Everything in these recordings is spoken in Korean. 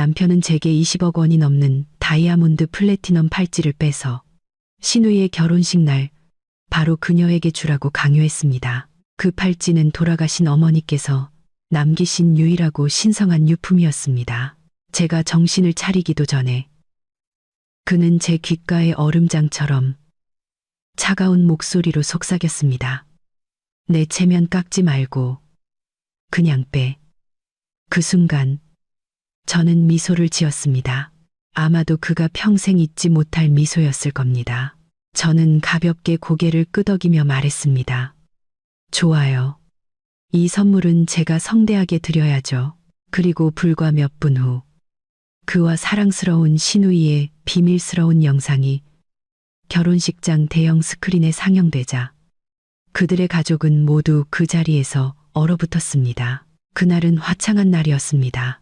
남편은 제게 20억 원이 넘는 다이아몬드 플래티넘 팔찌를 빼서 신우이의 결혼식 날 바로 그녀에게 주라고 강요했습니다. 그 팔찌는 돌아가신 어머니께서 남기신 유일하고 신성한 유품이었습니다. 제가 정신을 차리기도 전에 그는 제 귓가에 얼음장처럼 차가운 목소리로 속삭였습니다. 내 체면 깎지 말고 그냥 빼. 그 순간 저는 미소를 지었습니다. 아마도 그가 평생 잊지 못할 미소였을 겁니다. 저는 가볍게 고개를 끄덕이며 말했습니다. 좋아요. 이 선물은 제가 성대하게 드려야죠. 그리고 불과 몇 분 후 그와 사랑스러운 신우이의 비밀스러운 영상이 결혼식장 대형 스크린에 상영되자 그들의 가족은 모두 그 자리에서 얼어붙었습니다. 그날은 화창한 날이었습니다.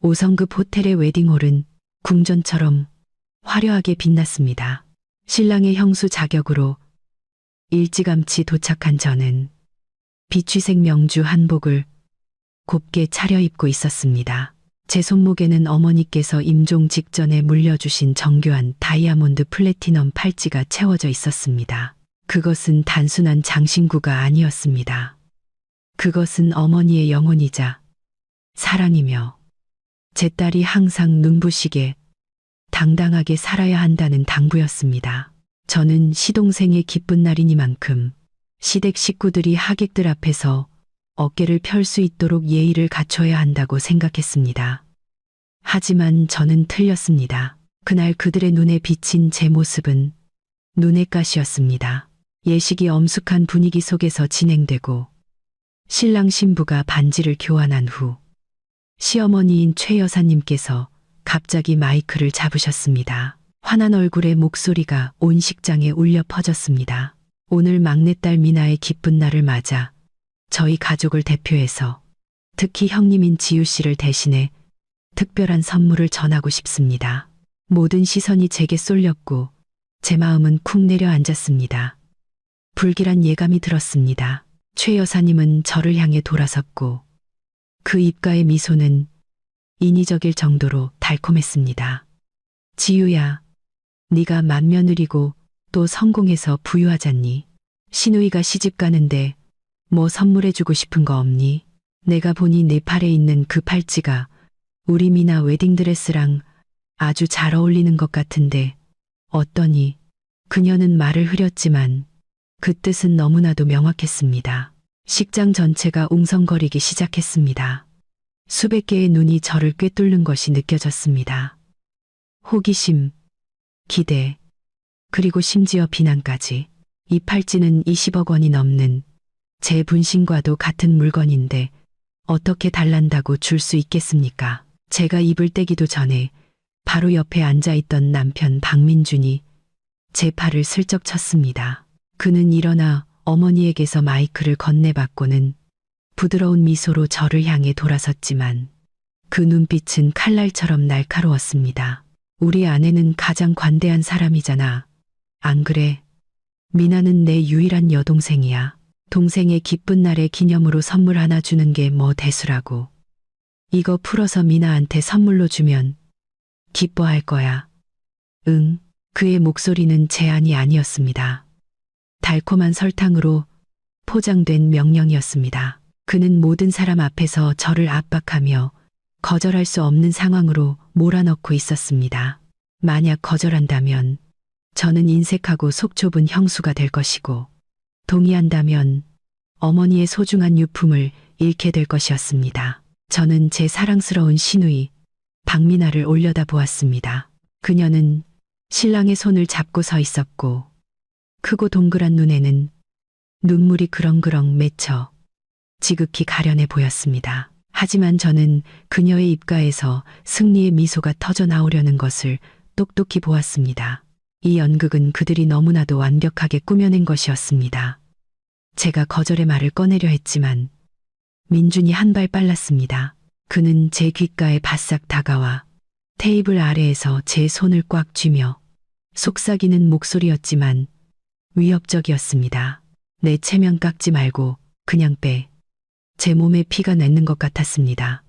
5성급 호텔의 웨딩홀은 궁전처럼 화려하게 빛났습니다. 신랑의 형수 자격으로 일찌감치 도착한 저는 비취색 명주 한복을 곱게 차려입고 있었습니다. 제 손목에는 어머니께서 임종 직전에 물려주신 정교한 다이아몬드 플래티넘 팔찌가 채워져 있었습니다. 그것은 단순한 장신구가 아니었습니다. 그것은 어머니의 영혼이자 사랑이며 제 딸이 항상 눈부시게 당당하게 살아야 한다는 당부였습니다. 저는 시동생의 기쁜 날이니만큼 시댁 식구들이 하객들 앞에서 어깨를 펼 수 있도록 예의를 갖춰야 한다고 생각했습니다. 하지만 저는 틀렸습니다. 그날 그들의 눈에 비친 제 모습은 눈의 가시였습니다. 예식이 엄숙한 분위기 속에서 진행되고 신랑 신부가 반지를 교환한 후 시어머니인 최 여사님께서 갑자기 마이크를 잡으셨습니다. 환한 얼굴의 목소리가 온 식장에 울려 퍼졌습니다. 오늘 막내딸 미나의 기쁜 날을 맞아 저희 가족을 대표해서 특히 형님인 지유 씨를 대신해 특별한 선물을 전하고 싶습니다. 모든 시선이 제게 쏠렸고 제 마음은 쿵 내려앉았습니다. 불길한 예감이 들었습니다. 최 여사님은 저를 향해 돌아섰고 그 입가의 미소는 인위적일 정도로 달콤했습니다. 지유야, 네가 맏며느리고 또 성공해서 부유하잖니. 신우이가 시집 가는데 뭐 선물해주고 싶은 거 없니? 내가 보니 내 팔에 있는 그 팔찌가 우리 미나 웨딩드레스랑 아주 잘 어울리는 것 같은데 어떠니? 그녀는 말을 흐렸지만 그 뜻은 너무나도 명확했습니다. 식장 전체가 웅성거리기 시작했습니다. 수백 개의 눈이 저를 꿰뚫는 것이 느껴졌습니다. 호기심, 기대, 그리고 심지어 비난까지. 이 팔찌는 20억 원이 넘는 제 분신과도 같은 물건인데 어떻게 달란다고 줄 수 있겠습니까? 제가 입을 떼기도 전에 바로 옆에 앉아있던 남편 박민준이 제 팔을 슬쩍 쳤습니다. 그는 일어나 어머니에게서 마이크를 건네받고는 부드러운 미소로 저를 향해 돌아섰지만 그 눈빛은 칼날처럼 날카로웠습니다. 우리 아내는 가장 관대한 사람이잖아. 안 그래? 미나는 내 유일한 여동생이야. 동생의 기쁜 날에 기념으로 선물 하나 주는 게 뭐 대수라고. 이거 풀어서 미나한테 선물로 주면 기뻐할 거야. 응. 그의 목소리는 제안이 아니었습니다. 달콤한 설탕으로 포장된 명령이었습니다. 그는 모든 사람 앞에서 저를 압박하며 거절할 수 없는 상황으로 몰아넣고 있었습니다. 만약 거절한다면 저는 인색하고 속 좁은 형수가 될 것이고 동의한다면 어머니의 소중한 유품을 잃게 될 것이었습니다. 저는 제 사랑스러운 시누이 박미나를 올려다보았습니다. 그녀는 신랑의 손을 잡고 서 있었고 크고 동그란 눈에는 눈물이 그렁그렁 맺혀 지극히 가련해 보였습니다. 하지만 저는 그녀의 입가에서 승리의 미소가 터져 나오려는 것을 똑똑히 보았습니다. 이 연극은 그들이 너무나도 완벽하게 꾸며낸 것이었습니다. 제가 거절의 말을 꺼내려 했지만 민준이 한 발 빨랐습니다. 그는 제 귓가에 바싹 다가와 테이블 아래에서 제 손을 꽉 쥐며 속삭이는 목소리였지만 위협적이었습니다. 내 체면 깎지 말고 그냥 빼. 제 몸에 피가 맺는 것 같았습니다.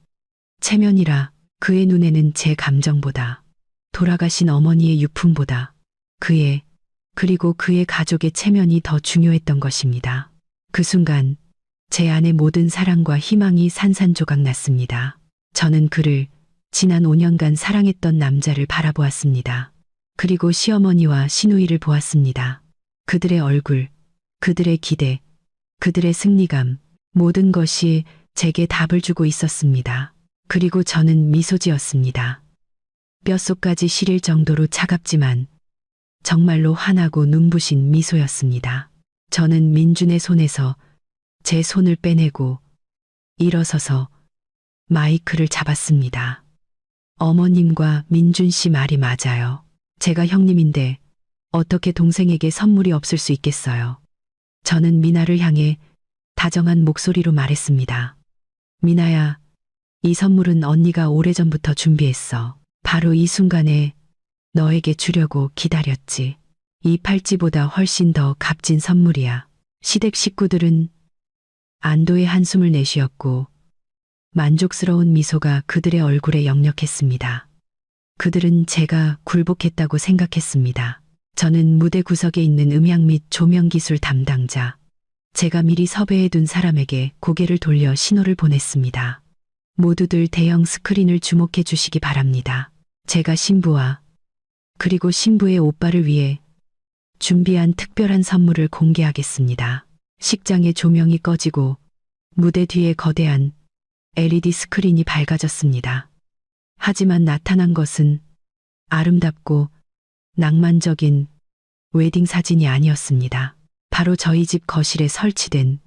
체면이라 그의 눈에는 제 감정보다, 돌아가신 어머니의 유품보다 그리고 그의 가족의 체면이 더 중요했던 것입니다. 그 순간 제 안의 모든 사랑과 희망이 산산조각 났습니다. 저는 그를 지난 5년간 사랑했던 남자를 바라보았습니다. 그리고 시어머니와 시누이를 보았습니다. 그들의 얼굴, 그들의 기대, 그들의 승리감, 모든 것이 제게 답을 주고 있었습니다. 그리고 저는 미소 지었습니다. 뼛속까지 시릴 정도로 차갑지만 정말로 환하고 눈부신 미소였습니다. 저는 민준의 손에서 제 손을 빼내고 일어서서 마이크를 잡았습니다. 어머님과 민준 씨 말이 맞아요. 제가 형님인데 어떻게 동생에게 선물이 없을 수 있겠어요. 저는 미나를 향해 다정한 목소리로 말했습니다. 미나야, 이 선물은 언니가 오래전부터 준비했어. 바로 이 순간에 너에게 주려고 기다렸지. 이 팔찌보다 훨씬 더 값진 선물이야. 시댁 식구들은 안도의 한숨을 내쉬었고 만족스러운 미소가 그들의 얼굴에 역력했습니다. 그들은 제가 굴복했다고 생각했습니다. 저는 무대 구석에 있는 음향 및 조명 기술 담당자, 제가 미리 섭외해둔 사람에게 고개를 돌려 신호를 보냈습니다. 모두들 대형 스크린을 주목해 주시기 바랍니다. 제가 신부와 그리고 신부의 오빠를 위해 준비한 특별한 선물을 공개하겠습니다. 식장의 조명이 꺼지고 무대 뒤에 거대한 LED 스크린이 밝아졌습니다. 하지만 나타난 것은 아름답고 낭만적인 웨딩 사진이 아니었습니다. 바로 저희 집 거실에 설치된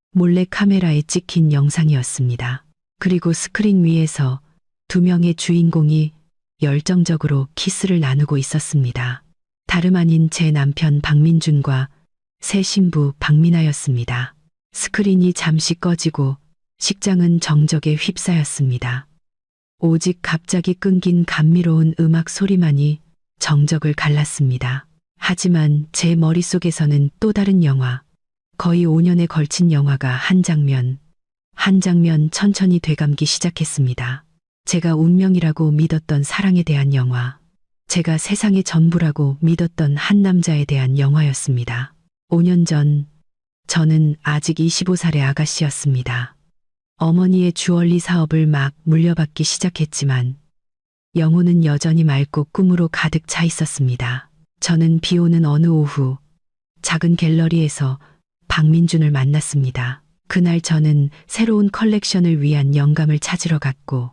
몰래 카메라에 찍힌 영상이었습니다. 그리고 스크린 위에서 두 명의 주인공이 열정적으로 키스를 나누고 있었습니다. 다름 아닌 제 남편 박민준과 새 신부 박미나였습니다. 스크린이 잠시 꺼지고 식장은 정적에 휩싸였습니다. 오직 갑자기 끊긴 감미로운 음악 소리만이 정적을 갈랐습니다. 하지만 제 머릿속에서는 또 다른 영화, 거의 5년에 걸친 영화가 한 장면 천천히 되감기 시작했습니다. 제가 운명이라고 믿었던 사랑에 대한 영화, 제가 세상의 전부라고 믿었던 한 남자에 대한 영화였습니다. 5년 전, 저는 아직 25살의 아가씨였습니다. 어머니의 주얼리 사업을 막 물려받기 시작했지만 영혼은 여전히 맑고 꿈으로 가득 차 있었습니다. 저는 비 오는 어느 오후 작은 갤러리에서 박민준을 만났습니다. 그날 저는 새로운 컬렉션을 위한 영감을 찾으러 갔고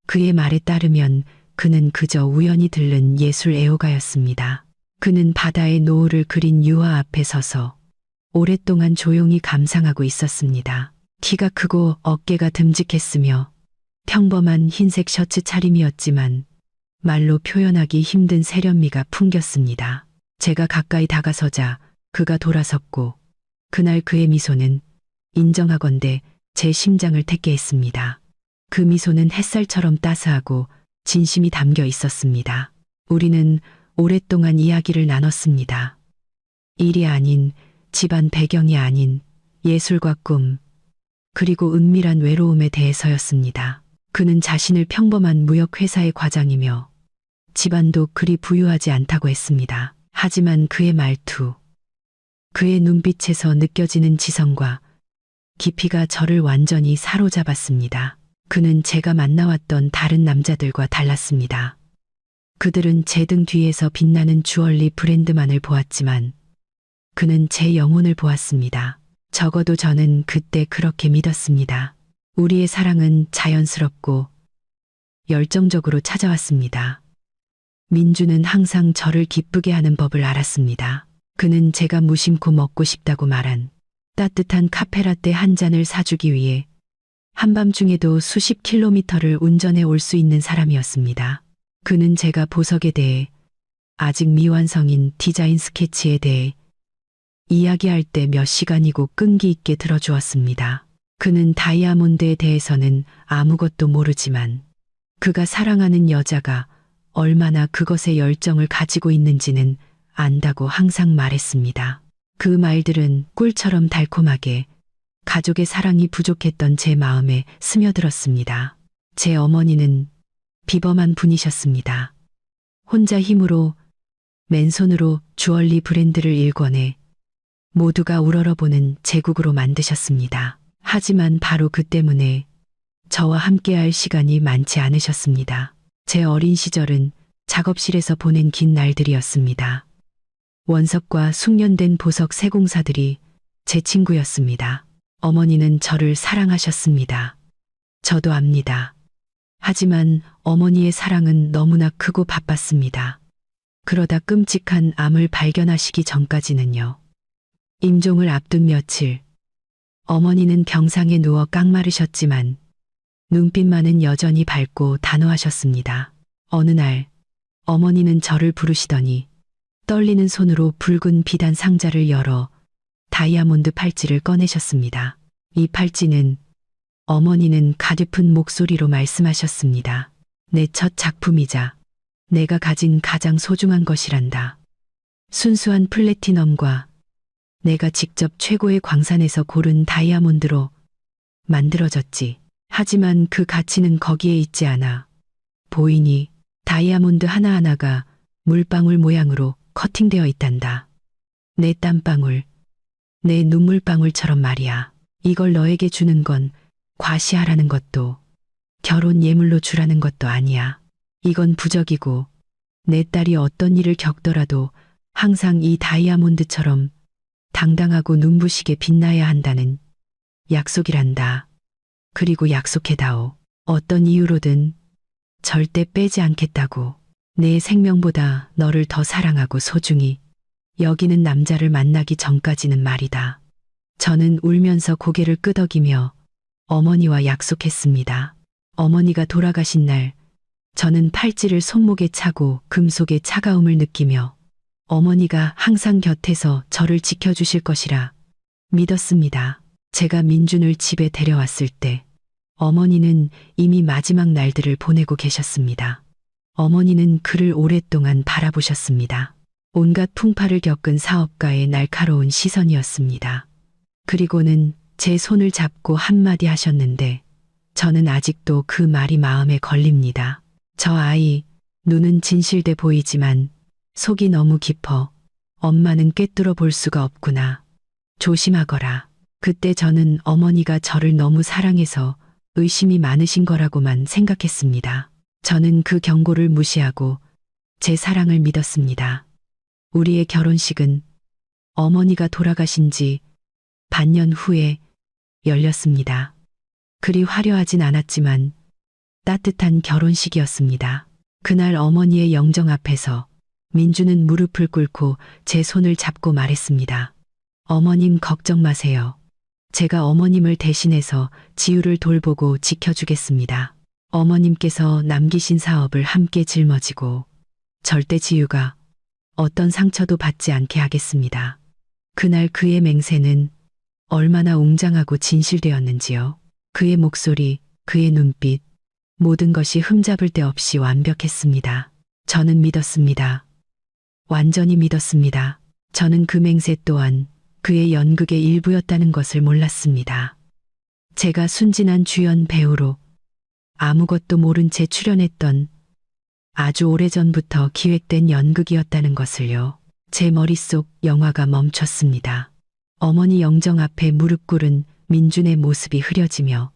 그의 말에 따르면 그는 그저 우연히 들른 예술 애호가였습니다. 그는 바다의 노을을 그린 유화 앞에 서서 오랫동안 조용히 감상하고 있었습니다. 키가 크고 어깨가 듬직했으며 평범한 흰색 셔츠 차림이었지만 말로 표현하기 힘든 세련미가 풍겼습니다. 제가 가까이 다가서자 그가 돌아섰고 그날 그의 미소는 인정하건대 제 심장을 택게 했습니다. 그 미소는 햇살처럼 따스하고 진심이 담겨 있었습니다. 우리는 오랫동안 이야기를 나눴습니다. 일이 아닌, 집안 배경이 아닌 예술과 꿈, 그리고 은밀한 외로움에 대해서였습니다. 그는 자신을 평범한 무역회사의 과장이며 집안도 그리 부유하지 않다고 했습니다. 하지만 그의 말투, 그의 눈빛에서 느껴지는 지성과 깊이가 저를 완전히 사로잡았습니다. 그는 제가 만나왔던 다른 남자들과 달랐습니다. 그들은 제 등 뒤에서 빛나는 주얼리 브랜드만을 보았지만 그는 제 영혼을 보았습니다. 적어도 저는 그때 그렇게 믿었습니다. 우리의 사랑은 자연스럽고 열정적으로 찾아왔습니다. 민주는 항상 저를 기쁘게 하는 법을 알았습니다. 그는 제가 무심코 먹고 싶다고 말한 따뜻한 카페라떼 한 잔을 사주기 위해 한밤중에도 수십 킬로미터를 운전해 올 수 있는 사람이었습니다. 그는 제가 보석에 대해, 아직 미완성인 디자인 스케치에 대해 이야기할 때 몇 시간이고 끈기 있게 들어주었습니다. 그는 다이아몬드에 대해서는 아무것도 모르지만 그가 사랑하는 여자가 얼마나 그것에 열정을 가지고 있는지는 안다고 항상 말했습니다. 그 말들은 꿀처럼 달콤하게 가족의 사랑이 부족했던 제 마음에 스며들었습니다. 제 어머니는 비범한 분이셨습니다. 혼자 힘으로 맨손으로 주얼리 브랜드를 일궈내 모두가 우러러보는 제국으로 만드셨습니다. 하지만 바로 그 때문에 저와 함께할 시간이 많지 않으셨습니다. 제 어린 시절은 작업실에서 보낸 긴 날들이었습니다. 원석과 숙련된 보석 세공사들이 제 친구였습니다. 어머니는 저를 사랑하셨습니다. 저도 압니다. 하지만 어머니의 사랑은 너무나 크고 바빴습니다. 그러다 끔찍한 암을 발견하시기 전까지는요. 임종을 앞둔 며칠, 어머니는 병상에 누워 깡마르셨지만 눈빛만은 여전히 밝고 단호하셨습니다. 어느 날 어머니는 저를 부르시더니 떨리는 손으로 붉은 비단 상자를 열어 다이아몬드 팔찌를 꺼내셨습니다. 이 팔찌는 어머니는 가냘픈 목소리로 말씀하셨습니다. 내 첫 작품이자 내가 가진 가장 소중한 것이란다. 순수한 플래티넘과 내가 직접 최고의 광산에서 고른 다이아몬드로 만들어졌지. 하지만 그 가치는 거기에 있지 않아. 보이니 다이아몬드 하나하나가 물방울 모양으로 커팅되어 있단다. 내 땀방울, 내 눈물방울처럼 말이야. 이걸 너에게 주는 건 과시하라는 것도 결혼 예물로 주라는 것도 아니야. 이건 부적이고 내 딸이 어떤 일을 겪더라도 항상 이 다이아몬드처럼 당당하고 눈부시게 빛나야 한다는 약속이란다. 그리고 약속해다오. 어떤 이유로든 절대 빼지 않겠다고. 내 생명보다 너를 더 사랑하고 소중히 여기는 남자를 만나기 전까지는 말이다. 저는 울면서 고개를 끄덕이며 어머니와 약속했습니다. 어머니가 돌아가신 날 저는 팔찌를 손목에 차고 금속의 차가움을 느끼며 어머니가 항상 곁에서 저를 지켜주실 것이라 믿었습니다. 제가 민준을 집에 데려왔을 때 어머니는 이미 마지막 날들을 보내고 계셨습니다. 어머니는 그를 오랫동안 바라보셨습니다. 온갖 풍파를 겪은 사업가의 날카로운 시선이었습니다. 그리고는 제 손을 잡고 한마디 하셨는데 저는 아직도 그 말이 마음에 걸립니다. 저 아이, 눈은 진실돼 보이지만 속이 너무 깊어. 엄마는 꿰뚫어 볼 수가 없구나. 조심하거라. 그때 저는 어머니가 저를 너무 사랑해서 의심이 많으신 거라고만 생각했습니다. 저는 그 경고를 무시하고 제 사랑을 믿었습니다. 우리의 결혼식은 어머니가 돌아가신 지 반년 후에 열렸습니다. 그리 화려하진 않았지만 따뜻한 결혼식이었습니다. 그날 어머니의 영정 앞에서 민주는 무릎을 꿇고 제 손을 잡고 말했습니다. 어머님 걱정 마세요. 제가 어머님을 대신해서 지우를 돌보고 지켜주겠습니다. 어머님께서 남기신 사업을 함께 짊어지고 절대 지우가 어떤 상처도 받지 않게 하겠습니다. 그날 그의 맹세는 얼마나 웅장하고 진실되었는지요. 그의 목소리, 그의 눈빛, 모든 것이 흠잡을 데 없이 완벽했습니다. 저는 믿었습니다. 완전히 믿었습니다. 저는 그 맹세 또한 그의 연극의 일부였다는 것을 몰랐습니다. 제가 순진한 주연 배우로 아무것도 모른 채 출연했던 아주 오래전부터 기획된 연극이었다는 것을요. 제 머릿속 영화가 멈췄습니다. 어머니 영정 앞에 무릎 꿇은 민준의 모습이 흐려지며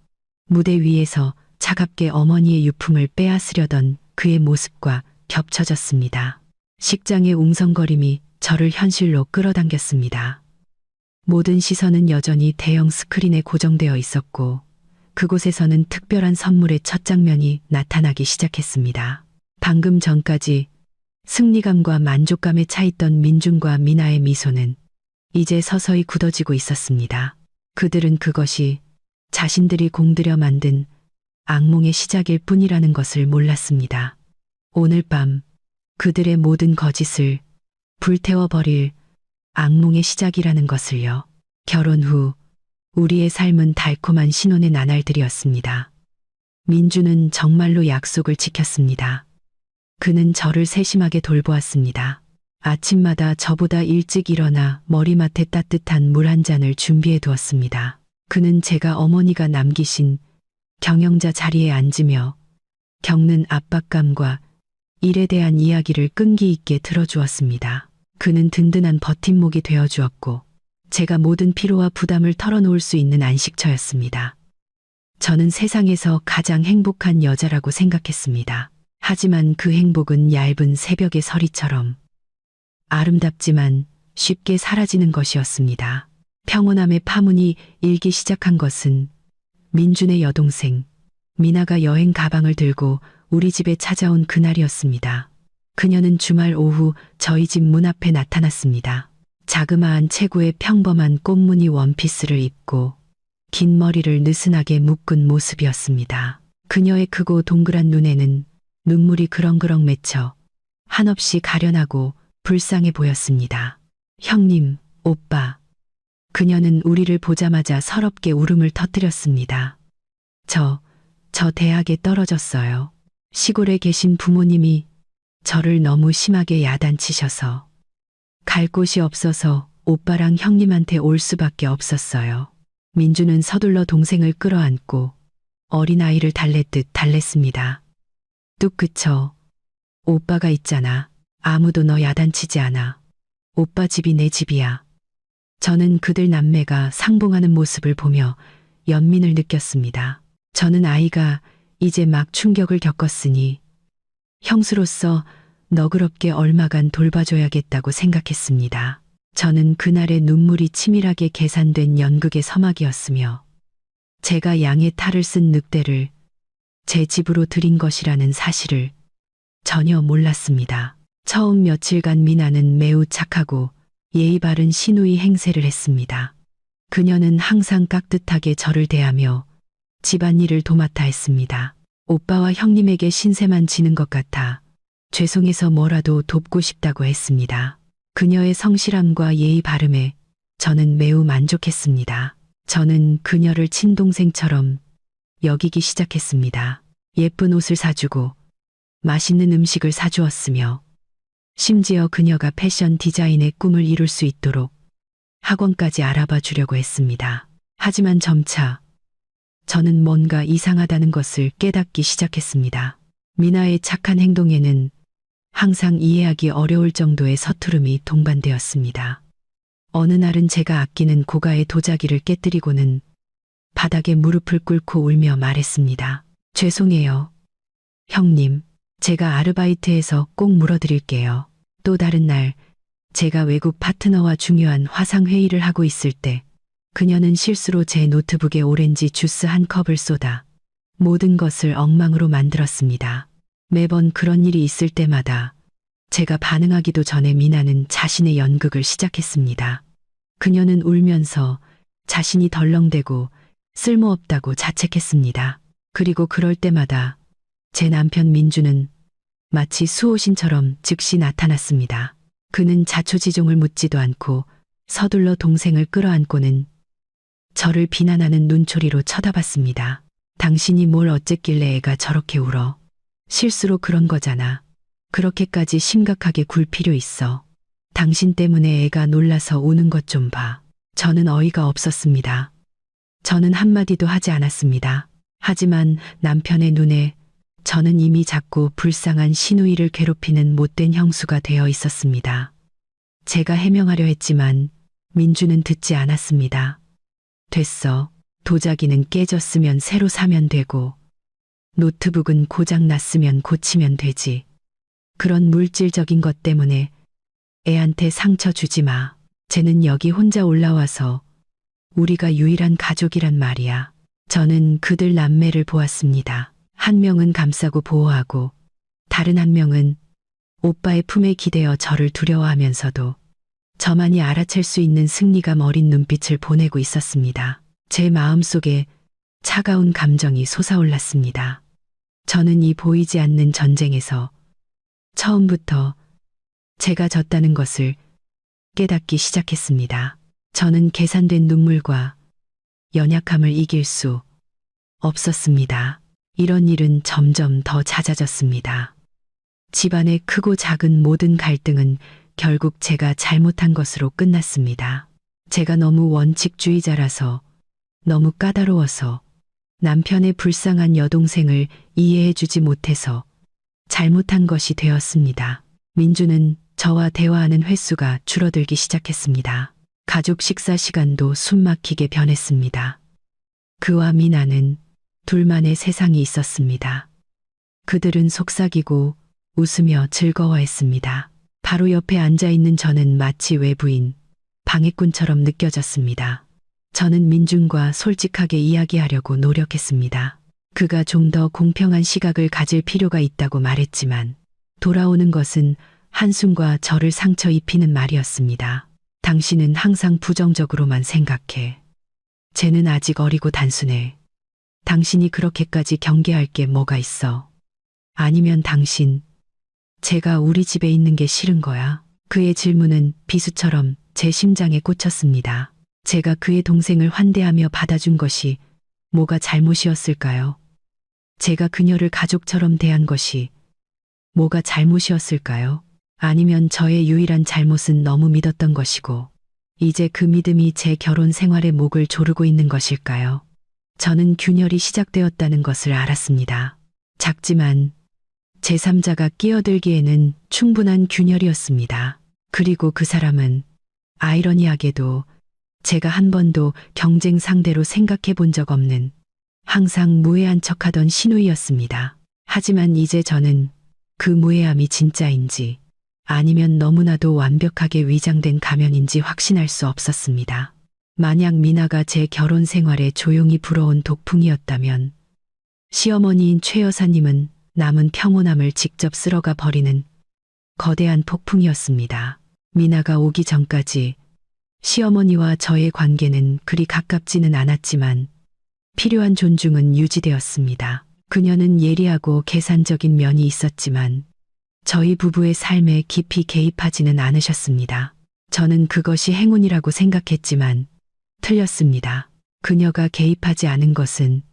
무대 위에서 차갑게 어머니의 유품을 빼앗으려던 그의 모습과 겹쳐졌습니다. 식장의 웅성거림이 저를 현실로 끌어당겼습니다. 모든 시선은 여전히 대형 스크린에 고정되어 있었고 그곳에서는 특별한 선물의 첫 장면이 나타나기 시작했습니다. 방금 전까지 승리감과 만족감에 차있던 민준과 미나의 미소는 이제 서서히 굳어지고 있었습니다. 그들은 그것이 자신들이 공들여 만든 악몽의 시작일 뿐이라는 것을 몰랐습니다. 오늘 밤 그들의 모든 거짓을 불태워버릴 악몽의 시작이라는 것을요. 결혼 후 우리의 삶은 달콤한 신혼의 나날들이었습니다. 민주는 정말로 약속을 지켰습니다. 그는 저를 세심하게 돌보았습니다. 아침마다 저보다 일찍 일어나 머리맡에 따뜻한 물 한 잔을 준비해 두었습니다. 그는 제가 어머니가 남기신 경영자 자리에 앉으며 겪는 압박감과 일에 대한 이야기를 끈기 있게 들어주었습니다. 그는 든든한 버팀목이 되어주었고 제가 모든 피로와 부담을 털어놓을 수 있는 안식처였습니다. 저는 세상에서 가장 행복한 여자라고 생각했습니다. 하지만 그 행복은 얇은 새벽의 서리처럼 아름답지만 쉽게 사라지는 것이었습니다. 평온함의 파문이 일기 시작한 것은 민준의 여동생 미나가 여행 가방을 들고 우리 집에 찾아온 그날이었습니다. 그녀는 주말 오후 저희 집 문 앞에 나타났습니다. 자그마한 체구의 평범한 꽃무늬 원피스를 입고 긴 머리를 느슨하게 묶은 모습이었습니다. 그녀의 크고 동그란 눈에는 눈물이 그렁그렁 맺혀 한없이 가련하고 불쌍해 보였습니다. 형님, 오빠. 그녀는 우리를 보자마자 서럽게 울음을 터뜨렸습니다. 저 대학에 떨어졌어요. 시골에 계신 부모님이 저를 너무 심하게 야단치셔서 갈 곳이 없어서 오빠랑 형님한테 올 수밖에 없었어요. 민주는 서둘러 동생을 끌어안고 어린아이를 달랬듯 달랬습니다. 뚝 그쳐. 오빠가 있잖아. 아무도 너 야단치지 않아. 오빠 집이 내 집이야. 저는 그들 남매가 상봉하는 모습을 보며 연민을 느꼈습니다. 저는 아이가 이제 막 충격을 겪었으니 형수로서 너그럽게 얼마간 돌봐줘야겠다고 생각했습니다. 저는 그날의 눈물이 치밀하게 계산된 연극의 서막이었으며 제가 양의 탈을 쓴 늑대를 제 집으로 들인 것이라는 사실을 전혀 몰랐습니다. 처음 며칠간 미나는 매우 착하고 예의 바른 시누이 행세를 했습니다. 그녀는 항상 깍듯하게 저를 대하며 집안일을 도맡아 했습니다. 오빠와 형님에게 신세만 지는 것 같아 죄송해서 뭐라도 돕고 싶다고 했습니다. 그녀의 성실함과 예의 바름에 저는 매우 만족했습니다. 저는 그녀를 친동생처럼 여기기 시작했습니다. 예쁜 옷을 사주고 맛있는 음식을 사주었으며 심지어 그녀가 패션 디자인의 꿈을 이룰 수 있도록 학원까지 알아봐 주려고 했습니다. 하지만 점차 저는 뭔가 이상하다는 것을 깨닫기 시작했습니다. 미나의 착한 행동에는 항상 이해하기 어려울 정도의 서투름이 동반되었습니다. 어느 날은 제가 아끼는 고가의 도자기를 깨뜨리고는 바닥에 무릎을 꿇고 울며 말했습니다. 죄송해요. 형님, 제가 아르바이트해서 꼭 물어드릴게요. 또 다른 날, 제가 외국 파트너와 중요한 화상회의를 하고 있을 때 그녀는 실수로 제 노트북에 오렌지 주스 한 컵을 쏟아 모든 것을 엉망으로 만들었습니다. 매번 그런 일이 있을 때마다 제가 반응하기도 전에 미나는 자신의 연극을 시작했습니다. 그녀는 울면서 자신이 덜렁대고 쓸모없다고 자책했습니다. 그리고 그럴 때마다 제 남편 민주는 마치 수호신처럼 즉시 나타났습니다. 그는 자초지종을 묻지도 않고 서둘러 동생을 끌어안고는 저를 비난하는 눈초리로 쳐다봤습니다. 당신이 뭘 어쨌길래 애가 저렇게 울어. 실수로 그런 거잖아. 그렇게까지 심각하게 굴 필요 있어. 당신 때문에 애가 놀라서 우는 것 좀 봐. 저는 어이가 없었습니다. 저는 한마디도 하지 않았습니다. 하지만 남편의 눈에 저는 이미 작고 불쌍한 시누이를 괴롭히는 못된 형수가 되어 있었습니다. 제가 해명하려 했지만 민주는 듣지 않았습니다. 됐어. 도자기는 깨졌으면 새로 사면 되고 노트북은 고장 났으면 고치면 되지. 그런 물질적인 것 때문에 애한테 상처 주지 마. 쟤는 여기 혼자 올라와서 우리가 유일한 가족이란 말이야. 저는 그들 남매를 보았습니다. 한 명은 감싸고 보호하고 다른 한 명은 오빠의 품에 기대어 저를 두려워하면서도 저만이 알아챌 수 있는 승리감 어린 눈빛을 보내고 있었습니다. 제 마음속에 차가운 감정이 솟아올랐습니다. 저는 이 보이지 않는 전쟁에서 처음부터 제가 졌다는 것을 깨닫기 시작했습니다. 저는 계산된 눈물과 연약함을 이길 수 없었습니다. 이런 일은 점점 더 잦아졌습니다. 집안의 크고 작은 모든 갈등은 결국 제가 잘못한 것으로 끝났습니다. 제가 너무 원칙주의자라서, 너무 까다로워서, 남편의 불쌍한 여동생을 이해해주지 못해서 잘못한 것이 되었습니다. 민주는 저와 대화하는 횟수가 줄어들기 시작했습니다. 가족 식사 시간도 숨막히게 변했습니다. 그와 미나는 둘만의 세상이 있었습니다. 그들은 속삭이고 웃으며 즐거워했습니다. 바로 옆에 앉아있는 저는 마치 외부인, 방해꾼처럼 느껴졌습니다. 저는 민준과 솔직하게 이야기하려고 노력했습니다. 그가 좀 더 공평한 시각을 가질 필요가 있다고 말했지만 돌아오는 것은 한숨과 저를 상처 입히는 말이었습니다. 당신은 항상 부정적으로만 생각해. 쟤는 아직 어리고 단순해. 당신이 그렇게까지 경계할 게 뭐가 있어? 아니면 당신, 제가 우리 집에 있는 게 싫은 거야? 그의 질문은 비수처럼 제 심장에 꽂혔습니다. 제가 그의 동생을 환대하며 받아준 것이 뭐가 잘못이었을까요? 제가 그녀를 가족처럼 대한 것이 뭐가 잘못이었을까요? 아니면 저의 유일한 잘못은 너무 믿었던 것이고 이제 그 믿음이 제 결혼 생활의 목을 조르고 있는 것일까요? 저는 균열이 시작되었다는 것을 알았습니다. 작지만 제3자가 끼어들기에는 충분한 균열이었습니다. 그리고 그 사람은 아이러니하게도 제가 한 번도 경쟁 상대로 생각해 본 적 없는 항상 무해한 척하던 시누이였습니다. 하지만 이제 저는 그 무해함이 진짜인지 아니면 너무나도 완벽하게 위장된 가면인지 확신할 수 없었습니다. 만약 미나가 제 결혼 생활에 조용히 불어온 독풍이었다면 시어머니인 최 여사님은 남은 평온함을 직접 쓸어가 버리는 거대한 폭풍이었습니다. 미나가 오기 전까지 시어머니와 저의 관계는 그리 가깝지는 않았지만 필요한 존중은 유지되었습니다. 그녀는 예리하고 계산적인 면이 있었지만 저희 부부의 삶에 깊이 개입하지는 않으셨습니다. 저는 그것이 행운이라고 생각했지만 틀렸습니다. 그녀가 개입하지 않은 것은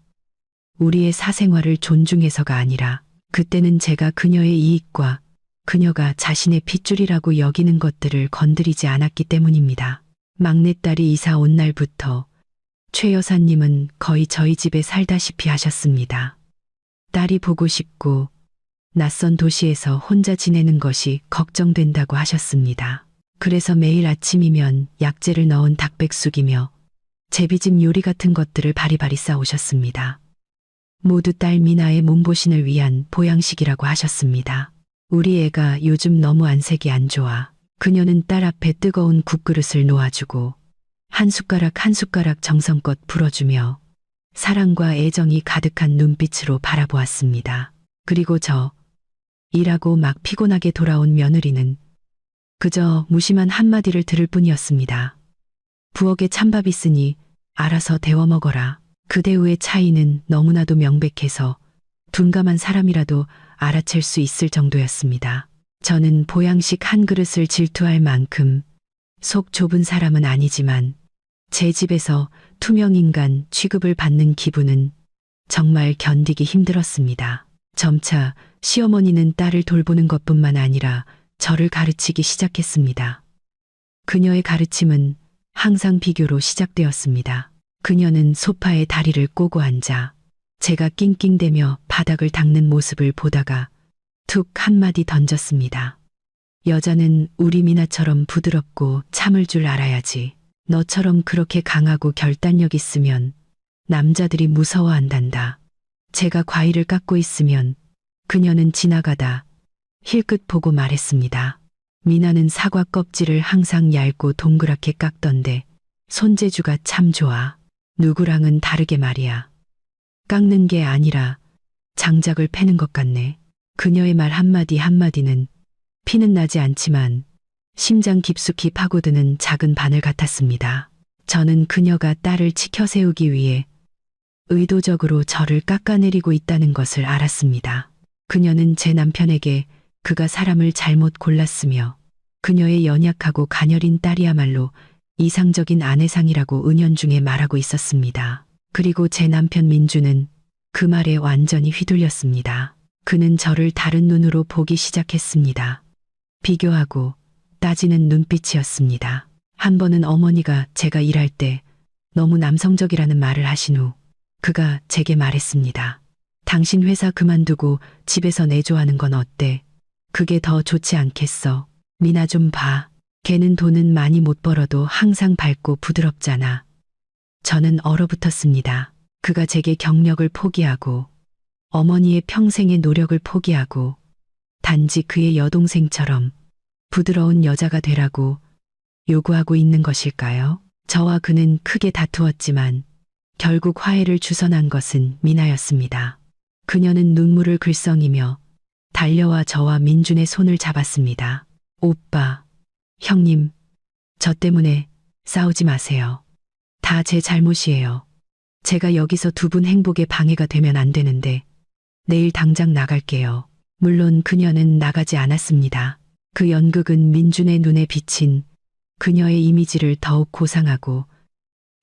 우리의 사생활을 존중해서가 아니라 그때는 제가 그녀의 이익과 그녀가 자신의 핏줄이라고 여기는 것들을 건드리지 않았기 때문입니다. 막내딸이 이사 온 날부터 최 여사님은 거의 저희 집에 살다시피 하셨습니다. 딸이 보고 싶고 낯선 도시에서 혼자 지내는 것이 걱정된다고 하셨습니다. 그래서 매일 아침이면 약재를 넣은 닭백숙이며 제비집 요리 같은 것들을 바리바리 싸오셨습니다. 모두 딸 미나의 몸보신을 위한 보양식이라고 하셨습니다. 우리 애가 요즘 너무 안색이 안 좋아. 그녀는 딸 앞에 뜨거운 국그릇을 놓아주고 한 숟가락 한 숟가락 정성껏 불어주며 사랑과 애정이 가득한 눈빛으로 바라보았습니다. 그리고 저, 일하고 막 피곤하게 돌아온 며느리는 그저 무심한 한마디를 들을 뿐이었습니다. 부엌에 찬밥 있으니 알아서 데워 먹어라. 그 대우의 차이는 너무나도 명백해서 둔감한 사람이라도 알아챌 수 있을 정도였습니다. 저는 보양식 한 그릇을 질투할 만큼 속 좁은 사람은 아니지만 제 집에서 투명인간 취급을 받는 기분은 정말 견디기 힘들었습니다. 점차 시어머니는 딸을 돌보는 것뿐만 아니라 저를 가르치기 시작했습니다. 그녀의 가르침은 항상 비교로 시작되었습니다. 그녀는 소파에 다리를 꼬고 앉아 제가 낑낑대며 바닥을 닦는 모습을 보다가 툭 한마디 던졌습니다. 여자는 우리 미나처럼 부드럽고 참을 줄 알아야지. 너처럼 그렇게 강하고 결단력 있으면 남자들이 무서워한단다. 제가 과일을 깎고 있으면 그녀는 지나가다 힐끗 보고 말했습니다. 미나는 사과 껍질을 항상 얇고 동그랗게 깎던데 손재주가 참 좋아. 누구랑은 다르게 말이야. 깎는 게 아니라 장작을 패는 것 같네. 그녀의 말 한마디 한마디는 피는 나지 않지만 심장 깊숙이 파고드는 작은 바늘 같았습니다. 저는 그녀가 딸을 치켜 세우기 위해 의도적으로 저를 깎아내리고 있다는 것을 알았습니다. 그녀는 제 남편에게 그가 사람을 잘못 골랐으며 그녀의 연약하고 가녀린 딸이야말로 이상적인 아내상이라고 은연중에 말하고 있었습니다. 그리고 제 남편 민주는 그 말에 완전히 휘둘렸습니다. 그는 저를 다른 눈으로 보기 시작했습니다. 비교하고 따지는 눈빛이었습니다. 한 번은 어머니가 제가 일할 때 너무 남성적이라는 말을 하신 후 그가 제게 말했습니다. 당신 회사 그만두고 집에서 내조하는 건 어때? 그게 더 좋지 않겠어? 미나 좀 봐. 걔는 돈은 많이 못 벌어도 항상 밝고 부드럽잖아. 저는 얼어붙었습니다. 그가 제게 경력을 포기하고 어머니의 평생의 노력을 포기하고 단지 그의 여동생처럼 부드러운 여자가 되라고 요구하고 있는 것일까요? 저와 그는 크게 다투었지만 결국 화해를 주선한 것은 미나였습니다. 그녀는 눈물을 글썽이며 달려와 저와 민준의 손을 잡았습니다. 오빠, 형님, 저 때문에 싸우지 마세요. 다 제 잘못이에요. 제가 여기서 두 분 행복에 방해가 되면 안 되는데 내일 당장 나갈게요. 물론 그녀는 나가지 않았습니다. 그 연극은 민준의 눈에 비친 그녀의 이미지를 더욱 고상하고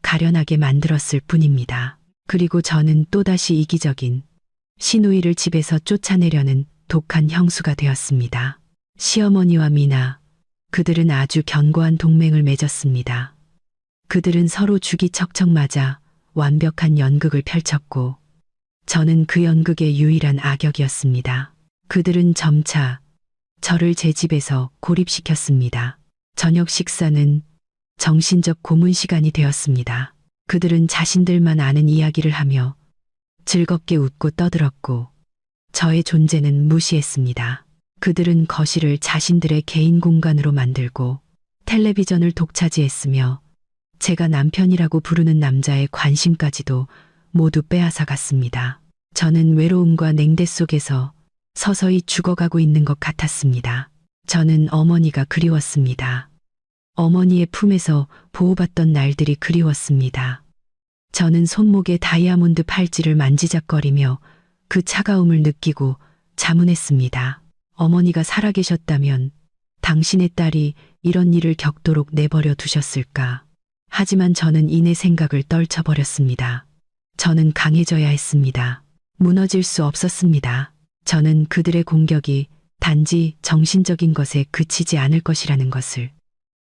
가련하게 만들었을 뿐입니다. 그리고 저는 또다시 이기적인 시누이를 집에서 쫓아내려는 독한 형수가 되었습니다. 시어머니와 미나, 그들은 아주 견고한 동맹을 맺었습니다. 그들은 서로 죽이 척척 맞아 완벽한 연극을 펼쳤고 저는 그 연극의 유일한 악역이었습니다. 그들은 점차 저를 제 집에서 고립시켰습니다. 저녁 식사는 정신적 고문 시간이 되었습니다. 그들은 자신들만 아는 이야기를 하며 즐겁게 웃고 떠들었고 저의 존재는 무시했습니다. 그들은 거실을 자신들의 개인 공간으로 만들고 텔레비전을 독차지했으며 제가 남편이라고 부르는 남자의 관심까지도 모두 빼앗아 갔습니다. 저는 외로움과 냉대 속에서 서서히 죽어가고 있는 것 같았습니다. 저는 어머니가 그리웠습니다. 어머니의 품에서 보호받던 날들이 그리웠습니다. 저는 손목에 다이아몬드 팔찌를 만지작거리며 그 차가움을 느끼고 자문했습니다. 어머니가 살아계셨다면 당신의 딸이 이런 일을 겪도록 내버려 두셨을까? 하지만 저는 이내 생각을 떨쳐버렸습니다. 저는 강해져야 했습니다. 무너질 수 없었습니다. 저는 그들의 공격이 단지 정신적인 것에 그치지 않을 것이라는 것을,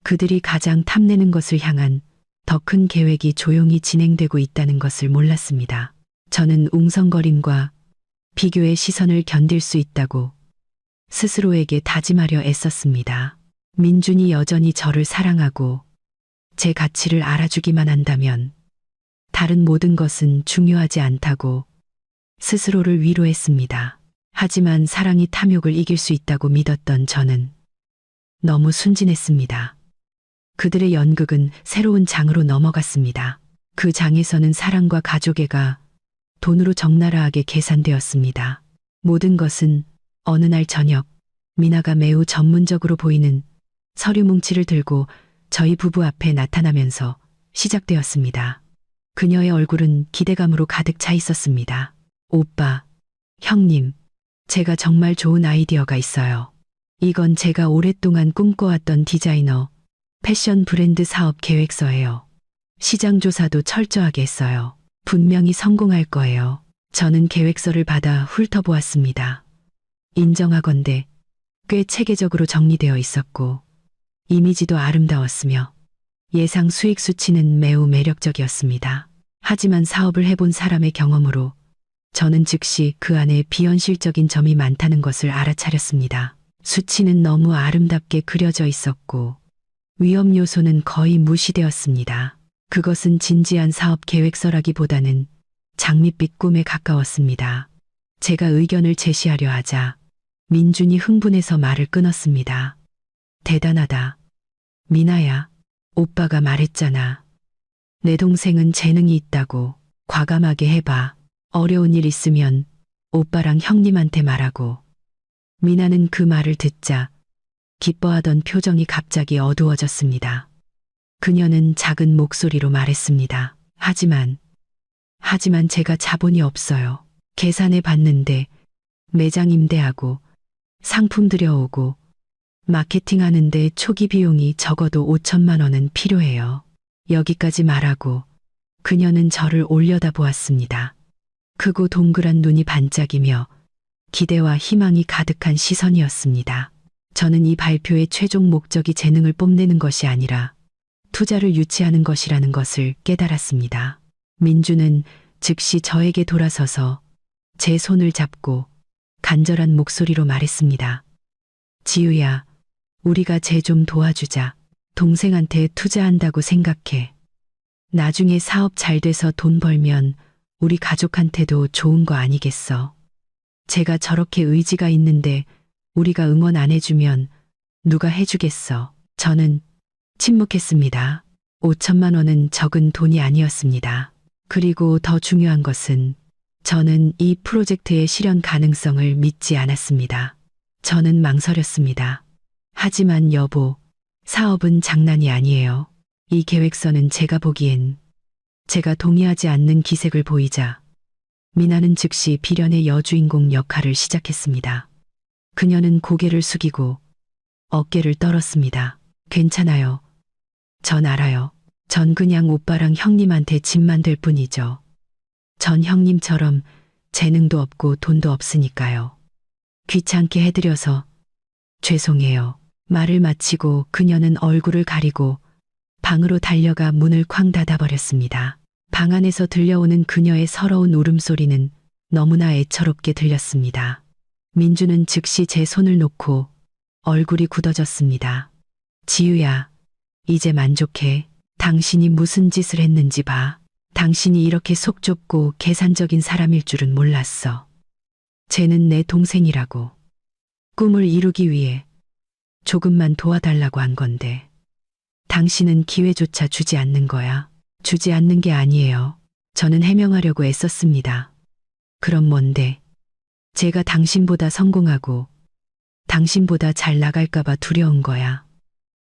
그들이 가장 탐내는 것을 향한 더 큰 계획이 조용히 진행되고 있다는 것을 몰랐습니다. 저는 웅성거림과 비교의 시선을 견딜 수 있다고 스스로에게 다짐하려 애썼습니다. 민준이 여전히 저를 사랑하고 제 가치를 알아주기만 한다면 다른 모든 것은 중요하지 않다고 스스로를 위로했습니다. 하지만 사랑이 탐욕을 이길 수 있다고 믿었던 저는 너무 순진했습니다. 그들의 연극은 새로운 장으로 넘어갔습니다. 그 장에서는 사랑과 가족애가 돈으로 적나라하게 계산되었습니다. 모든 것은 어느 날 저녁, 미나가 매우 전문적으로 보이는 서류 뭉치를 들고 저희 부부 앞에 나타나면서 시작되었습니다. 그녀의 얼굴은 기대감으로 가득 차 있었습니다. 오빠, 형님, 제가 정말 좋은 아이디어가 있어요. 이건 제가 오랫동안 꿈꿔왔던 디자이너, 패션 브랜드 사업 계획서예요. 시장 조사도 철저하게 했어요. 분명히 성공할 거예요. 저는 계획서를 받아 훑어보았습니다. 인정하건대 꽤 체계적으로 정리되어 있었고 이미지도 아름다웠으며 예상 수익 수치는 매우 매력적이었습니다. 하지만 사업을 해본 사람의 경험으로 저는 즉시 그 안에 비현실적인 점이 많다는 것을 알아차렸습니다. 수치는 너무 아름답게 그려져 있었고 위험 요소는 거의 무시되었습니다. 그것은 진지한 사업 계획서라기보다는 장밋빛 꿈에 가까웠습니다. 제가 의견을 제시하려 하자 민준이 흥분해서 말을 끊었습니다. 대단하다. 미나야, 오빠가 말했잖아. 내 동생은 재능이 있다고. 과감하게 해봐. 어려운 일 있으면 오빠랑 형님한테 말하고. 미나는 그 말을 듣자 기뻐하던 표정이 갑자기 어두워졌습니다. 그녀는 작은 목소리로 말했습니다. 하지만 제가 자본이 없어요. 계산해 봤는데 매장 임대하고 상품 들여오고 마케팅하는데 초기 비용이 적어도 5천만 원은 필요해요. 여기까지 말하고 그녀는 저를 올려다보았습니다. 크고 동그란 눈이 반짝이며 기대와 희망이 가득한 시선이었습니다. 저는 이 발표의 최종 목적이 재능을 뽐내는 것이 아니라 투자를 유치하는 것이라는 것을 깨달았습니다. 민주는 즉시 저에게 돌아서서 제 손을 잡고 간절한 목소리로 말했습니다. 지우야, 우리가 쟤 좀 도와주자. 동생한테 투자한다고 생각해. 나중에 사업 잘 돼서 돈 벌면 우리 가족한테도 좋은 거 아니겠어. 제가 저렇게 의지가 있는데 우리가 응원 안 해주면 누가 해주겠어. 저는 침묵했습니다. 5천만 원은 적은 돈이 아니었습니다. 그리고 더 중요한 것은 저는 이 프로젝트의 실현 가능성을 믿지 않았습니다. 저는 망설였습니다. 하지만 여보, 사업은 장난이 아니에요. 이 계획서는 제가 보기엔 제가 동의하지 않는 기색을 보이자 미나는 즉시 비련의 여주인공 역할을 시작했습니다. 그녀는 고개를 숙이고 어깨를 떨었습니다. 괜찮아요. 전 알아요. 전 그냥 오빠랑 형님한테 짐만 될 뿐이죠. 전 형님처럼 재능도 없고 돈도 없으니까요. 귀찮게 해드려서 죄송해요. 말을 마치고 그녀는 얼굴을 가리고 방으로 달려가 문을 쾅 닫아버렸습니다. 방 안에서 들려오는 그녀의 서러운 울음소리는 너무나 애처롭게 들렸습니다. 민주는 즉시 제 손을 놓고 얼굴이 굳어졌습니다. 지우야, 이제 만족해. 당신이 무슨 짓을 했는지 봐. 당신이 이렇게 속 좁고 계산적인 사람일 줄은 몰랐어. 쟤는 내 동생이라고. 꿈을 이루기 위해 조금만 도와달라고 한 건데. 당신은 기회조차 주지 않는 거야. 주지 않는 게 아니에요. 저는 해명하려고 애썼습니다. 그럼 뭔데? 제가 당신보다 성공하고 당신보다 잘 나갈까봐 두려운 거야.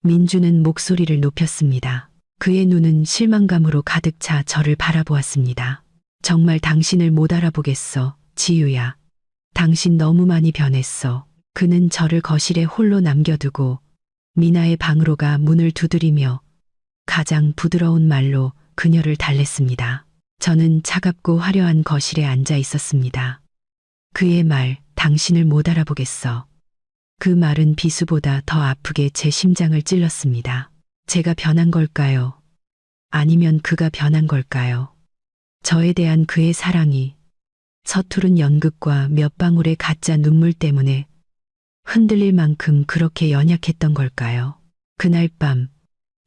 민주는 목소리를 높였습니다. 그의 눈은 실망감으로 가득 차 저를 바라보았습니다. 정말 당신을 못 알아보겠어, 지유야. 당신 너무 많이 변했어. 그는 저를 거실에 홀로 남겨두고 미나의 방으로 가 문을 두드리며 가장 부드러운 말로 그녀를 달랬습니다. 저는 차갑고 화려한 거실에 앉아 있었습니다. 그의 말, 당신을 못 알아보겠어. 그 말은 비수보다 더 아프게 제 심장을 찔렀습니다. 제가 변한 걸까요? 아니면 그가 변한 걸까요? 저에 대한 그의 사랑이 서투른 연극과 몇 방울의 가짜 눈물 때문에 흔들릴 만큼 그렇게 연약했던 걸까요? 그날 밤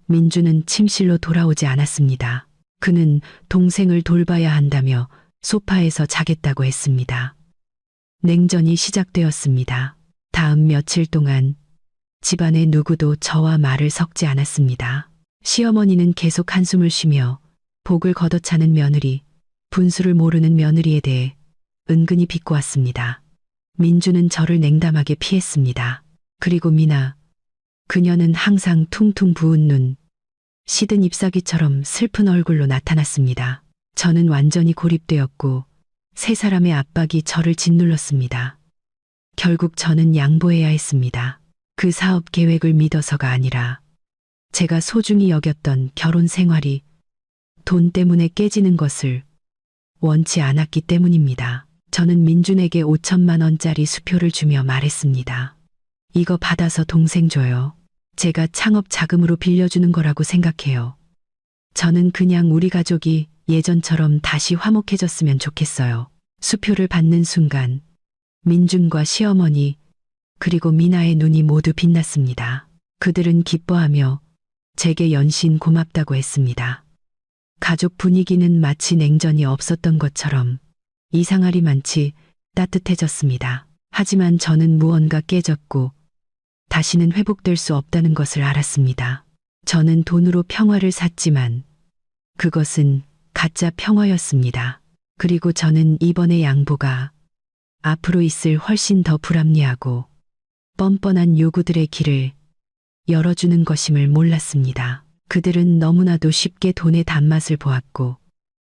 민주는 침실로 돌아오지 않았습니다. 그는 동생을 돌봐야 한다며 소파에서 자겠다고 했습니다. 냉전이 시작되었습니다. 다음 며칠 동안 집안의 누구도 저와 말을 섞지 않았습니다. 시어머니는 계속 한숨을 쉬며 복을 걷어차는 며느리, 분수를 모르는 며느리에 대해 은근히 비꼬았습니다. 민주는 저를 냉담하게 피했습니다. 그리고 미나, 그녀는 항상 퉁퉁 부은 눈, 시든 잎사귀처럼 슬픈 얼굴로 나타났습니다. 저는 완전히 고립되었고 세 사람의 압박이 저를 짓눌렀습니다. 결국 저는 양보해야 했습니다. 그 사업 계획을 믿어서가 아니라 제가 소중히 여겼던 결혼 생활이 돈 때문에 깨지는 것을 원치 않았기 때문입니다. 저는 민준에게 5천만 원짜리 수표를 주며 말했습니다. 이거 받아서 동생 줘요. 제가 창업 자금으로 빌려주는 거라고 생각해요. 저는 그냥 우리 가족이 예전처럼 다시 화목해졌으면 좋겠어요. 수표를 받는 순간 민준과 시어머니 그리고 미나의 눈이 모두 빛났습니다. 그들은 기뻐하며 제게 연신 고맙다고 했습니다. 가족 분위기는 마치 냉전이 없었던 것처럼 이상하리만치 따뜻해졌습니다. 하지만 저는 무언가 깨졌고 다시는 회복될 수 없다는 것을 알았습니다. 저는 돈으로 평화를 샀지만 그것은 가짜 평화였습니다. 그리고 저는 이번의 양보가 앞으로 있을 훨씬 더 불합리하고 뻔뻔한 요구들의 길을 열어주는 것임을 몰랐습니다. 그들은 너무나도 쉽게 돈의 단맛을 보았고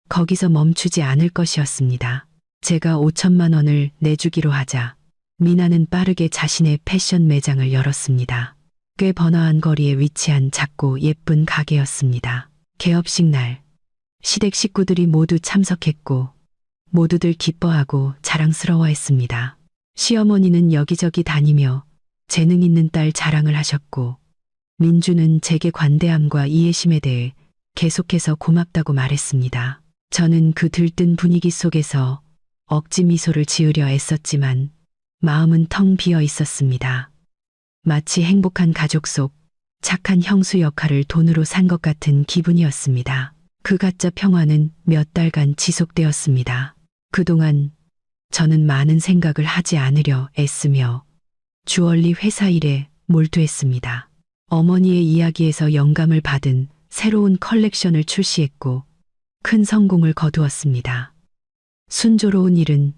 거기서 멈추지 않을 것이었습니다. 제가 5천만 원을 내주기로 하자 미나는 빠르게 자신의 패션 매장을 열었습니다. 꽤 번화한 거리에 위치한 작고 예쁜 가게였습니다. 개업식 날 시댁 식구들이 모두 참석했고 모두들 기뻐하고 자랑스러워했습니다. 시어머니는 여기저기 다니며 재능 있는 딸 자랑을 하셨고 민주는 제게 관대함과 이해심에 대해 계속해서 고맙다고 말했습니다. 저는 그 들뜬 분위기 속에서 억지 미소를 지으려 애썼지만 마음은 텅 비어 있었습니다. 마치 행복한 가족 속 착한 형수 역할을 돈으로 산 것 같은 기분이었습니다. 그 가짜 평화는 몇 달간 지속되었습니다. 그동안 저는 많은 생각을 하지 않으려 애쓰며 주얼리 회사 일에 몰두했습니다. 어머니의 이야기에서 영감을 받은 새로운 컬렉션을 출시했고 큰 성공을 거두었습니다. 순조로운 일은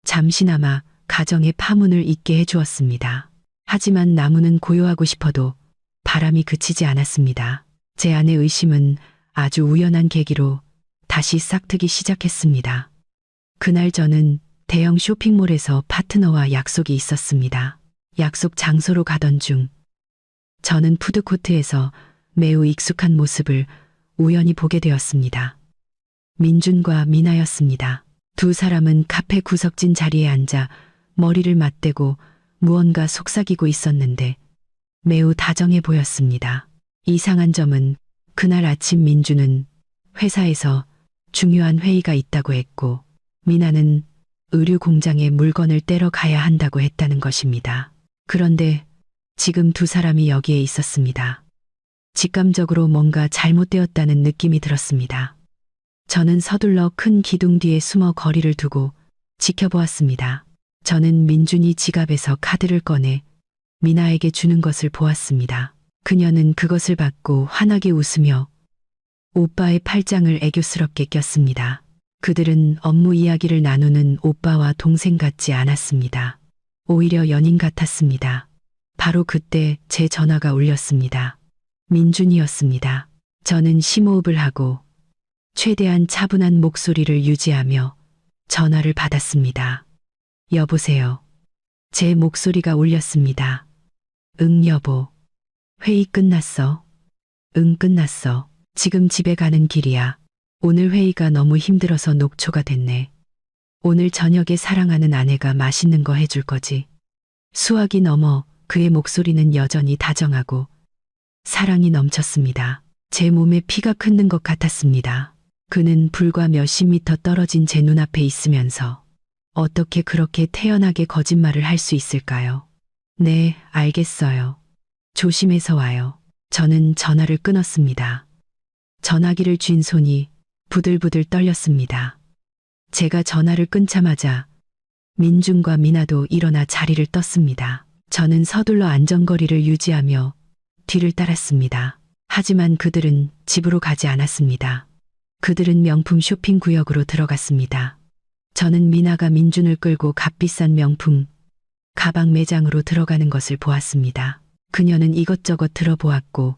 잠시나마 가정의 파문을 잊게 해주었습니다. 하지만 나무는 고요하고 싶어도 바람이 그치지 않았습니다. 제 아내 의심은 아주 우연한 계기로 다시 싹트기 시작했습니다. 그날 저는 대형 쇼핑몰에서 파트너와 약속이 있었습니다. 약속 장소로 가던 중 저는 푸드코트에서 매우 익숙한 모습을 우연히 보게 되었습니다. 민준과 미나였습니다. 두 사람은 카페 구석진 자리에 앉아 머리를 맞대고 무언가 속삭이고 있었는데 매우 다정해 보였습니다. 이상한 점은 그날 아침 민준은 회사에서 중요한 회의가 있다고 했고 미나는 의류 공장에 물건을 떼러 가야 한다고 했다는 것입니다. 그런데 지금 두 사람이 여기에 있었습니다. 직감적으로 뭔가 잘못되었다는 느낌이 들었습니다. 저는 서둘러 큰 기둥 뒤에 숨어 거리를 두고 지켜보았습니다. 저는 민준이 지갑에서 카드를 꺼내 미나에게 주는 것을 보았습니다. 그녀는 그것을 받고 환하게 웃으며 오빠의 팔짱을 애교스럽게 꼈습니다. 그들은 업무 이야기를 나누는 오빠와 동생 같지 않았습니다. 오히려 연인 같았습니다. 바로 그때 제 전화가 울렸습니다. 민준이었습니다. 저는 심호흡을 하고 최대한 차분한 목소리를 유지하며 전화를 받았습니다. 여보세요. 제 목소리가 울렸습니다. 응 여보. 회의 끝났어. 응 끝났어. 지금 집에 가는 길이야. 오늘 회의가 너무 힘들어서 녹초가 됐네. 오늘 저녁에 사랑하는 아내가 맛있는 거 해줄 거지. 수학이 넘어 그의 목소리는 여전히 다정하고 사랑이 넘쳤습니다. 제 몸에 피가 끓는 것 같았습니다. 그는 불과 몇십 미터 떨어진 제 눈앞에 있으면서 어떻게 그렇게 태연하게 거짓말을 할 수 있을까요? 네, 알겠어요. 조심해서 와요. 저는 전화를 끊었습니다. 전화기를 쥔 손이 부들부들 떨렸습니다. 제가 전화를 끊자마자 민준과 미나도 일어나 자리를 떴습니다. 저는 서둘러 안전거리를 유지하며 뒤를 따랐습니다. 하지만 그들은 집으로 가지 않았습니다. 그들은 명품 쇼핑 구역으로 들어갔습니다. 저는 미나가 민준을 끌고 값비싼 명품 가방 매장으로 들어가는 것을 보았습니다. 그녀는 이것저것 들어보았고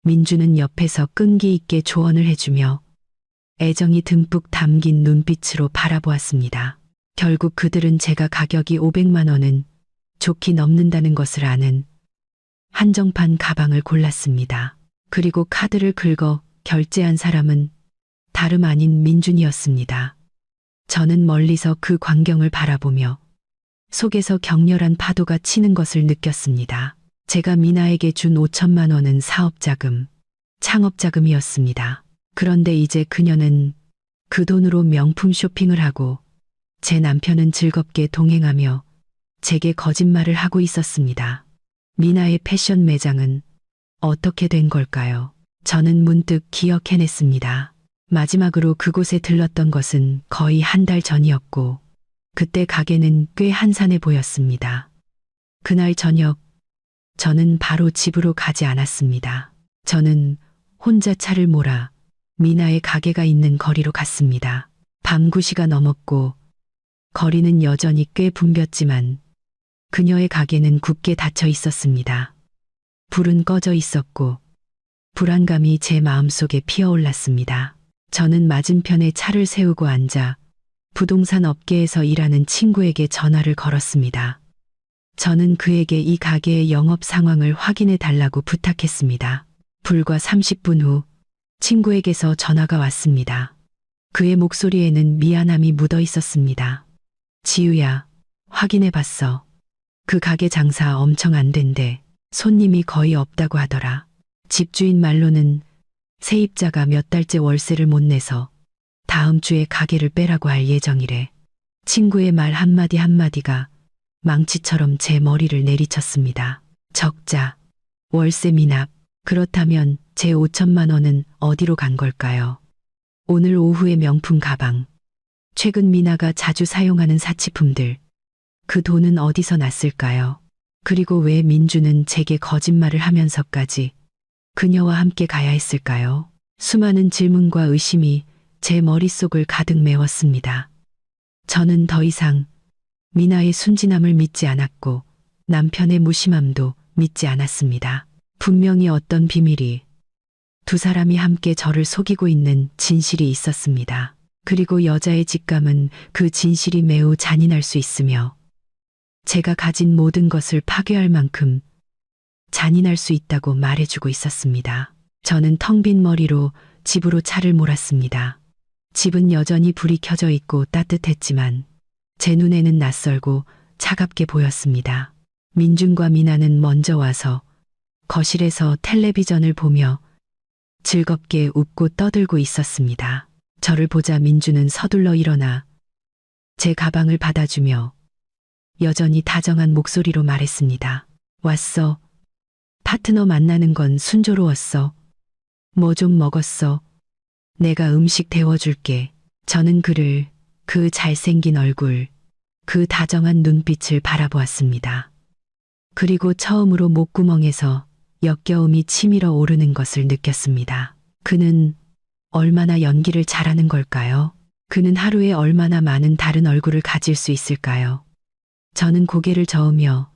민준은 옆에서 끈기 있게 조언을 해주며 애정이 듬뿍 담긴 눈빛으로 바라보았습니다. 결국 그들은 제가 가격이 500만 원은 좋게 넘는다는 것을 아는 한정판 가방을 골랐습니다. 그리고 카드를 긁어 결제한 사람은 다름 아닌 민준이었습니다. 저는 멀리서 그 광경을 바라보며 속에서 격렬한 파도가 치는 것을 느꼈습니다. 제가 미나에게 준 5천만 원은 사업자금, 창업자금이었습니다. 그런데 이제 그녀는 그 돈으로 명품 쇼핑을 하고 제 남편은 즐겁게 동행하며 제게 거짓말을 하고 있었습니다. 미나의 패션 매장은 어떻게 된 걸까요? 저는 문득 기억해냈습니다. 마지막으로 그곳에 들렀던 것은 거의 한 달 전이었고 그때 가게는 꽤 한산해 보였습니다. 그날 저녁 저는 바로 집으로 가지 않았습니다. 저는 혼자 차를 몰아 미나의 가게가 있는 거리로 갔습니다. 밤 9시가 넘었고 거리는 여전히 꽤 붐볐지만 그녀의 가게는 굳게 닫혀 있었습니다. 불은 꺼져 있었고 불안감이 제 마음속에 피어올랐습니다. 저는 맞은편에 차를 세우고 앉아 부동산 업계에서 일하는 친구에게 전화를 걸었습니다. 저는 그에게 이 가게의 영업 상황을 확인해 달라고 부탁했습니다. 불과 30분 후 친구에게서 전화가 왔습니다. 그의 목소리에는 미안함이 묻어 있었습니다. 지우야, 확인해 봤어. 그 가게 장사 엄청 안 된대. 손님이 거의 없다고 하더라. 집주인 말로는 세입자가 몇 달째 월세를 못 내서 다음 주에 가게를 빼라고 할 예정이래. 친구의 말 한마디 한마디가 망치처럼 제 머리를 내리쳤습니다. 적자, 월세 미납, 그렇다면 제 5천만 원은 어디로 간 걸까요? 오늘 오후의 명품 가방, 최근 미나가 자주 사용하는 사치품들, 그 돈은 어디서 났을까요? 그리고 왜 민주는 제게 거짓말을 하면서까지 그녀와 함께 가야 했을까요? 수많은 질문과 의심이 제 머릿속을 가득 메웠습니다. 저는 더 이상 미나의 순진함을 믿지 않았고 남편의 무심함도 믿지 않았습니다. 분명히 어떤 비밀이, 두 사람이 함께 저를 속이고 있는 진실이 있었습니다. 그리고 여자의 직감은 그 진실이 매우 잔인할 수 있으며 제가 가진 모든 것을 파괴할 만큼 잔인할 수 있다고 말해주고 있었습니다. 저는 텅 빈 머리로 집으로 차를 몰았습니다. 집은 여전히 불이 켜져 있고 따뜻했지만 제 눈에는 낯설고 차갑게 보였습니다. 민준과 미나는 먼저 와서 거실에서 텔레비전을 보며 즐겁게 웃고 떠들고 있었습니다. 저를 보자 민준은 서둘러 일어나 제 가방을 받아주며 여전히 다정한 목소리로 말했습니다. 왔어. 파트너 만나는 건 순조로웠어. 뭐 좀 먹었어. 내가 음식 데워줄게. 저는 그를, 그 잘생긴 얼굴, 그 다정한 눈빛을 바라보았습니다. 그리고 처음으로 목구멍에서 역겨움이 치밀어 오르는 것을 느꼈습니다. 그는 얼마나 연기를 잘하는 걸까요? 그는 하루에 얼마나 많은 다른 얼굴을 가질 수 있을까요? 저는 고개를 저으며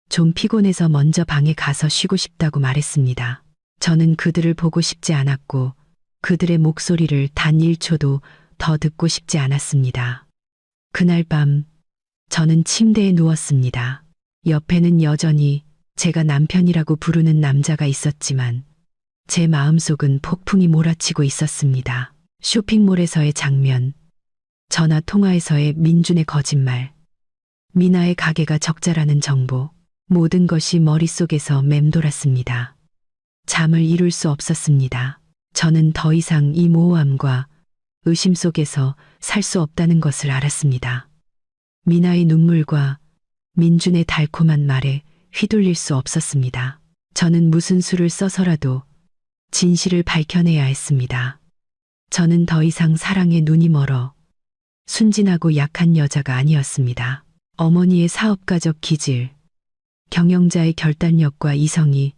좀 피곤해서 먼저 방에 가서 쉬고 싶다고 말했습니다. 저는 그들을 보고 싶지 않았고 그들의 목소리를 단 1초도 더 듣고 싶지 않았습니다. 그날 밤 저는 침대에 누웠습니다. 옆에는 여전히 제가 남편이라고 부르는 남자가 있었지만 제 마음속은 폭풍이 몰아치고 있었습니다. 쇼핑몰에서의 장면, 전화 통화에서의 민준의 거짓말, 미나의 가게가 적자라는 정보, 모든 것이 머릿속에서 맴돌았습니다. 잠을 이룰 수 없었습니다. 저는 더 이상 이 모호함과 의심 속에서 살 수 없다는 것을 알았습니다. 미나의 눈물과 민준의 달콤한 말에 휘둘릴 수 없었습니다. 저는 무슨 수를 써서라도 진실을 밝혀내야 했습니다. 저는 더 이상 사랑에 눈이 멀어 순진하고 약한 여자가 아니었습니다. 어머니의 사업가적 기질, 경영자의 결단력과 이성이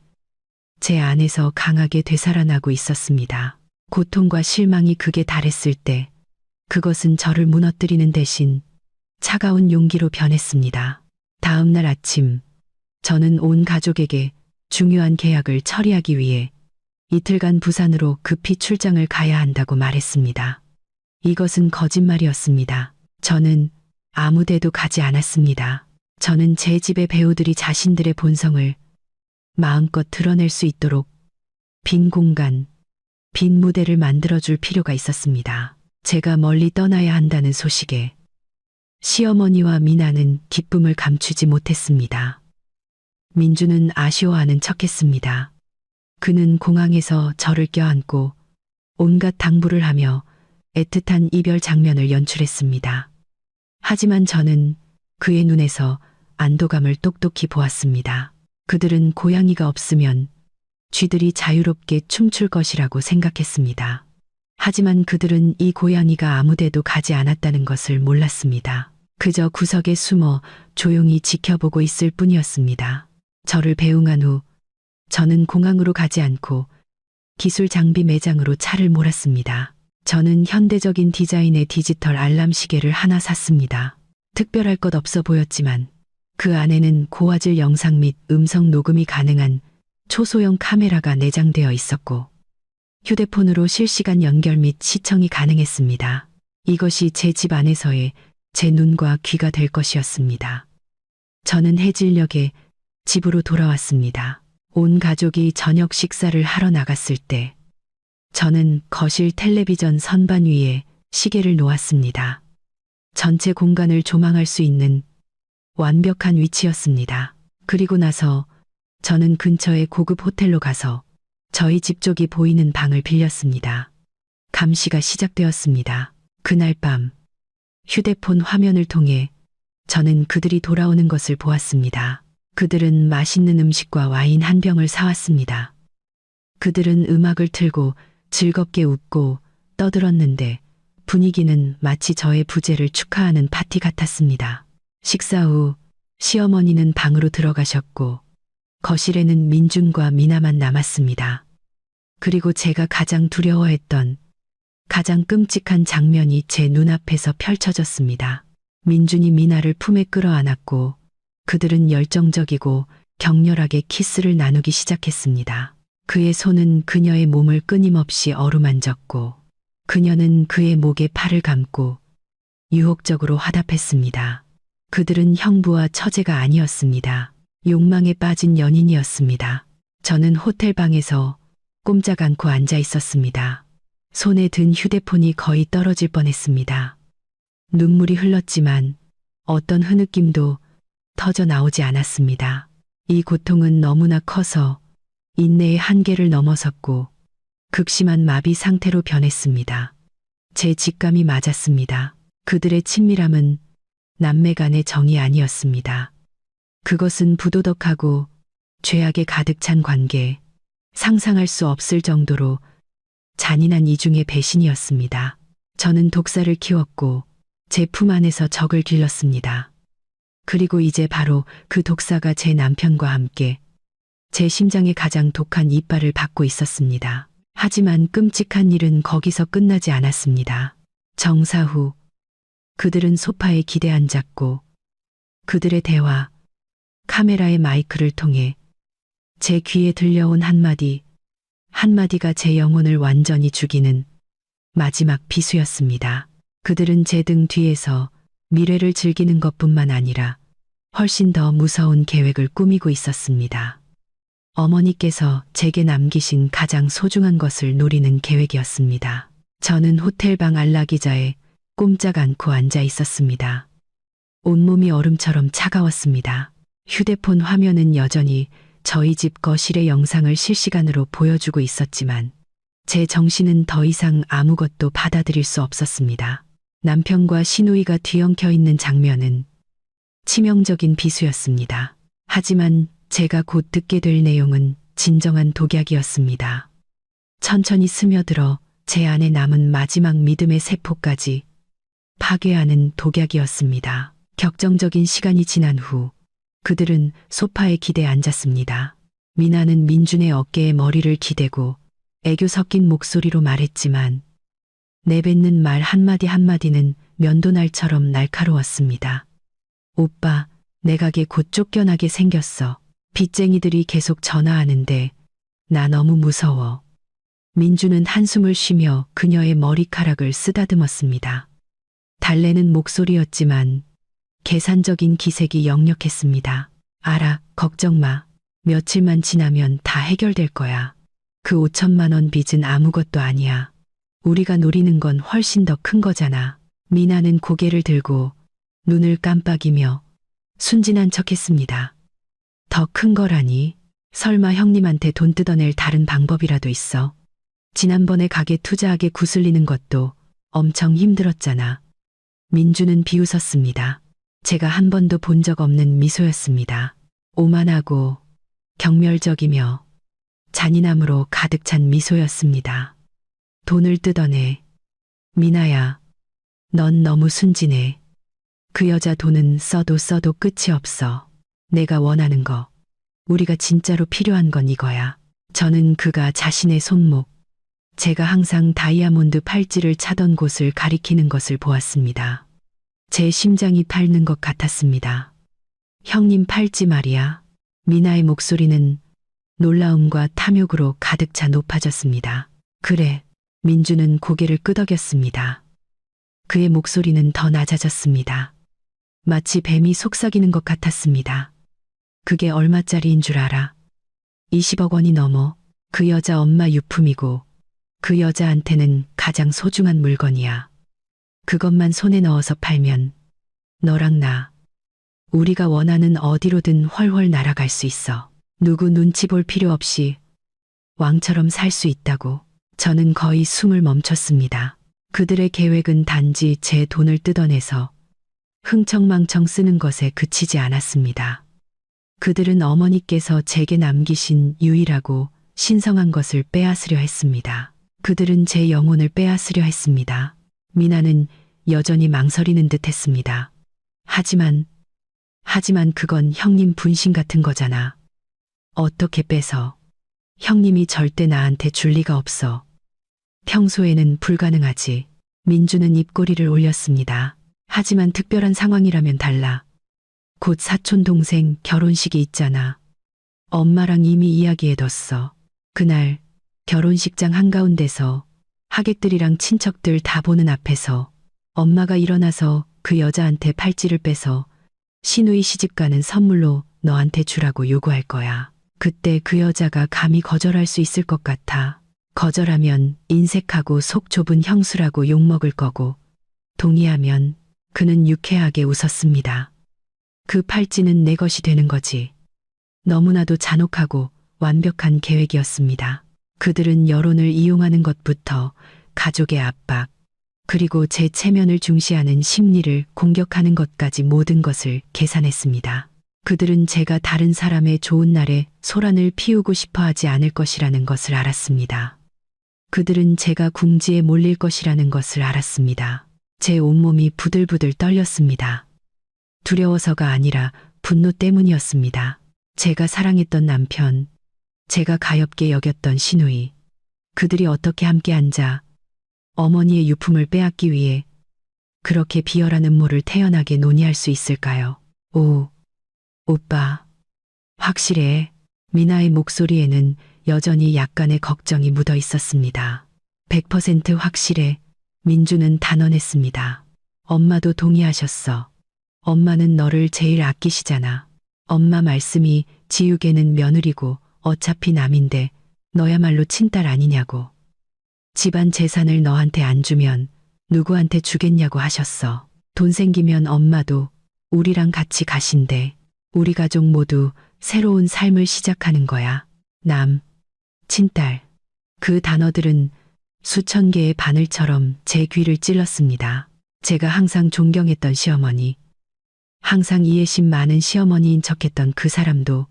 제 안에서 강하게 되살아나고 있었습니다. 고통과 실망이 극에 달했을 때 그것은 저를 무너뜨리는 대신 차가운 용기로 변했습니다. 다음 날 아침, 저는 온 가족에게 중요한 계약을 처리하기 위해 이틀간 부산으로 급히 출장을 가야 한다고 말했습니다. 이것은 거짓말이었습니다. 저는 아무데도 가지 않았습니다. 저는 제 집의 배우들이 자신들의 본성을 마음껏 드러낼 수 있도록 빈 공간, 빈 무대를 만들어줄 필요가 있었습니다. 제가 멀리 떠나야 한다는 소식에 시어머니와 미나는 기쁨을 감추지 못했습니다. 민주는 아쉬워하는 척했습니다. 그는 공항에서 저를 껴안고 온갖 당부를 하며 애틋한 이별 장면을 연출했습니다. 하지만 저는 그의 눈에서 안도감을 똑똑히 보았습니다. 그들은 고양이가 없으면 쥐들이 자유롭게 춤출 것이라고 생각했습니다. 하지만 그들은 이 고양이가 아무데도 가지 않았다는 것을 몰랐습니다. 그저 구석에 숨어 조용히 지켜보고 있을 뿐이었습니다. 저를 배웅한 후 저는 공항으로 가지 않고 기술 장비 매장으로 차를 몰았습니다. 저는 현대적인 디자인의 디지털 알람 시계를 하나 샀습니다. 특별할 것 없어 보였지만 그 안에는 고화질 영상 및 음성 녹음이 가능한 초소형 카메라가 내장되어 있었고 휴대폰으로 실시간 연결 및 시청이 가능했습니다. 이것이 제 집 안에서의 제 눈과 귀가 될 것이었습니다. 저는 해질녘에 집으로 돌아왔습니다. 온 가족이 저녁 식사를 하러 나갔을 때 저는 거실 텔레비전 선반 위에 시계를 놓았습니다. 전체 공간을 조망할 수 있는 완벽한 위치였습니다. 그리고 나서 저는 근처의 고급 호텔로 가서 저희 집 쪽이 보이는 방을 빌렸습니다. 감시가 시작되었습니다. 그날 밤 휴대폰 화면을 통해 저는 그들이 돌아오는 것을 보았습니다. 그들은 맛있는 음식과 와인 한 병을 사왔습니다. 그들은 음악을 틀고 즐겁게 웃고 떠들었는데 분위기는 마치 저의 부재를 축하하는 파티 같았습니다. 식사 후 시어머니는 방으로 들어가셨고 거실에는 민준과 미나만 남았습니다. 그리고 제가 가장 두려워했던 가장 끔찍한 장면이 제 눈앞에서 펼쳐졌습니다. 민준이 미나를 품에 끌어안았고 그들은 열정적이고 격렬하게 키스를 나누기 시작했습니다. 그의 손은 그녀의 몸을 끊임없이 어루만졌고 그녀는 그의 목에 팔을 감고 유혹적으로 화답했습니다. 그들은 형부와 처제가 아니었습니다. 욕망에 빠진 연인이었습니다. 저는 호텔 방에서 꼼짝 않고 앉아 있었습니다. 손에 든 휴대폰이 거의 떨어질 뻔했습니다. 눈물이 흘렀지만 어떤 흐느낌도 터져 나오지 않았습니다. 이 고통은 너무나 커서 인내의 한계를 넘어섰고 극심한 마비 상태로 변했습니다. 제 직감이 맞았습니다. 그들의 친밀함은 남매 간의 정이 아니었습니다. 그것은 부도덕하고 죄악에 가득 찬 관계, 상상할 수 없을 정도로 잔인한 이중의 배신이었습니다. 저는 독사를 키웠고 제 품 안에서 적을 길렀습니다. 그리고 이제 바로 그 독사가 제 남편과 함께 제 심장에 가장 독한 이빨을 받고 있었습니다. 하지만 끔찍한 일은 거기서 끝나지 않았습니다. 정사 후 그들은 소파에 기대 앉았고 그들의 대화, 카메라의 마이크를 통해 제 귀에 들려온 한마디가 제 영혼을 완전히 죽이는 마지막 비수였습니다. 그들은 제 등 뒤에서 미래를 즐기는 것뿐만 아니라 훨씬 더 무서운 계획을 꾸미고 있었습니다. 어머니께서 제게 남기신 가장 소중한 것을 노리는 계획이었습니다. 저는 호텔방 안락의자에 꼼짝 않고 앉아 있었습니다. 온몸이 얼음처럼 차가웠습니다. 휴대폰 화면은 여전히 저희 집 거실의 영상을 실시간으로 보여주고 있었지만 제 정신은 더 이상 아무것도 받아들일 수 없었습니다. 남편과 시누이가 뒤엉켜 있는 장면은 치명적인 비수였습니다. 하지만 제가 곧 듣게 될 내용은 진정한 독약이었습니다. 천천히 스며들어 제 안에 남은 마지막 믿음의 세포까지 파괴하는 독약이었습니다. 격정적인 시간이 지난 후 그들은 소파에 기대 앉았습니다. 미나는 민준의 어깨에 머리를 기대고 애교 섞인 목소리로 말했지만 내뱉는 말 한마디 한마디는 면도날처럼 날카로웠습니다. 오빠, 내 가게 곧 쫓겨나게 생겼어. 빚쟁이들이 계속 전화하는데 나 너무 무서워. 민준은 한숨을 쉬며 그녀의 머리카락을 쓰다듬었습니다. 달래는 목소리였지만 계산적인 기색이 역력했습니다. 알아, 걱정 마. 며칠만 지나면 다 해결될 거야. 그 5천만 원 빚은 아무것도 아니야. 우리가 노리는 건 훨씬 더 큰 거잖아. 미나는 고개를 들고 눈을 깜빡이며 순진한 척했습니다. 더 큰 거라니? 설마 형님한테 돈 뜯어낼 다른 방법이라도 있어? 지난번에 가게 투자하게 구슬리는 것도 엄청 힘들었잖아. 민주는 비웃었습니다. 제가 한 번도 본 적 없는 미소였습니다. 오만하고 경멸적이며 잔인함으로 가득 찬 미소였습니다. 돈을 뜯어내. 미나야, 넌 너무 순진해. 그 여자 돈은 써도 끝이 없어. 내가 원하는 거, 우리가 진짜로 필요한 건 이거야. 저는 그가 자신의 손목, 제가 항상 다이아몬드 팔찌를 차던 곳을 가리키는 것을 보았습니다. 제 심장이 닳는 것 같았습니다. 형님 팔찌 말이야. 미나의 목소리는 놀라움과 탐욕으로 가득 차 높아졌습니다. 그래. 민주는 고개를 끄덕였습니다. 그의 목소리는 더 낮아졌습니다. 마치 뱀이 속삭이는 것 같았습니다. 그게 얼마짜리인 줄 알아? 20억 원이 넘어. 그 여자 엄마 유품이고 그 여자한테는 가장 소중한 물건이야. 그것만 손에 넣어서 팔면 너랑 나, 우리가 원하는 어디로든 훨훨 날아갈 수 있어. 누구 눈치 볼 필요 없이 왕처럼 살 수 있다고. 저는 거의 숨을 멈췄습니다. 그들의 계획은 단지 제 돈을 뜯어내서 흥청망청 쓰는 것에 그치지 않았습니다. 그들은 어머니께서 제게 남기신 유일하고 신성한 것을 빼앗으려 했습니다. 그들은 제 영혼을 빼앗으려 했습니다. 미나는 여전히 망설이는 듯 했습니다. 하지만 그건 형님 분신 같은 거잖아. 어떻게 빼서? 형님이 절대 나한테 줄 리가 없어. 평소에는 불가능하지. 민주는 입꼬리를 올렸습니다. 하지만 특별한 상황이라면 달라. 곧 사촌 동생 결혼식이 있잖아. 엄마랑 이미 이야기해뒀어. 그날 결혼식장 한가운데서 하객들이랑 친척들 다 보는 앞에서 엄마가 일어나서 그 여자한테 팔찌를 빼서 시누이 시집가는 선물로 너한테 주라고 요구할 거야. 그때 그 여자가 감히 거절할 수 있을 것 같아. 거절하면 인색하고 속 좁은 형수라고 욕먹을 거고, 동의하면 그는 유쾌하게 웃었습니다. 그 팔찌는 내 것이 되는 거지. 너무나도 잔혹하고 완벽한 계획이었습니다. 그들은 여론을 이용하는 것부터 가족의 압박, 그리고 제 체면을 중시하는 심리를 공격하는 것까지 모든 것을 계산했습니다. 그들은 제가 다른 사람의 좋은 날에 소란을 피우고 싶어 하지 않을 것이라는 것을 알았습니다. 그들은 제가 궁지에 몰릴 것이라는 것을 알았습니다. 제 온몸이 부들부들 떨렸습니다. 두려워서가 아니라 분노 때문이었습니다. 제가 사랑했던 남편, 제가 가엾게 여겼던 시누이, 그들이 어떻게 함께 앉아 어머니의 유품을 빼앗기 위해 그렇게 비열한 음모를 태연하게 논의할 수 있을까요? 오, 오빠, 확실해. 미나의 목소리에는 여전히 약간의 걱정이 묻어 있었습니다. 100% 확실해. 민주는 단언했습니다. 엄마도 동의하셨어. 엄마는 너를 제일 아끼시잖아. 엄마 말씀이 지우개는 며느리고 어차피 남인데 너야말로 친딸 아니냐고. 집안 재산을 너한테 안 주면 누구한테 주겠냐고 하셨어. 돈 생기면 엄마도 우리랑 같이 가신대. 우리 가족 모두 새로운 삶을 시작하는 거야. 남, 친딸. 그 단어들은 수천 개의 바늘처럼 제 귀를 찔렀습니다. 제가 항상 존경했던 시어머니, 항상 이해심 많은 시어머니인 척했던 그 사람도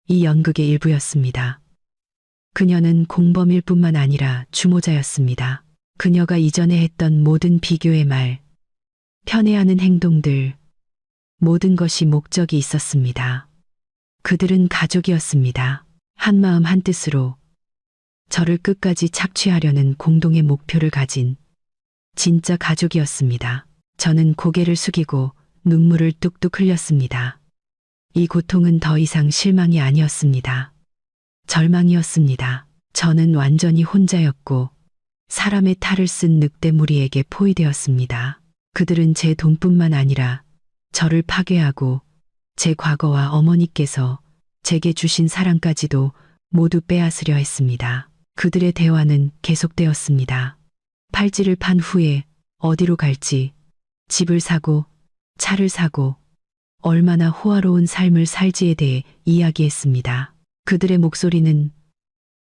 이 연극의 일부였습니다. 그녀는 공범일 뿐만 아니라 주모자였습니다. 그녀가 이전에 했던 모든 비교의 말, 편애하는 행동들, 모든 것이 목적이 있었습니다. 그들은 가족이었습니다. 한마음 한뜻으로 저를 끝까지 착취하려는 공동의 목표를 가진 진짜 가족이었습니다. 저는 고개를 숙이고 눈물을 뚝뚝 흘렸습니다. 이 고통은 더 이상 실망이 아니었습니다. 절망이었습니다. 저는 완전히 혼자였고 사람의 탈을 쓴 늑대 무리에게 포위되었습니다. 그들은 제 돈뿐만 아니라 저를 파괴하고 제 과거와 어머니께서 제게 주신 사랑까지도 모두 빼앗으려 했습니다. 그들의 대화는 계속되었습니다. 팔찌를 판 후에 어디로 갈지, 집을 사고, 차를 사고, 얼마나 호화로운 삶을 살지에 대해 이야기했습니다. 그들의 목소리는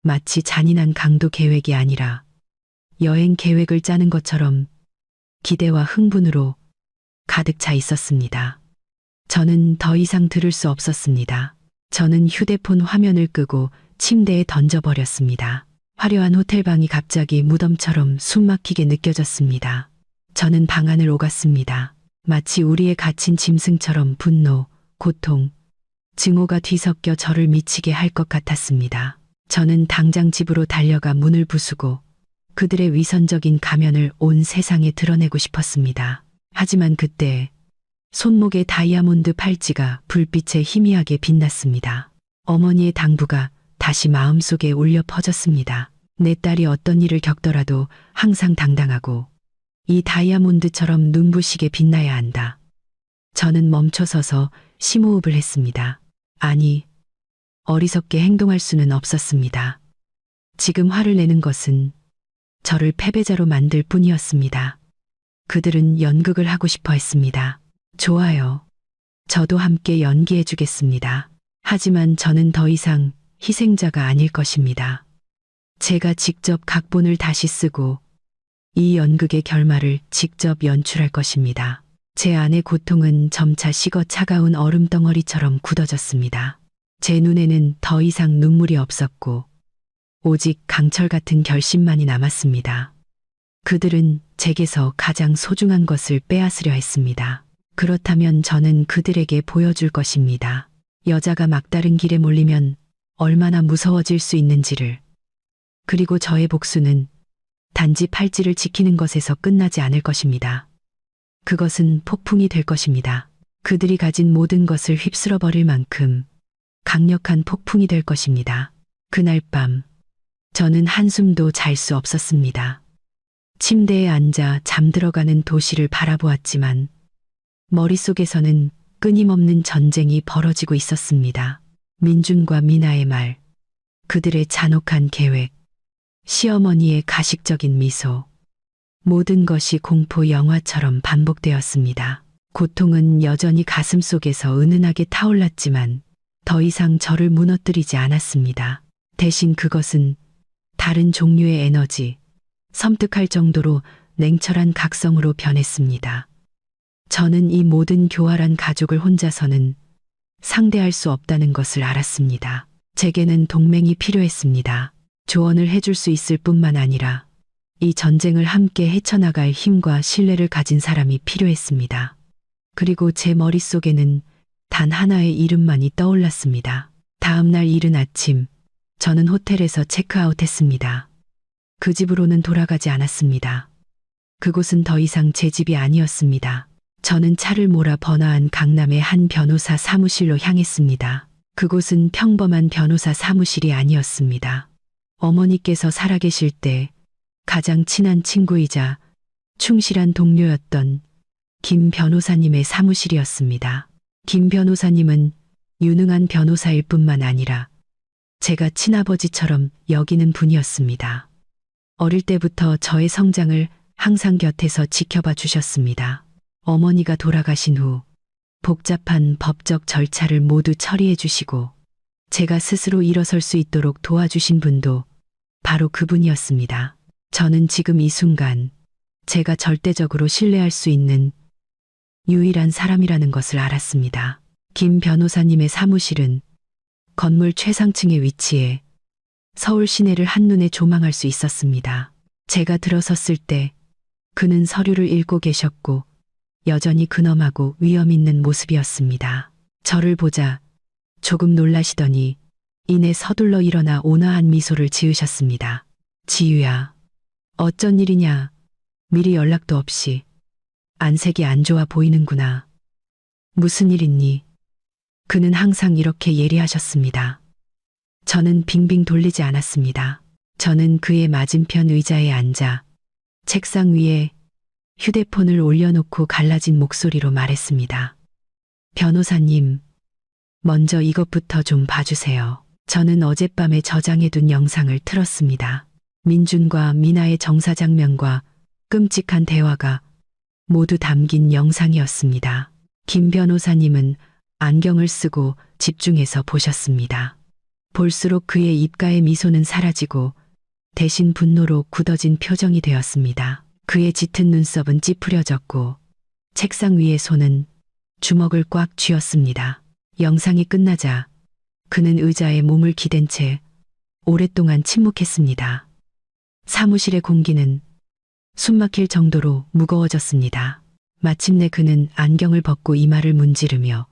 마치 잔인한 강도 계획이 아니라 여행 계획을 짜는 것처럼 기대와 흥분으로 가득 차 있었습니다. 저는 더 이상 들을 수 없었습니다. 저는 휴대폰 화면을 끄고 침대에 던져버렸습니다. 화려한 호텔방이 갑자기 무덤처럼 숨막히게 느껴졌습니다. 저는 방 안을 오갔습니다. 마치 우리의 갇힌 짐승처럼 분노, 고통, 증오가 뒤섞여 저를 미치게 할 것 같았습니다. 저는 당장 집으로 달려가 문을 부수고 그들의 위선적인 가면을 온 세상에 드러내고 싶었습니다. 하지만 그때 손목의 다이아몬드 팔찌가 불빛에 희미하게 빛났습니다. 어머니의 당부가 다시 마음속에 울려 퍼졌습니다. 내 딸이 어떤 일을 겪더라도 항상 당당하고 이 다이아몬드처럼 눈부시게 빛나야 한다. 저는 멈춰서서 심호흡을 했습니다. 아니, 어리석게 행동할 수는 없었습니다. 지금 화를 내는 것은 저를 패배자로 만들 뿐이었습니다. 그들은 연극을 하고 싶어 했습니다. 좋아요. 저도 함께 연기해 주겠습니다. 하지만 저는 더 이상 희생자가 아닐 것입니다. 제가 직접 각본을 다시 쓰고 이 연극의 결말을 직접 연출할 것입니다. 제 안의 고통은 점차 식어 차가운 얼음덩어리처럼 굳어졌습니다. 제 눈에는 더 이상 눈물이 없었고 오직 강철 같은 결심만이 남았습니다. 그들은 제게서 가장 소중한 것을 빼앗으려 했습니다. 그렇다면 저는 그들에게 보여줄 것입니다. 여자가 막다른 길에 몰리면 얼마나 무서워질 수 있는지를. 그리고 저의 복수는 단지 팔찌를 지키는 것에서 끝나지 않을 것입니다. 그것은 폭풍이 될 것입니다. 그들이 가진 모든 것을 휩쓸어 버릴 만큼 강력한 폭풍이 될 것입니다. 그날 밤 저는 한숨도 잘 수 없었습니다. 침대에 앉아 잠들어가는 도시를 바라보았지만 머릿속에서는 끊임없는 전쟁이 벌어지고 있었습니다. 민준과 미나의 말, 그들의 잔혹한 계획, 시어머니의 가식적인 미소, 모든 것이 공포 영화처럼 반복되었습니다. 고통은 여전히 가슴속에서 은은하게 타올랐지만 더 이상 저를 무너뜨리지 않았습니다. 대신 그것은 다른 종류의 에너지, 섬뜩할 정도로 냉철한 각성으로 변했습니다. 저는 이 모든 교활한 가족을 혼자서는 상대할 수 없다는 것을 알았습니다. 제게는 동맹이 필요했습니다. 조언을 해줄 수 있을 뿐만 아니라 이 전쟁을 함께 헤쳐나갈 힘과 신뢰를 가진 사람이 필요했습니다. 그리고 제 머릿속에는 단 하나의 이름만이 떠올랐습니다. 다음 날 이른 아침, 저는 호텔에서 체크아웃했습니다. 그 집으로는 돌아가지 않았습니다. 그곳은 더 이상 제 집이 아니었습니다. 저는 차를 몰아 번화한 강남의 한 변호사 사무실로 향했습니다. 그곳은 평범한 변호사 사무실이 아니었습니다. 어머니께서 살아계실 때 가장 친한 친구이자 충실한 동료였던 김 변호사님의 사무실이었습니다. 김 변호사님은 유능한 변호사일 뿐만 아니라 제가 친아버지처럼 여기는 분이었습니다. 어릴 때부터 저의 성장을 항상 곁에서 지켜봐 주셨습니다. 어머니가 돌아가신 후 복잡한 법적 절차를 모두 처리해 주시고 제가 스스로 일어설 수 있도록 도와주신 분도 바로 그분이었습니다. 저는 지금 이 순간 제가 절대적으로 신뢰할 수 있는 유일한 사람이라는 것을 알았습니다. 김 변호사님의 사무실은 건물 최상층에 위치해 서울 시내를 한눈에 조망할 수 있었습니다. 제가 들어섰을 때 그는 서류를 읽고 계셨고 여전히 근엄하고 위험 있는 모습이었습니다. 저를 보자 조금 놀라시더니 이내 서둘러 일어나 온화한 미소를 지으셨습니다. 지유야, 어쩐 일이냐? 미리 연락도 없이. 안색이 안 좋아 보이는구나. 무슨 일 있니? 그는 항상 이렇게 예리하셨습니다. 저는 빙빙 돌리지 않았습니다. 저는 그의 맞은편 의자에 앉아 책상 위에 휴대폰을 올려놓고 갈라진 목소리로 말했습니다. 변호사님, 먼저 이것부터 좀 봐주세요. 저는 어젯밤에 저장해둔 영상을 틀었습니다. 민준과 미나의 정사장면과 끔찍한 대화가 모두 담긴 영상이었습니다. 김 변호사님은 안경을 쓰고 집중해서 보셨습니다. 볼수록 그의 입가의 미소는 사라지고 대신 분노로 굳어진 표정이 되었습니다. 그의 짙은 눈썹은 찌푸려졌고 책상 위의 손은 주먹을 꽉 쥐었습니다. 영상이 끝나자 그는 의자에 몸을 기댄 채 오랫동안 침묵했습니다. 사무실의 공기는 숨막힐 정도로 무거워졌습니다. 마침내 그는 안경을 벗고 이마를 문지르며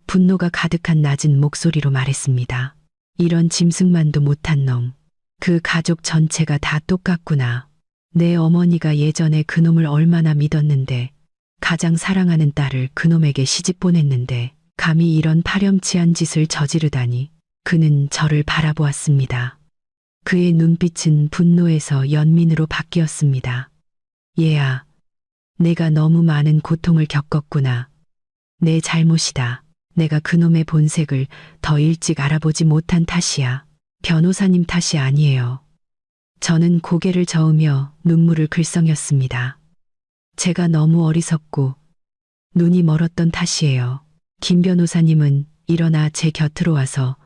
분노가 가득한 낮은 목소리로 말했습니다. 이런 짐승만도 못한 놈. 그 가족 전체가 다 똑같구나. 내 어머니가 예전에 그놈을 얼마나 믿었는데 가장 사랑하는 딸을 그놈에게 시집 보냈는데 감히 이런 파렴치한 짓을 저지르다니. 그는 저를 바라보았습니다. 그의 눈빛은 분노에서 연민으로 바뀌었습니다. 얘야, 내가 너무 많은 고통을 겪었구나. 내 잘못이다. 내가 그놈의 본색을 더 일찍 알아보지 못한 탓이야. 변호사님 탓이 아니에요. 저는 고개를 저으며 눈물을 글썽였습니다. 제가 너무 어리석고 눈이 멀었던 탓이에요. 김 변호사님은 일어나 제 곁으로 와서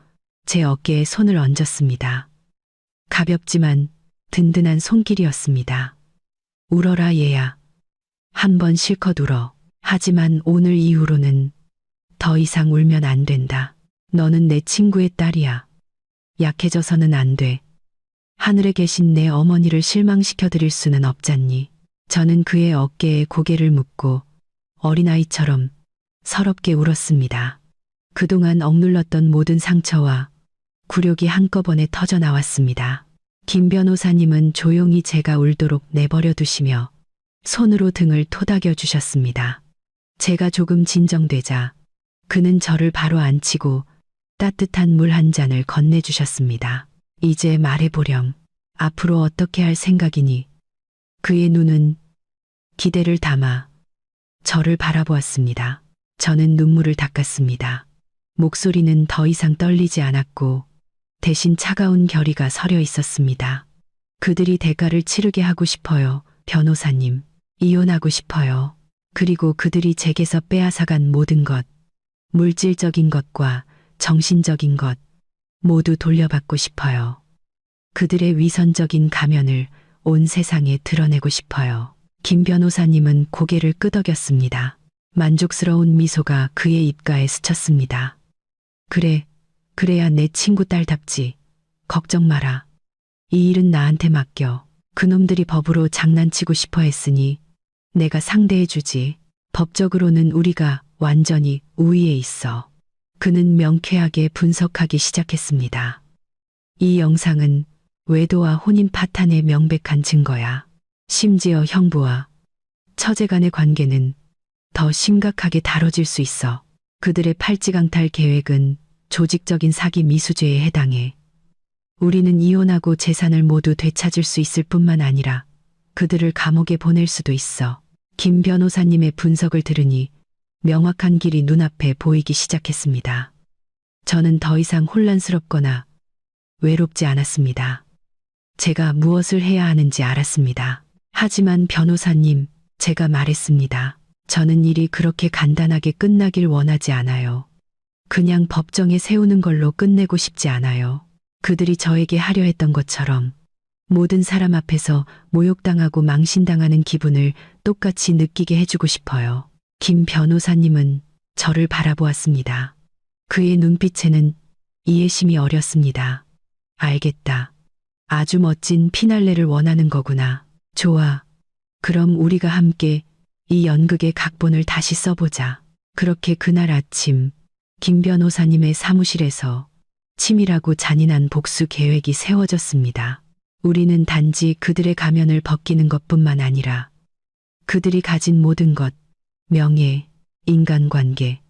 제 어깨에 손을 얹었습니다. 가볍지만 든든한 손길이었습니다. 울어라 얘야. 한번 실컷 울어. 하지만 오늘 이후로는 더 이상 울면 안 된다. 너는 내 친구의 딸이야. 약해져서는 안 돼. 하늘에 계신 내 어머니를 실망시켜 드릴 수는 없잖니. 저는 그의 어깨에 고개를 묻고 어린아이처럼 서럽게 울었습니다. 그동안 억눌렀던 모든 상처와 굴욕이 한꺼번에 터져 나왔습니다. 김 변호사님은 조용히 제가 울도록 내버려 두시며 손으로 등을 토닥여 주셨습니다. 제가 조금 진정되자 그는 저를 바로 앉히고 따뜻한 물 한 잔을 건네주셨습니다. 이제 말해보렴. 앞으로 어떻게 할 생각이니? 그의 눈은 기대를 담아 저를 바라보았습니다. 저는 눈물을 닦았습니다. 목소리는 더 이상 떨리지 않았고 대신 차가운 결의가 서려 있었습니다. 그들이 대가를 치르게 하고 싶어요, 변호사님. 이혼하고 싶어요. 그리고 그들이 제게서 빼앗아간 모든 것, 물질적인 것과 정신적인 것 모두 돌려받고 싶어요. 그들의 위선적인 가면을 온 세상에 드러내고 싶어요. 김 변호사님은 고개를 끄덕였습니다. 만족스러운 미소가 그의 입가에 스쳤습니다. 그래, 그래야 내 친구 딸답지. 걱정 마라. 이 일은 나한테 맡겨. 그놈들이 법으로 장난치고 싶어 했으니 내가 상대해주지. 법적으로는 우리가 완전히 우위에 있어. 그는 명쾌하게 분석하기 시작했습니다. 이 영상은 외도와 혼인 파탄의 명백한 증거야. 심지어 형부와 처제 간의 관계는 더 심각하게 다뤄질 수 있어. 그들의 팔찌강탈 계획은 조직적인 사기 미수죄에 해당해. 우리는 이혼하고 재산을 모두 되찾을 수 있을 뿐만 아니라 그들을 감옥에 보낼 수도 있어. 김 변호사님의 분석을 들으니 명확한 길이 눈앞에 보이기 시작했습니다. 저는 더 이상 혼란스럽거나 외롭지 않았습니다. 제가 무엇을 해야 하는지 알았습니다. 하지만 변호사님, 제가 말했습니다. 저는 일이 그렇게 간단하게 끝나길 원하지 않아요. 그냥 법정에 세우는 걸로 끝내고 싶지 않아요. 그들이 저에게 하려 했던 것처럼 모든 사람 앞에서 모욕당하고 망신당하는 기분을 똑같이 느끼게 해주고 싶어요. 김 변호사님은 저를 바라보았습니다. 그의 눈빛에는 이해심이 어렸습니다. 알겠다. 아주 멋진 피날레를 원하는 거구나. 좋아. 그럼 우리가 함께 이 연극의 각본을 다시 써보자. 그렇게 그날 아침 김 변호사님의 사무실에서 치밀하고 잔인한 복수 계획이 세워졌습니다. 우리는 단지 그들의 가면을 벗기는 것뿐만 아니라 그들이 가진 모든 것, 명예, 인간관계,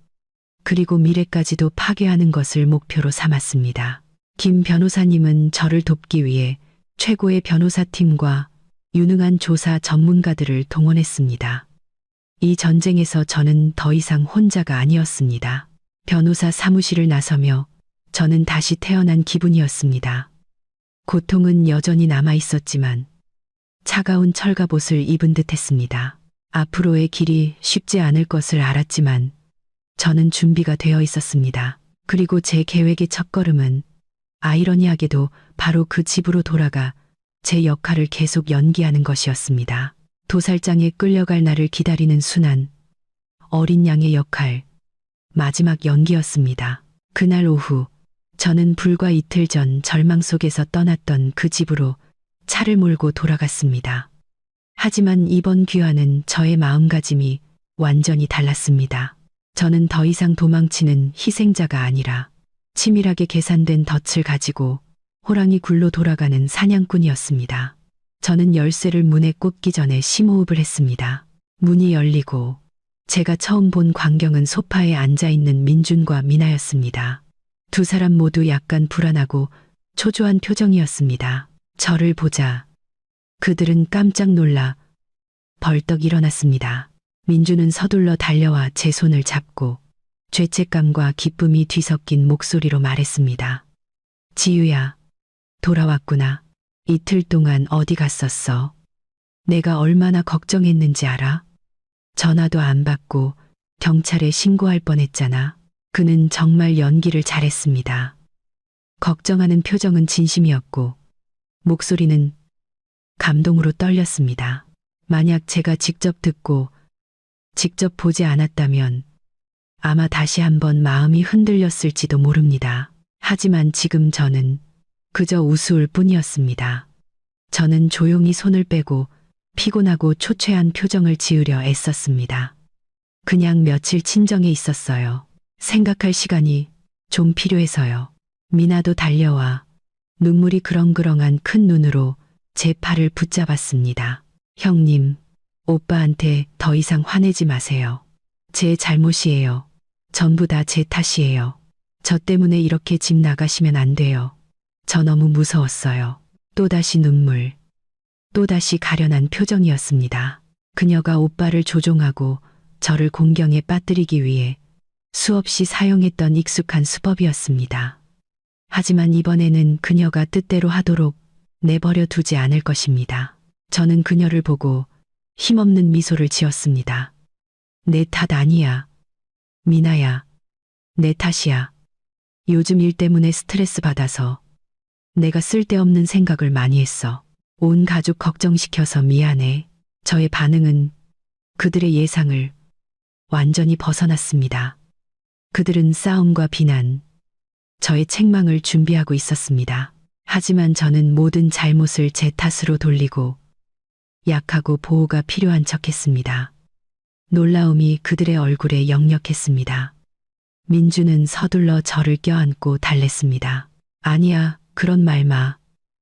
그리고 미래까지도 파괴하는 것을 목표로 삼았습니다. 김 변호사님은 저를 돕기 위해 최고의 변호사팀과 유능한 조사 전문가들을 동원했습니다. 이 전쟁에서 저는 더 이상 혼자가 아니었습니다. 변호사 사무실을 나서며 저는 다시 태어난 기분이었습니다. 고통은 여전히 남아 있었지만 차가운 철갑옷을 입은 듯했습니다. 앞으로의 길이 쉽지 않을 것을 알았지만 저는 준비가 되어 있었습니다. 그리고 제 계획의 첫걸음은 아이러니하게도 바로 그 집으로 돌아가 제 역할을 계속 연기하는 것이었습니다. 도살장에 끌려갈 날을 기다리는 순환, 어린 양의 역할, 마지막 연기였습니다. 그날 오후 저는 불과 이틀 전 절망 속에서 떠났던 그 집으로 차를 몰고 돌아갔습니다. 하지만 이번 귀환은 저의 마음가짐이 완전히 달랐습니다. 저는 더 이상 도망치는 희생자가 아니라 치밀하게 계산된 덫을 가지고 호랑이 굴로 돌아가는 사냥꾼이었습니다. 저는 열쇠를 문에 꽂기 전에 심호흡을 했습니다. 문이 열리고 제가 처음 본 광경은 소파에 앉아있는 민준과 미나였습니다. 두 사람 모두 약간 불안하고 초조한 표정이었습니다. 저를 보자 그들은 깜짝 놀라 벌떡 일어났습니다. 민준은 서둘러 달려와 제 손을 잡고 죄책감과 기쁨이 뒤섞인 목소리로 말했습니다. 지유야, 돌아왔구나. 이틀 동안 어디 갔었어? 내가 얼마나 걱정했는지 알아? 전화도 안 받고 경찰에 신고할 뻔했잖아. 그는 정말 연기를 잘했습니다. 걱정하는 표정은 진심이었고 목소리는 감동으로 떨렸습니다. 만약 제가 직접 듣고 직접 보지 않았다면 아마 다시 한번 마음이 흔들렸을지도 모릅니다. 하지만 지금 저는 그저 우스울 뿐이었습니다. 저는 조용히 손을 빼고 피곤하고 초췌한 표정을 지으려 애썼습니다. 그냥 며칠 친정에 있었어요. 생각할 시간이 좀 필요해서요. 미나도 달려와 눈물이 그렁그렁한 큰 눈으로 제 팔을 붙잡았습니다. 형님, 오빠한테 더 이상 화내지 마세요. 제 잘못이에요. 전부 다 제 탓이에요. 저 때문에 이렇게 집 나가시면 안 돼요. 저 너무 무서웠어요. 또다시 눈물, 또다시 가련한 표정이었습니다. 그녀가 오빠를 조종하고 저를 공경에 빠뜨리기 위해 수없이 사용했던 익숙한 수법이었습니다. 하지만 이번에는 그녀가 뜻대로 하도록 내버려 두지 않을 것입니다. 저는 그녀를 보고 힘없는 미소를 지었습니다. 내 탓 아니야. 미나야, 내 탓이야. 요즘 일 때문에 스트레스 받아서 내가 쓸데없는 생각을 많이 했어. 온 가족 걱정시켜서 미안해. 저의 반응은 그들의 예상을 완전히 벗어났습니다. 그들은 싸움과 비난, 저의 책망을 준비하고 있었습니다. 하지만 저는 모든 잘못을 제 탓으로 돌리고 약하고 보호가 필요한 척했습니다. 놀라움이 그들의 얼굴에 역력했습니다. 민주는 서둘러 저를 껴안고 달랬습니다. 아니야, 그런 말 마.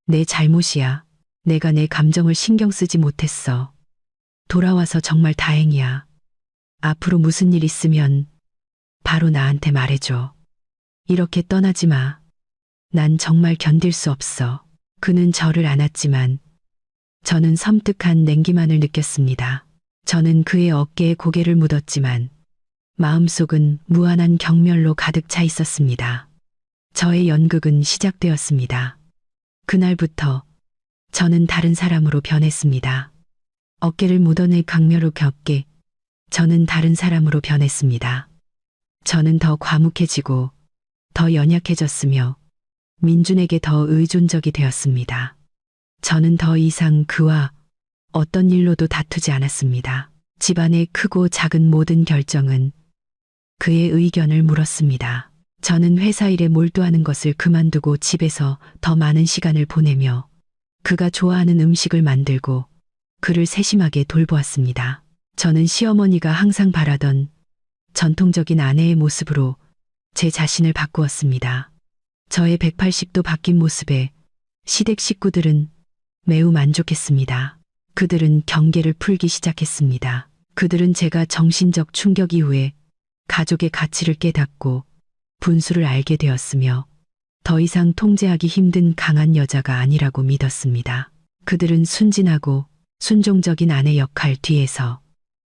내 잘못이야. 내가 내 감정을 신경 쓰지 못했어. 돌아와서 정말 다행이야. 앞으로 무슨 일 있으면 바로 나한테 말해줘. 이렇게 떠나지 마. 난 정말 견딜 수 없어. 그는 저를 안았지만 저는 섬뜩한 냉기만을 느꼈습니다. 저는 그의 어깨에 고개를 묻었지만 마음속은 무한한 경멸로 가득 차 있었습니다. 저의 연극은 시작되었습니다. 그날부터 저는 다른 사람으로 변했습니다. 어깨를 묻어낼 강렬하게 저는 다른 사람으로 변했습니다. 저는 더 과묵해지고 더 연약해졌으며 민준에게 더 의존적이 되었습니다. 저는 더 이상 그와 어떤 일로도 다투지 않았습니다. 집안의 크고 작은 모든 결정은 그의 의견을 물었습니다. 저는 회사 일에 몰두하는 것을 그만두고 집에서 더 많은 시간을 보내며 그가 좋아하는 음식을 만들고 그를 세심하게 돌보았습니다. 저는 시어머니가 항상 바라던 전통적인 아내의 모습으로 제 자신을 바꾸었습니다. 저의 180도 바뀐 모습에 시댁 식구들은 매우 만족했습니다. 그들은 경계를 풀기 시작했습니다. 그들은 제가 정신적 충격 이후에 가족의 가치를 깨닫고 분수를 알게 되었으며 더 이상 통제하기 힘든 강한 여자가 아니라고 믿었습니다. 그들은 순진하고 순종적인 아내 역할 뒤에서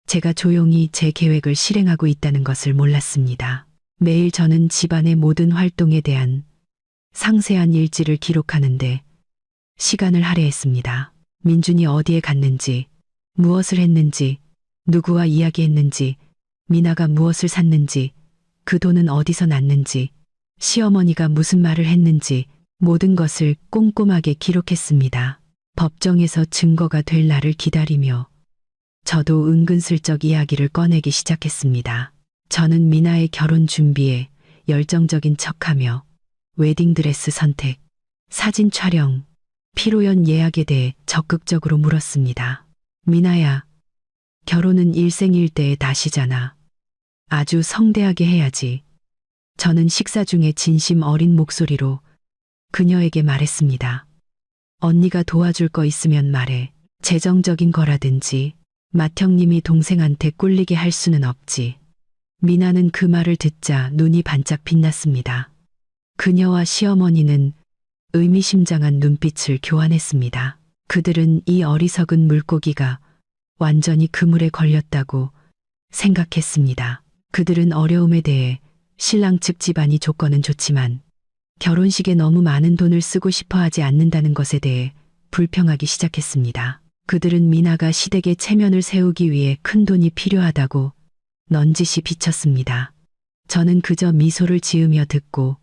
제가 조용히 제 계획을 실행하고 있다는 것을 몰랐습니다. 매일 저는 집안의 모든 활동에 대한 상세한 일지를 기록하는데 시간을 할애했습니다. 민준이 어디에 갔는지, 무엇을 했는지, 누구와 이야기했는지, 미나가 무엇을 샀는지, 그 돈은 어디서 났는지, 시어머니가 무슨 말을 했는지 모든 것을 꼼꼼하게 기록했습니다. 법정에서 증거가 될 날을 기다리며 저도 은근슬쩍 이야기를 꺼내기 시작했습니다. 저는 미나의 결혼 준비에 열정적인 척하며 웨딩드레스 선택, 사진 촬영, 피로연 예약에 대해 적극적으로 물었습니다. 미나야, 결혼은 일생일대의 낫이잖아. 아주 성대하게 해야지. 저는 식사 중에 진심 어린 목소리로 그녀에게 말했습니다. 언니가 도와줄 거 있으면 말해. 재정적인 거라든지 맏형님이 동생한테 꿀리게 할 수는 없지. 미나는 그 말을 듣자 눈이 반짝 빛났습니다. 그녀와 시어머니는 의미심장한 눈빛을 교환했습니다. 그들은 이 어리석은 물고기가 완전히 그물에 걸렸다고 생각했습니다. 그들은 어려움에 대해 신랑 측 집안이 조건은 좋지만 결혼식에 너무 많은 돈을 쓰고 싶어 하지 않는다는 것에 대해 불평하기 시작했습니다. 그들은 미나가 시댁의 체면을 세우기 위해 큰 돈이 필요하다고 넌지시 비쳤습니다. 저는 그저 미소를 지으며 듣고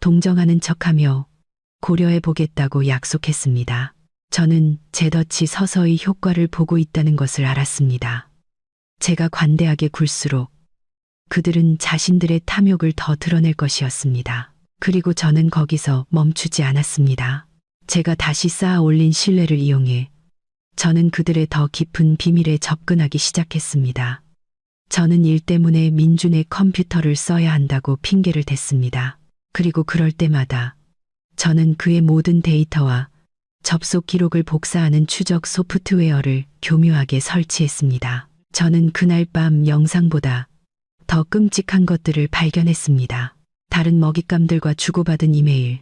동정하는 척하며 고려해 보겠다고 약속했습니다. 저는 잿덫이 서서히 효과를 보고 있다는 것을 알았습니다. 제가 관대하게 굴수록 그들은 자신들의 탐욕을 더 드러낼 것이었습니다. 그리고 저는 거기서 멈추지 않았습니다. 제가 다시 쌓아 올린 신뢰를 이용해 저는 그들의 더 깊은 비밀에 접근하기 시작했습니다. 저는 일 때문에 민준의 컴퓨터를 써야 한다고 핑계를 댔습니다. 그리고 그럴 때마다 저는 그의 모든 데이터와 접속 기록을 복사하는 추적 소프트웨어를 교묘하게 설치했습니다. 저는 그날 밤 영상보다 더 끔찍한 것들을 발견했습니다. 다른 먹잇감들과 주고받은 이메일,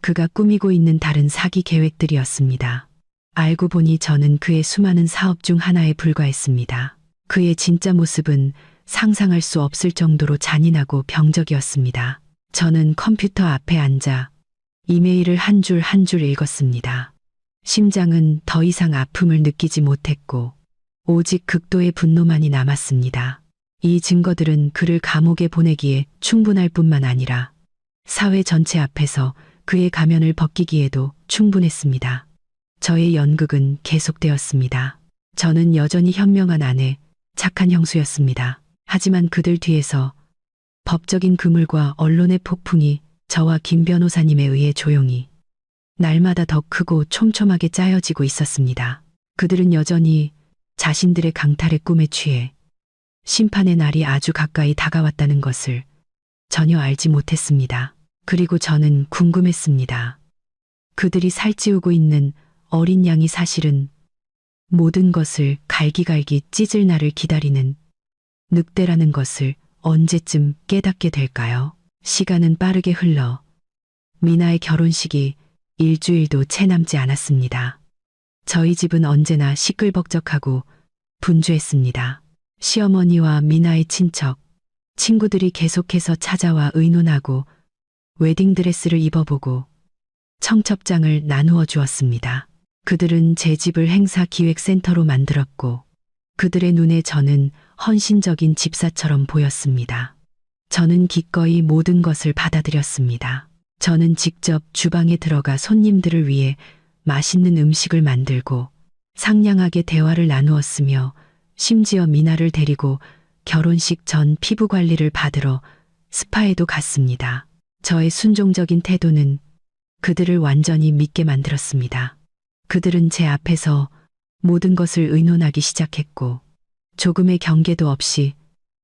그가 꾸미고 있는 다른 사기 계획들이었습니다. 알고 보니 저는 그의 수많은 사업 중 하나에 불과했습니다. 그의 진짜 모습은 상상할 수 없을 정도로 잔인하고 병적이었습니다. 저는 컴퓨터 앞에 앉아 이메일을 한 줄 한 줄 읽었습니다. 심장은 더 이상 아픔을 느끼지 못했고 오직 극도의 분노만이 남았습니다. 이 증거들은 그를 감옥에 보내기에 충분할 뿐만 아니라 사회 전체 앞에서 그의 가면을 벗기기에도 충분했습니다. 저의 연극은 계속되었습니다. 저는 여전히 현명한 아내, 착한 형수였습니다. 하지만 그들 뒤에서 법적인 그물과 언론의 폭풍이 저와 김 변호사님에 의해 조용히 날마다 더 크고 촘촘하게 짜여지고 있었습니다. 그들은 여전히 자신들의 강탈의 꿈에 취해 심판의 날이 아주 가까이 다가왔다는 것을 전혀 알지 못했습니다. 그리고 저는 궁금했습니다. 그들이 살찌우고 있는 어린 양이 사실은 모든 것을 갈기갈기 찢을 날을 기다리는 늑대라는 것을 언제쯤 깨닫게 될까요? 시간은 빠르게 흘러 미나의 결혼식이 일주일도 채 남지 않았습니다. 저희 집은 언제나 시끌벅적하고 분주했습니다. 시어머니와 미나의 친척, 친구들이 계속해서 찾아와 의논하고 웨딩드레스를 입어보고 청첩장을 나누어 주었습니다. 그들은 제 집을 행사기획센터로 만들었고 그들의 눈에 저는 헌신적인 집사처럼 보였습니다. 저는 기꺼이 모든 것을 받아들였습니다. 저는 직접 주방에 들어가 손님들을 위해 맛있는 음식을 만들고 상냥하게 대화를 나누었으며 심지어 미나를 데리고 결혼식 전 피부 관리를 받으러 스파에도 갔습니다. 저의 순종적인 태도는 그들을 완전히 믿게 만들었습니다. 그들은 제 앞에서 모든 것을 의논하기 시작했고 조금의 경계도 없이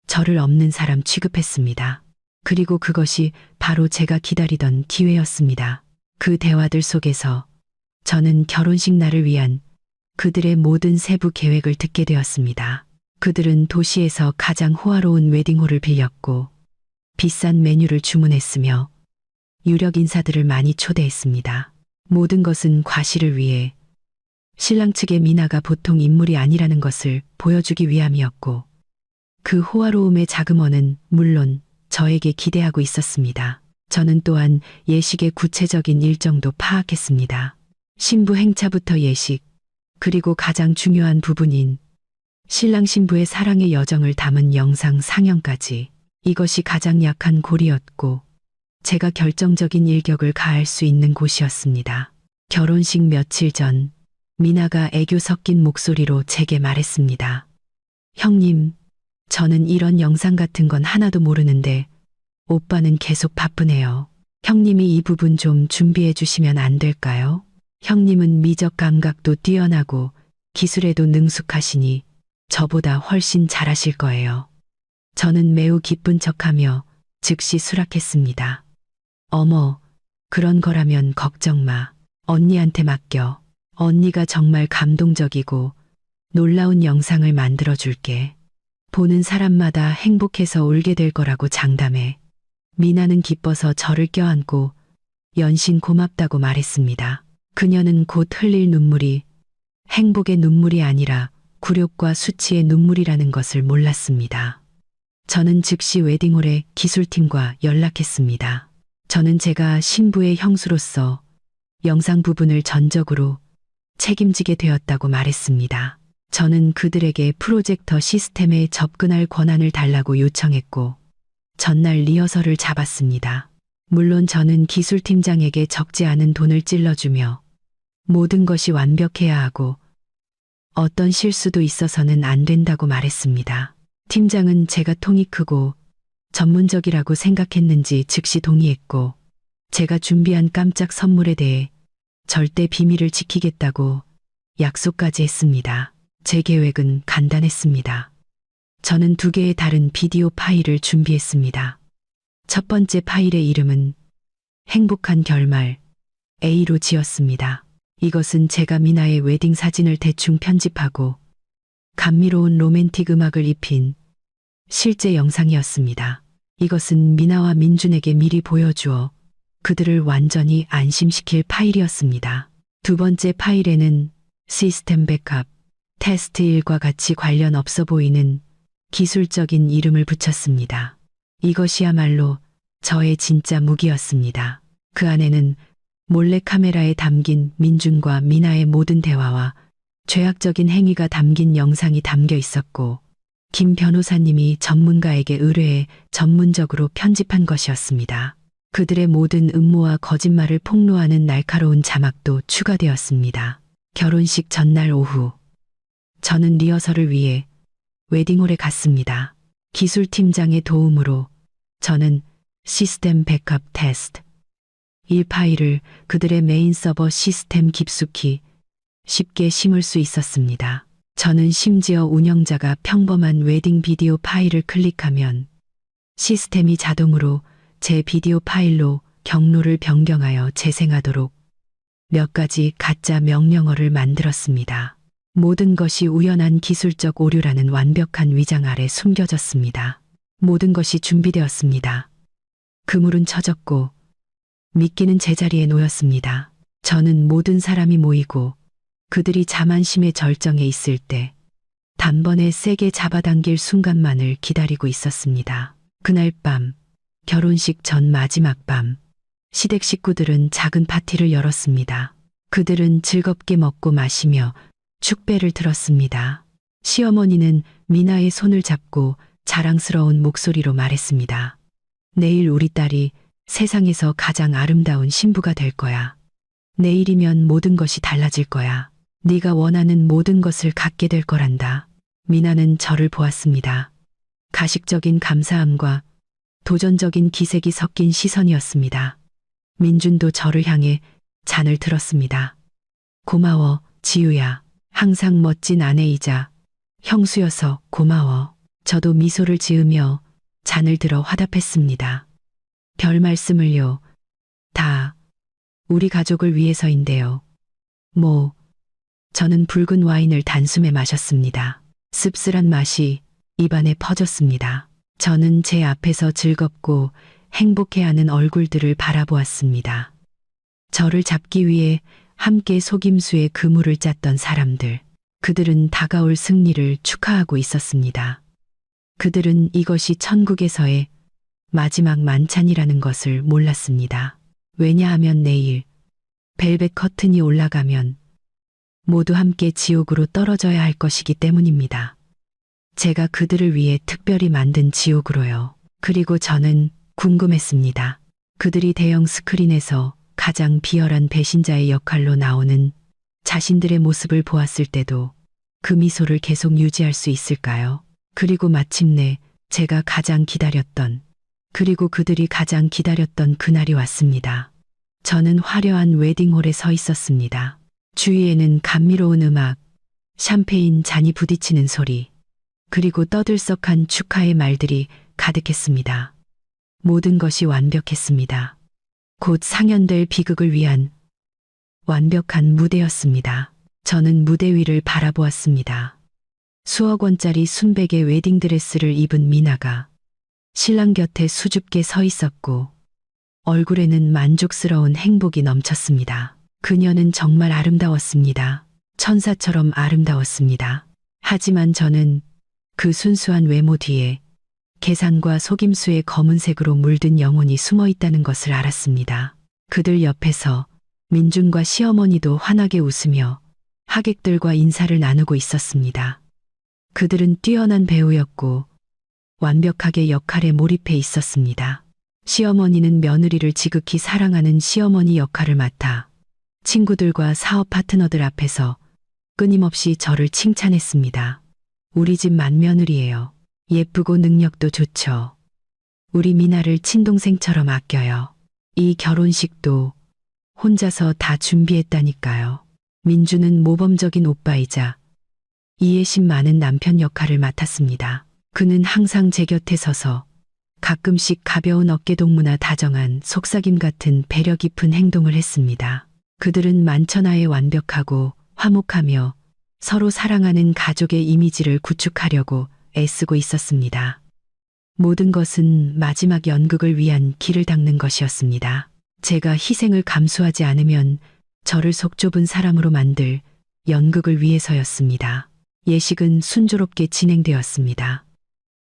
저를 없는 사람 취급했습니다. 그리고 그것이 바로 제가 기다리던 기회였습니다. 그 대화들 속에서 저는 결혼식 날을 위한 그들의 모든 세부 계획을 듣게 되었습니다. 그들은 도시에서 가장 호화로운 웨딩홀을 빌렸고 비싼 메뉴를 주문했으며 유력 인사들을 많이 초대했습니다. 모든 것은 과시를 위해 신랑 측의 미나가 보통 인물이 아니라는 것을 보여주기 위함이었고 그 호화로움의 자금원은 물론 저에게 기대하고 있었습니다. 저는 또한 예식의 구체적인 일정도 파악했습니다. 신부 행차부터 예식, 그리고 가장 중요한 부분인 신랑 신부의 사랑의 여정을 담은 영상 상영까지 이것이 가장 약한 골이었고 제가 결정적인 일격을 가할 수 있는 곳이었습니다. 결혼식 며칠 전 미나가 애교 섞인 목소리로 제게 말했습니다. 형님, 저는 이런 영상 같은 건 하나도 모르는데 오빠는 계속 바쁘네요. 형님이 이 부분 좀 준비해 주시면 안 될까요? 형님은 미적 감각도 뛰어나고 기술에도 능숙하시니 저보다 훨씬 잘하실 거예요. 저는 매우 기쁜 척하며 즉시 수락했습니다. 어머, 그런 거라면 걱정 마. 언니한테 맡겨. 언니가 정말 감동적이고 놀라운 영상을 만들어 줄게. 보는 사람마다 행복해서 울게 될 거라고 장담해. 미나는 기뻐서 저를 껴안고 연신 고맙다고 말했습니다. 그녀는 곧 흘릴 눈물이 행복의 눈물이 아니라 굴욕과 수치의 눈물이라는 것을 몰랐습니다. 저는 즉시 웨딩홀의 기술팀과 연락했습니다. 저는 제가 신부의 형수로서 영상 부분을 전적으로 책임지게 되었다고 말했습니다. 저는 그들에게 프로젝터 시스템에 접근할 권한을 달라고 요청했고 전날 리허설을 잡았습니다. 물론 저는 기술팀장에게 적지 않은 돈을 찔러주며 모든 것이 완벽해야 하고 어떤 실수도 있어서는 안 된다고 말했습니다. 팀장은 제가 통이 크고 전문적이라고 생각했는지 즉시 동의했고 제가 준비한 깜짝 선물에 대해 절대 비밀을 지키겠다고 약속까지 했습니다. 제 계획은 간단했습니다. 저는 2개의 다른 비디오 파일을 준비했습니다. 첫 번째 파일의 이름은 행복한 결말 A로 지었습니다. 이것은 제가 미나의 웨딩 사진을 대충 편집하고 감미로운 로맨틱 음악을 입힌 실제 영상이었습니다. 이것은 미나와 민준에게 미리 보여주어 그들을 완전히 안심시킬 파일이었습니다. 두 번째 파일에는 시스템 백업, 테스트 1과 같이 관련 없어 보이는 기술적인 이름을 붙였습니다. 이것이야말로 저의 진짜 무기였습니다. 그 안에는 몰래 카메라에 담긴 민준과 미나의 모든 대화와 죄악적인 행위가 담긴 영상이 담겨 있었고 김 변호사님이 전문가에게 의뢰해 전문적으로 편집한 것이었습니다. 그들의 모든 음모와 거짓말을 폭로하는 날카로운 자막도 추가되었습니다. 결혼식 전날 오후 저는 리허설을 위해 웨딩홀에 갔습니다. 기술팀장의 도움으로 저는 시스템 백업 테스트 1 파일을 그들의 메인 서버 시스템 깊숙이 쉽게 심을 수 있었습니다. 저는 심지어 운영자가 평범한 웨딩 비디오 파일을 클릭하면 시스템이 자동으로 제 비디오 파일로 경로를 변경하여 재생하도록 몇 가지 가짜 명령어를 만들었습니다. 모든 것이 우연한 기술적 오류라는 완벽한 위장 아래 숨겨졌습니다. 모든 것이 준비되었습니다. 그물은 쳐졌고 미끼는 제자리에 놓였습니다. 저는 모든 사람이 모이고 그들이 자만심의 절정에 있을 때 단번에 세게 잡아당길 순간만을 기다리고 있었습니다. 그날 밤, 결혼식 전 마지막 밤, 시댁 식구들은 작은 파티를 열었습니다. 그들은 즐겁게 먹고 마시며 축배를 들었습니다. 시어머니는 미나의 손을 잡고 자랑스러운 목소리로 말했습니다. 내일 우리 딸이 세상에서 가장 아름다운 신부가 될 거야. 내일이면 모든 것이 달라질 거야. 네가 원하는 모든 것을 갖게 될 거란다. 미나는 저를 보았습니다. 가식적인 감사함과 도전적인 기색이 섞인 시선이었습니다. 민준도 저를 향해 잔을 들었습니다. 고마워, 지우야. 항상 멋진 아내이자 형수여서 고마워. 저도 미소를 지으며 잔을 들어 화답했습니다. 별 말씀을요. 다 우리 가족을 위해서인데요. 저는 붉은 와인을 단숨에 마셨습니다. 씁쓸한 맛이 입안에 퍼졌습니다. 저는 제 앞에서 즐겁고 행복해하는 얼굴들을 바라보았습니다. 저를 잡기 위해 함께 속임수에 그물을 짰던 사람들. 그들은 다가올 승리를 축하하고 있었습니다. 그들은 이것이 천국에서의 마지막 만찬이라는 것을 몰랐습니다. 왜냐하면 내일 벨벳 커튼이 올라가면 모두 함께 지옥으로 떨어져야 할 것이기 때문입니다. 제가 그들을 위해 특별히 만든 지옥으로요. 그리고 저는 궁금했습니다. 그들이 대형 스크린에서 가장 비열한 배신자의 역할로 나오는 자신들의 모습을 보았을 때도 그 미소를 계속 유지할 수 있을까요? 그리고 마침내 제가 가장 기다렸던, 그리고 그들이 가장 기다렸던 그날이 왔습니다. 저는 화려한 웨딩홀에 서 있었습니다. 주위에는 감미로운 음악, 샴페인 잔이 부딪히는 소리, 그리고 떠들썩한 축하의 말들이 가득했습니다. 모든 것이 완벽했습니다. 곧 상연될 비극을 위한 완벽한 무대였습니다. 저는 무대 위를 바라보았습니다. 수억 원짜리 순백의 웨딩드레스를 입은 미나가 신랑 곁에 수줍게 서 있었고 얼굴에는 만족스러운 행복이 넘쳤습니다. 그녀는 정말 아름다웠습니다. 천사처럼 아름다웠습니다. 하지만 저는 그 순수한 외모 뒤에 계산과 속임수의 검은색으로 물든 영혼이 숨어 있다는 것을 알았습니다. 그들 옆에서 민준과 시어머니도 환하게 웃으며 하객들과 인사를 나누고 있었습니다. 그들은 뛰어난 배우였고 완벽하게 역할에 몰입해 있었습니다. 시어머니는 며느리를 지극히 사랑하는 시어머니 역할을 맡아 친구들과 사업 파트너들 앞에서 끊임없이 저를 칭찬했습니다. 우리 집 맏며느리예요. 예쁘고 능력도 좋죠. 우리 미나를 친동생처럼 아껴요. 이 결혼식도 혼자서 다 준비했다니까요. 민주는 모범적인 오빠이자 이해심 많은 남편 역할을 맡았습니다. 그는 항상 제 곁에 서서 가끔씩 가벼운 어깨동무나 다정한 속삭임 같은 배려 깊은 행동을 했습니다. 그들은 만천하에 완벽하고 화목하며 서로 사랑하는 가족의 이미지를 구축하려고 애쓰고 있었습니다. 모든 것은 마지막 연극을 위한 길을 닦는 것이었습니다. 제가 희생을 감수하지 않으면 저를 속 좁은 사람으로 만들 연극을 위해서였습니다. 예식은 순조롭게 진행되었습니다.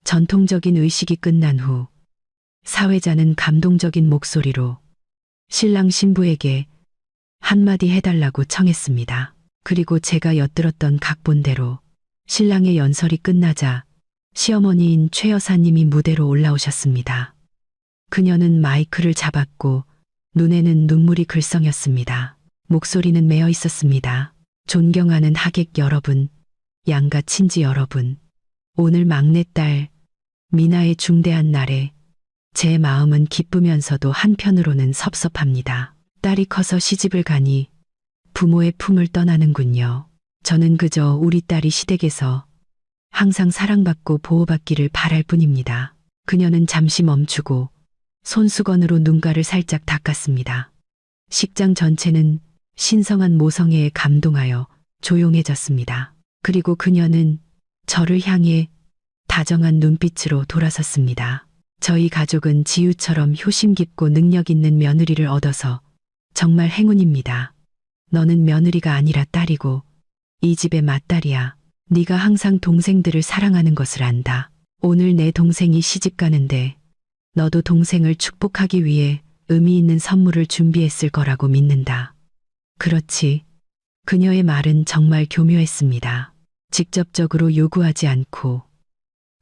전통적인 의식이 끝난 후 사회자는 감동적인 목소리로 신랑 신부에게 한마디 해달라고 청했습니다. 그리고 제가 엿들었던 각본대로 신랑의 연설이 끝나자 시어머니인 최 여사님이 무대로 올라오셨습니다. 그녀는 마이크를 잡았고 눈에는 눈물이 글썽였습니다. 목소리는 메어 있었습니다. 존경하는 하객 여러분, 양가 친지 여러분, 오늘 막내딸 미나의 중대한 날에 제 마음은 기쁘면서도 한편으로는 섭섭합니다. 딸이 커서 시집을 가니 부모의 품을 떠나는군요. 저는 그저 우리 딸이 시댁에서 항상 사랑받고 보호받기를 바랄 뿐입니다. 그녀는 잠시 멈추고 손수건으로 눈가를 살짝 닦았습니다. 식장 전체는 신성한 모성애에 감동하여 조용해졌습니다. 그리고 그녀는 저를 향해 다정한 눈빛으로 돌아섰습니다. 저희 가족은 지우처럼 효심 깊고 능력 있는 며느리를 얻어서 정말 행운입니다. 너는 며느리가 아니라 딸이고 이 집의 맏딸이야. 네가 항상 동생들을 사랑하는 것을 안다. 오늘 내 동생이 시집 가는데 너도 동생을 축복하기 위해 의미 있는 선물을 준비했을 거라고 믿는다. 그렇지. 그녀의 말은 정말 교묘했습니다. 직접적으로 요구하지 않고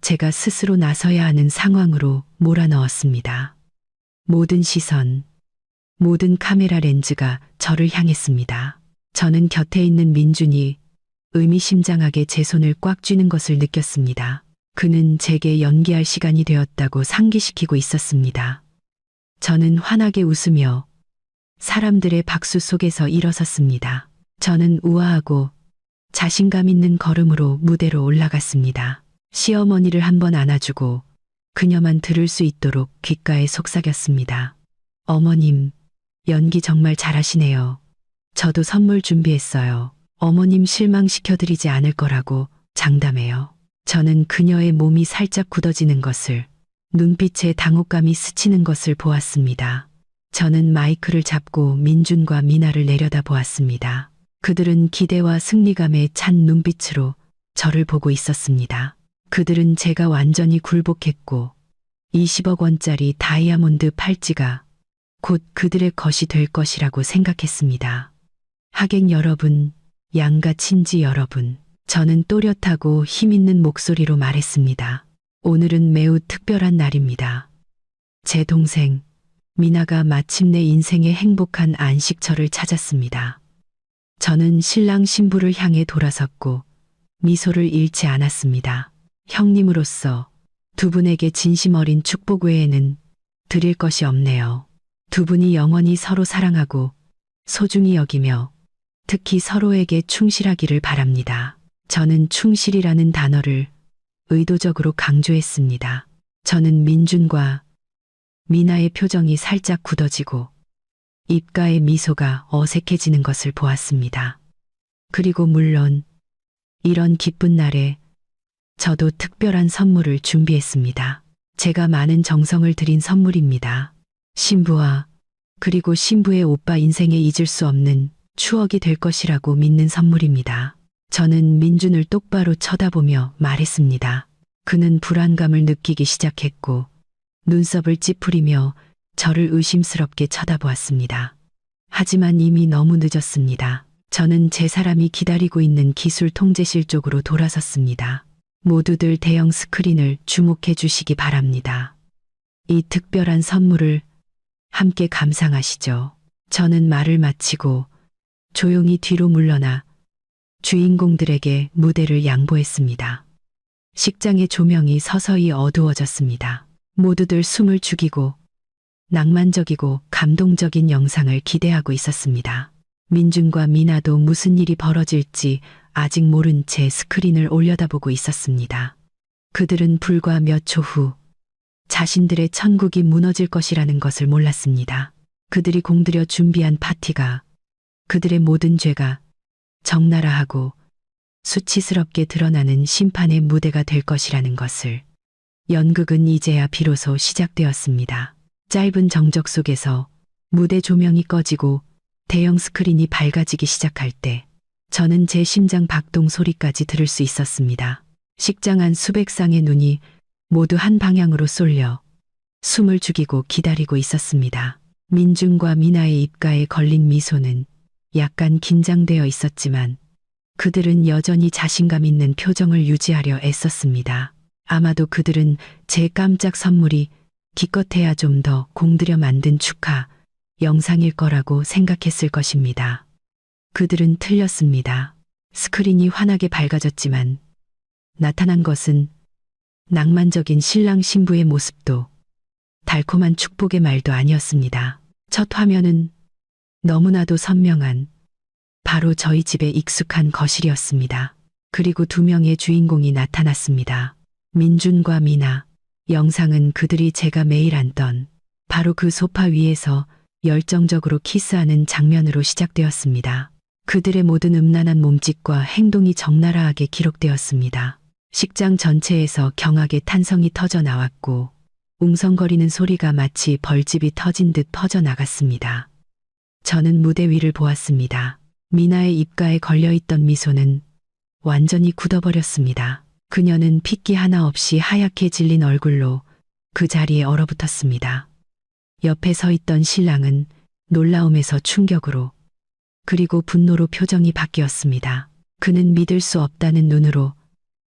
제가 스스로 나서야 하는 상황으로 몰아넣었습니다. 모든 시선, 모든 카메라 렌즈가 저를 향했습니다. 저는 곁에 있는 민준이 의미심장하게 제 손을 꽉 쥐는 것을 느꼈습니다. 그는 제게 연기할 시간이 되었다고 상기시키고 있었습니다. 저는 환하게 웃으며 사람들의 박수 속에서 일어섰습니다. 저는 우아하고 자신감 있는 걸음으로 무대로 올라갔습니다. 시어머니를 한번 안아주고 그녀만 들을 수 있도록 귓가에 속삭였습니다. 어머님, 연기 정말 잘하시네요. 저도 선물 준비했어요. 어머님 실망시켜드리지 않을 거라고 장담해요. 저는 그녀의 몸이 살짝 굳어지는 것을, 눈빛에 당혹감이 스치는 것을 보았습니다. 저는 마이크를 잡고 민준과 미나를 내려다보았습니다. 그들은 기대와 승리감에 찬 눈빛으로 저를 보고 있었습니다. 그들은 제가 완전히 굴복했고 20억 원짜리 다이아몬드 팔찌가 곧 그들의 것이 될 것이라고 생각했습니다. 하객 여러분, 양가 친지 여러분, 저는 또렷하고 힘있는 목소리로 말했습니다. 오늘은 매우 특별한 날입니다. 제 동생 미나가 마침내 인생의 행복한 안식처를 찾았습니다. 저는 신랑 신부를 향해 돌아섰고 미소를 잃지 않았습니다. 형님으로서 두 분에게 진심 어린 축복 외에는 드릴 것이 없네요. 두 분이 영원히 서로 사랑하고 소중히 여기며 특히 서로에게 충실하기를 바랍니다. 저는 충실이라는 단어를 의도적으로 강조했습니다. 저는 민준과 미나의 표정이 살짝 굳어지고 입가의 미소가 어색해지는 것을 보았습니다. 그리고 물론 이런 기쁜 날에 저도 특별한 선물을 준비했습니다. 제가 많은 정성을 들인 선물입니다. 신부와 그리고 신부의 오빠 인생에 잊을 수 없는 추억이 될 것이라고 믿는 선물입니다. 저는 민준을 똑바로 쳐다보며 말했습니다. 그는 불안감을 느끼기 시작했고 눈썹을 찌푸리며 저를 의심스럽게 쳐다보았습니다. 하지만 이미 너무 늦었습니다. 저는 제 사람이 기다리고 있는 기술 통제실 쪽으로 돌아섰습니다. 모두들 대형 스크린을 주목해 주시기 바랍니다. 이 특별한 선물을 함께 감상하시죠. 저는 말을 마치고 조용히 뒤로 물러나 주인공들에게 무대를 양보했습니다. 식장의 조명이 서서히 어두워졌습니다. 모두들 숨을 죽이고 낭만적이고 감동적인 영상을 기대하고 있었습니다. 민준과 미나도 무슨 일이 벌어질지 아직 모른 채 스크린을 올려다보고 있었습니다. 그들은 불과 몇 초 후 자신들의 천국이 무너질 것이라는 것을 몰랐습니다. 그들이 공들여 준비한 파티가 그들의 모든 죄가 적나라하고 수치스럽게 드러나는 심판의 무대가 될 것이라는 것을. 연극은 이제야 비로소 시작되었습니다. 짧은 정적 속에서 무대 조명이 꺼지고 대형 스크린이 밝아지기 시작할 때 저는 제 심장 박동 소리까지 들을 수 있었습니다. 식장 안 수백 쌍의 눈이 모두 한 방향으로 쏠려 숨을 죽이고 기다리고 있었습니다. 민준과 미나의 입가에 걸린 미소는 약간 긴장되어 있었지만 그들은 여전히 자신감 있는 표정을 유지하려 애썼습니다. 아마도 그들은 제 깜짝 선물이 기껏해야 좀 더 공들여 만든 축하 영상일 거라고 생각했을 것입니다. 그들은 틀렸습니다. 스크린이 환하게 밝아졌지만 나타난 것은 낭만적인 신랑 신부의 모습도 달콤한 축복의 말도 아니었습니다. 첫 화면은 너무나도 선명한 바로 저희 집의 익숙한 거실이었습니다. 그리고 두 명의 주인공이 나타났습니다. 민준과 미나. 영상은 그들이 제가 매일 앉던 바로 그 소파 위에서 열정적으로 키스하는 장면으로 시작되었습니다. 그들의 모든 음란한 몸짓과 행동이 적나라하게 기록되었습니다. 식장 전체에서 경악의 탄성이 터져 나왔고 웅성거리는 소리가 마치 벌집이 터진 듯 퍼져나갔습니다. 저는 무대 위를 보았습니다. 미나의 입가에 걸려있던 미소는 완전히 굳어버렸습니다. 그녀는 핏기 하나 없이 하얗게 질린 얼굴로 그 자리에 얼어붙었습니다. 옆에 서 있던 신랑은 놀라움에서 충격으로 그리고 분노로 표정이 바뀌었습니다. 그는 믿을 수 없다는 눈으로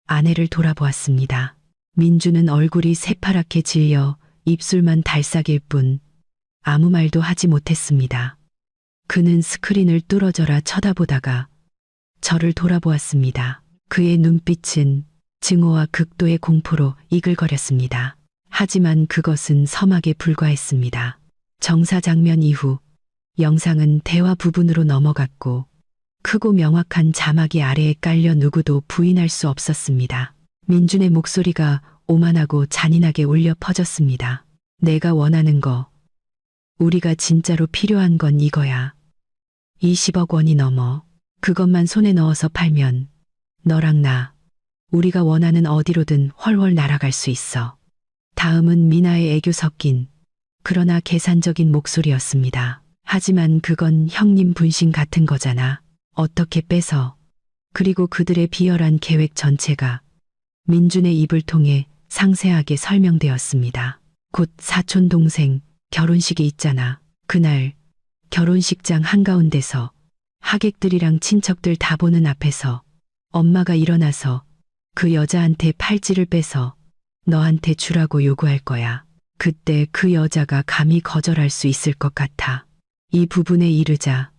아내를 돌아보았습니다. 민주는 얼굴이 새파랗게 질려 입술만 달싹일 뿐 아무 말도 하지 못했습니다. 그는 스크린을 뚫어져라 쳐다보다가 저를 돌아보았습니다. 그의 눈빛은 증오와 극도의 공포로 이글거렸습니다. 하지만 그것은 서막에 불과했습니다. 정사 장면 이후 영상은 대화 부분으로 넘어갔고 크고 명확한 자막이 아래에 깔려 누구도 부인할 수 없었습니다. 민준의 목소리가 오만하고 잔인하게 울려 퍼졌습니다. 내가 원하는 거, 우리가 진짜로 필요한 건 이거야. 20억 원이 넘어. 그것만 손에 넣어서 팔면 너랑 나, 우리가 원하는 어디로든 훨훨 날아갈 수 있어. 다음은 미나의 애교 섞인 그러나 계산적인 목소리였습니다. 하지만 그건 형님 분신 같은 거잖아. 어떻게 빼서. 그리고 그들의 비열한 계획 전체가 민준의 입을 통해 상세하게 설명되었습니다. 곧 사촌 동생 결혼식이 있잖아. 그날 결혼식장 한가운데서 하객들이랑 친척들 다 보는 앞에서 엄마가 일어나서 그 여자한테 팔찌를 빼서 너한테 주라고 요구할 거야. 그때 그 여자가 감히 거절할 수 있을 것 같아. 이 부분에 이르자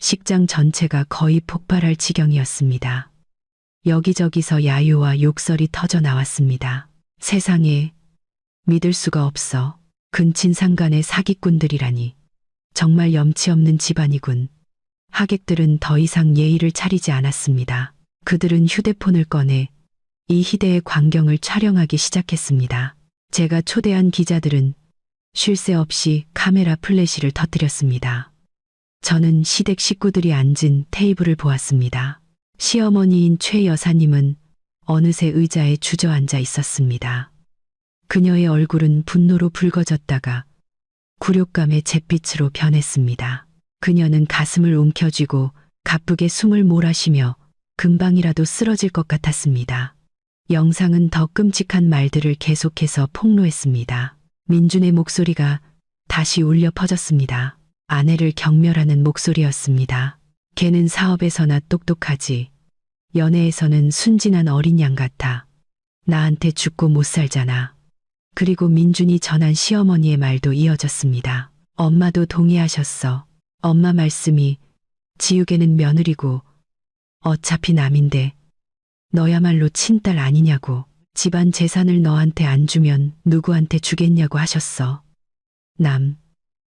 식장 전체가 거의 폭발할 지경이었습니다. 여기저기서 야유와 욕설이 터져 나왔습니다. 세상에, 믿을 수가 없어. 근친상간의 사기꾼들이라니. 정말 염치 없는 집안이군. 하객들은 더 이상 예의를 차리지 않았습니다. 그들은 휴대폰을 꺼내 이 희대의 광경을 촬영하기 시작했습니다. 제가 초대한 기자들은 쉴 새 없이 카메라 플래시를 터뜨렸습니다. 저는 시댁 식구들이 앉은 테이블을 보았습니다. 시어머니인 최 여사님은 어느새 의자에 주저앉아 있었습니다. 그녀의 얼굴은 분노로 붉어졌다가 굴욕감의 잿빛으로 변했습니다. 그녀는 가슴을 움켜쥐고 가쁘게 숨을 몰아쉬며 금방이라도 쓰러질 것 같았습니다. 영상은 더 끔찍한 말들을 계속해서 폭로했습니다. 민준의 목소리가 다시 울려 퍼졌습니다. 아내를 경멸하는 목소리였습니다. 걔는 사업에서나 똑똑하지. 연애에서는 순진한 어린 양 같아. 나한테 죽고 못 살잖아. 그리고 민준이 전한 시어머니의 말도 이어졌습니다. 엄마도 동의하셨어. 엄마 말씀이 지우개는 며느리고 어차피 남인데 너야말로 친딸 아니냐고. 집안 재산을 너한테 안 주면 누구한테 주겠냐고 하셨어. 남,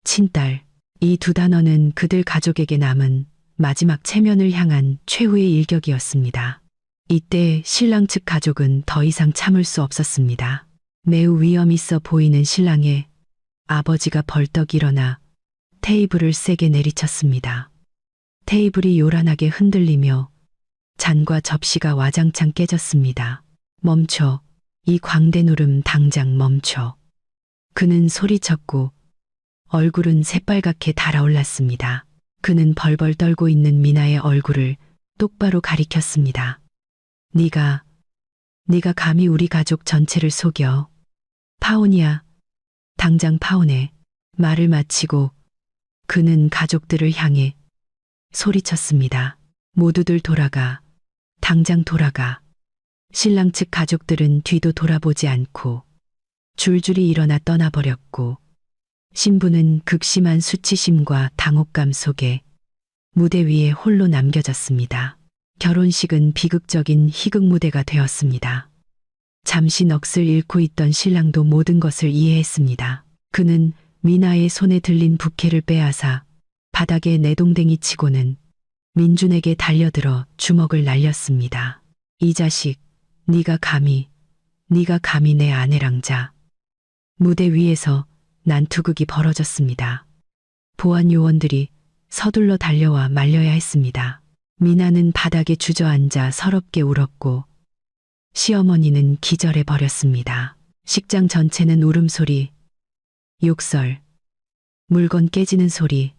친딸. 이 두 단어는 그들 가족에게 남은 마지막 체면을 향한 최후의 일격이었습니다. 이때 신랑 측 가족은 더 이상 참을 수 없었습니다. 매우 위험 있어 보이는 신랑의 아버지가 벌떡 일어나 테이블을 세게 내리쳤습니다. 테이블이 요란하게 흔들리며 잔과 접시가 와장창 깨졌습니다. 멈춰. 이 광대 노름 당장 멈춰. 그는 소리쳤고 얼굴은 새빨갛게 달아올랐습니다. 그는 벌벌 떨고 있는 미나의 얼굴을 똑바로 가리켰습니다. 네가 감히 우리 가족 전체를 속여. 파혼이야. 당장 파혼해. 말을 마치고 그는 가족들을 향해 소리쳤습니다. 모두들 돌아가. 당장 돌아가. 신랑 측 가족들은 뒤도 돌아보지 않고 줄줄이 일어나 떠나버렸고 신부는 극심한 수치심과 당혹감 속에 무대 위에 홀로 남겨졌습니다. 결혼식은 비극적인 희극 무대가 되었습니다. 잠시 넋을 잃고 있던 신랑도 모든 것을 이해했습니다. 그는 미나의 손에 들린 부케를 빼앗아 바닥에 내동댕이 치고는 민준에게 달려들어 주먹을 날렸습니다. 이 자식, 네가 감히 내 아내랑 자. 무대 위에서 난투극이 벌어졌습니다. 보안 요원들이 서둘러 달려와 말려야 했습니다. 미나는 바닥에 주저앉아 서럽게 울었고 시어머니는 기절해 버렸습니다. 식장 전체는 울음소리, 욕설, 물건 깨지는 소리,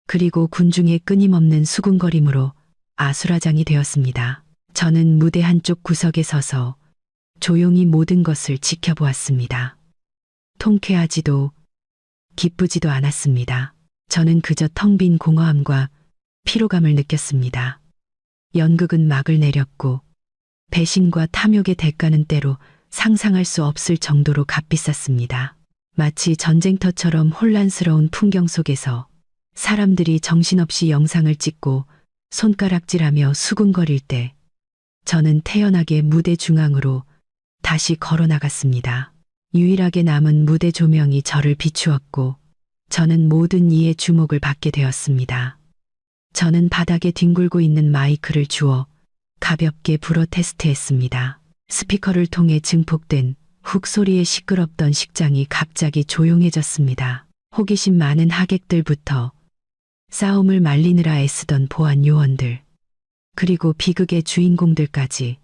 그리고 군중의 끊임없는 수군거림으로 아수라장이 되었습니다. 저는 무대 한쪽 구석에 서서 조용히 모든 것을 지켜보았습니다. 통쾌하지도 기쁘지도 않았습니다. 저는 그저 텅 빈 공허함과 피로감을 느꼈습니다. 연극은 막을 내렸고 배신과 탐욕의 대가는 때로 상상할 수 없을 정도로 값비쌌습니다. 마치 전쟁터처럼 혼란스러운 풍경 속에서 사람들이 정신없이 영상을 찍고 손가락질하며 수군거릴 때 저는 태연하게 무대 중앙으로 다시 걸어 나갔습니다. 유일하게 남은 무대 조명이 저를 비추었고 저는 모든 이의 주목을 받게 되었습니다. 저는 바닥에 뒹굴고 있는 마이크를 주워 가볍게 불어 테스트했습니다. 스피커를 통해 증폭된 훅 소리에 시끄럽던 식장이 갑자기 조용해졌습니다. 호기심 많은 하객들부터 싸움을 말리느라 애쓰던 보안 요원들, 그리고 비극의 주인공들까지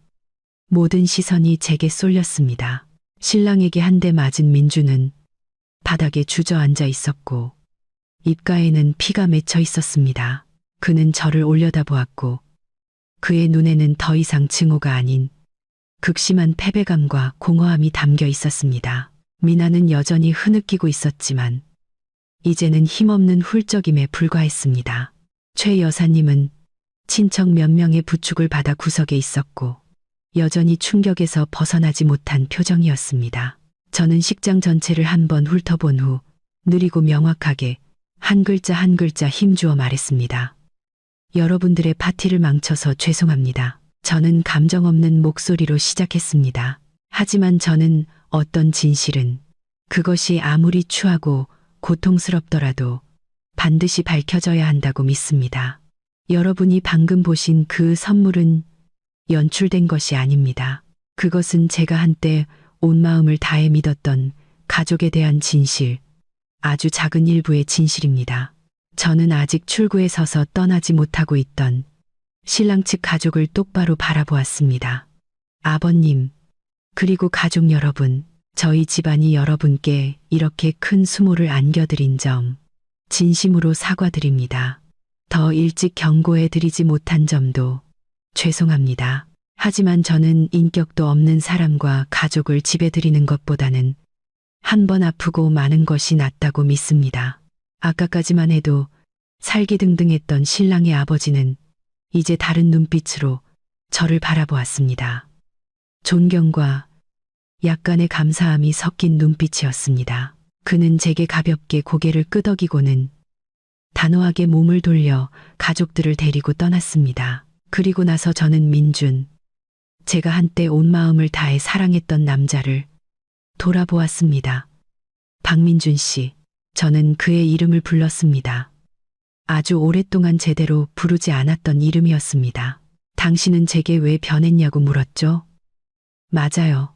모든 시선이 제게 쏠렸습니다. 신랑에게 한 대 맞은 민주는 바닥에 주저앉아 있었고 입가에는 피가 맺혀 있었습니다. 그는 저를 올려다보았고 그의 눈에는 더 이상 증오가 아닌 극심한 패배감과 공허함이 담겨 있었습니다. 미나는 여전히 흐느끼고 있었지만 이제는 힘없는 훌쩍임에 불과했습니다. 최 여사님은 친척 몇 명의 부축을 받아 구석에 있었고 여전히 충격에서 벗어나지 못한 표정이었습니다. 저는 식장 전체를 한번 훑어본 후 느리고 명확하게 한 글자 한 글자 힘주어 말했습니다. 여러분들의 파티를 망쳐서 죄송합니다. 저는 감정 없는 목소리로 시작했습니다. 하지만 저는 어떤 진실은 그것이 아무리 추하고 고통스럽더라도 반드시 밝혀져야 한다고 믿습니다. 여러분이 방금 보신 그 선물은 연출된 것이 아닙니다. 그것은 제가 한때 온 마음을 다해 믿었던 가족에 대한 진실, 아주 작은 일부의 진실입니다. 저는 아직 출구에 서서 떠나지 못하고 있던 신랑 측 가족을 똑바로 바라보았습니다. 아버님, 그리고 가족 여러분, 저희 집안이 여러분께 이렇게 큰 수모를 안겨드린 점 진심으로 사과드립니다. 더 일찍 경고해 드리지 못한 점도 죄송합니다. 하지만 저는 인격도 없는 사람과 가족을 지배드리는 것보다는 한 번 아프고 마는 것이 낫다고 믿습니다. 아까까지만 해도 살기등등했던 신랑의 아버지는 이제 다른 눈빛으로 저를 바라보았습니다. 존경과 약간의 감사함이 섞인 눈빛이었습니다. 그는 제게 가볍게 고개를 끄덕이고는 단호하게 몸을 돌려 가족들을 데리고 떠났습니다. 그리고 나서 저는 민준, 제가 한때 온 마음을 다해 사랑했던 남자를 돌아보았습니다. 박민준 씨, 저는 그의 이름을 불렀습니다. 아주 오랫동안 제대로 부르지 않았던 이름이었습니다. 당신은 제게 왜 변했냐고 물었죠? 맞아요.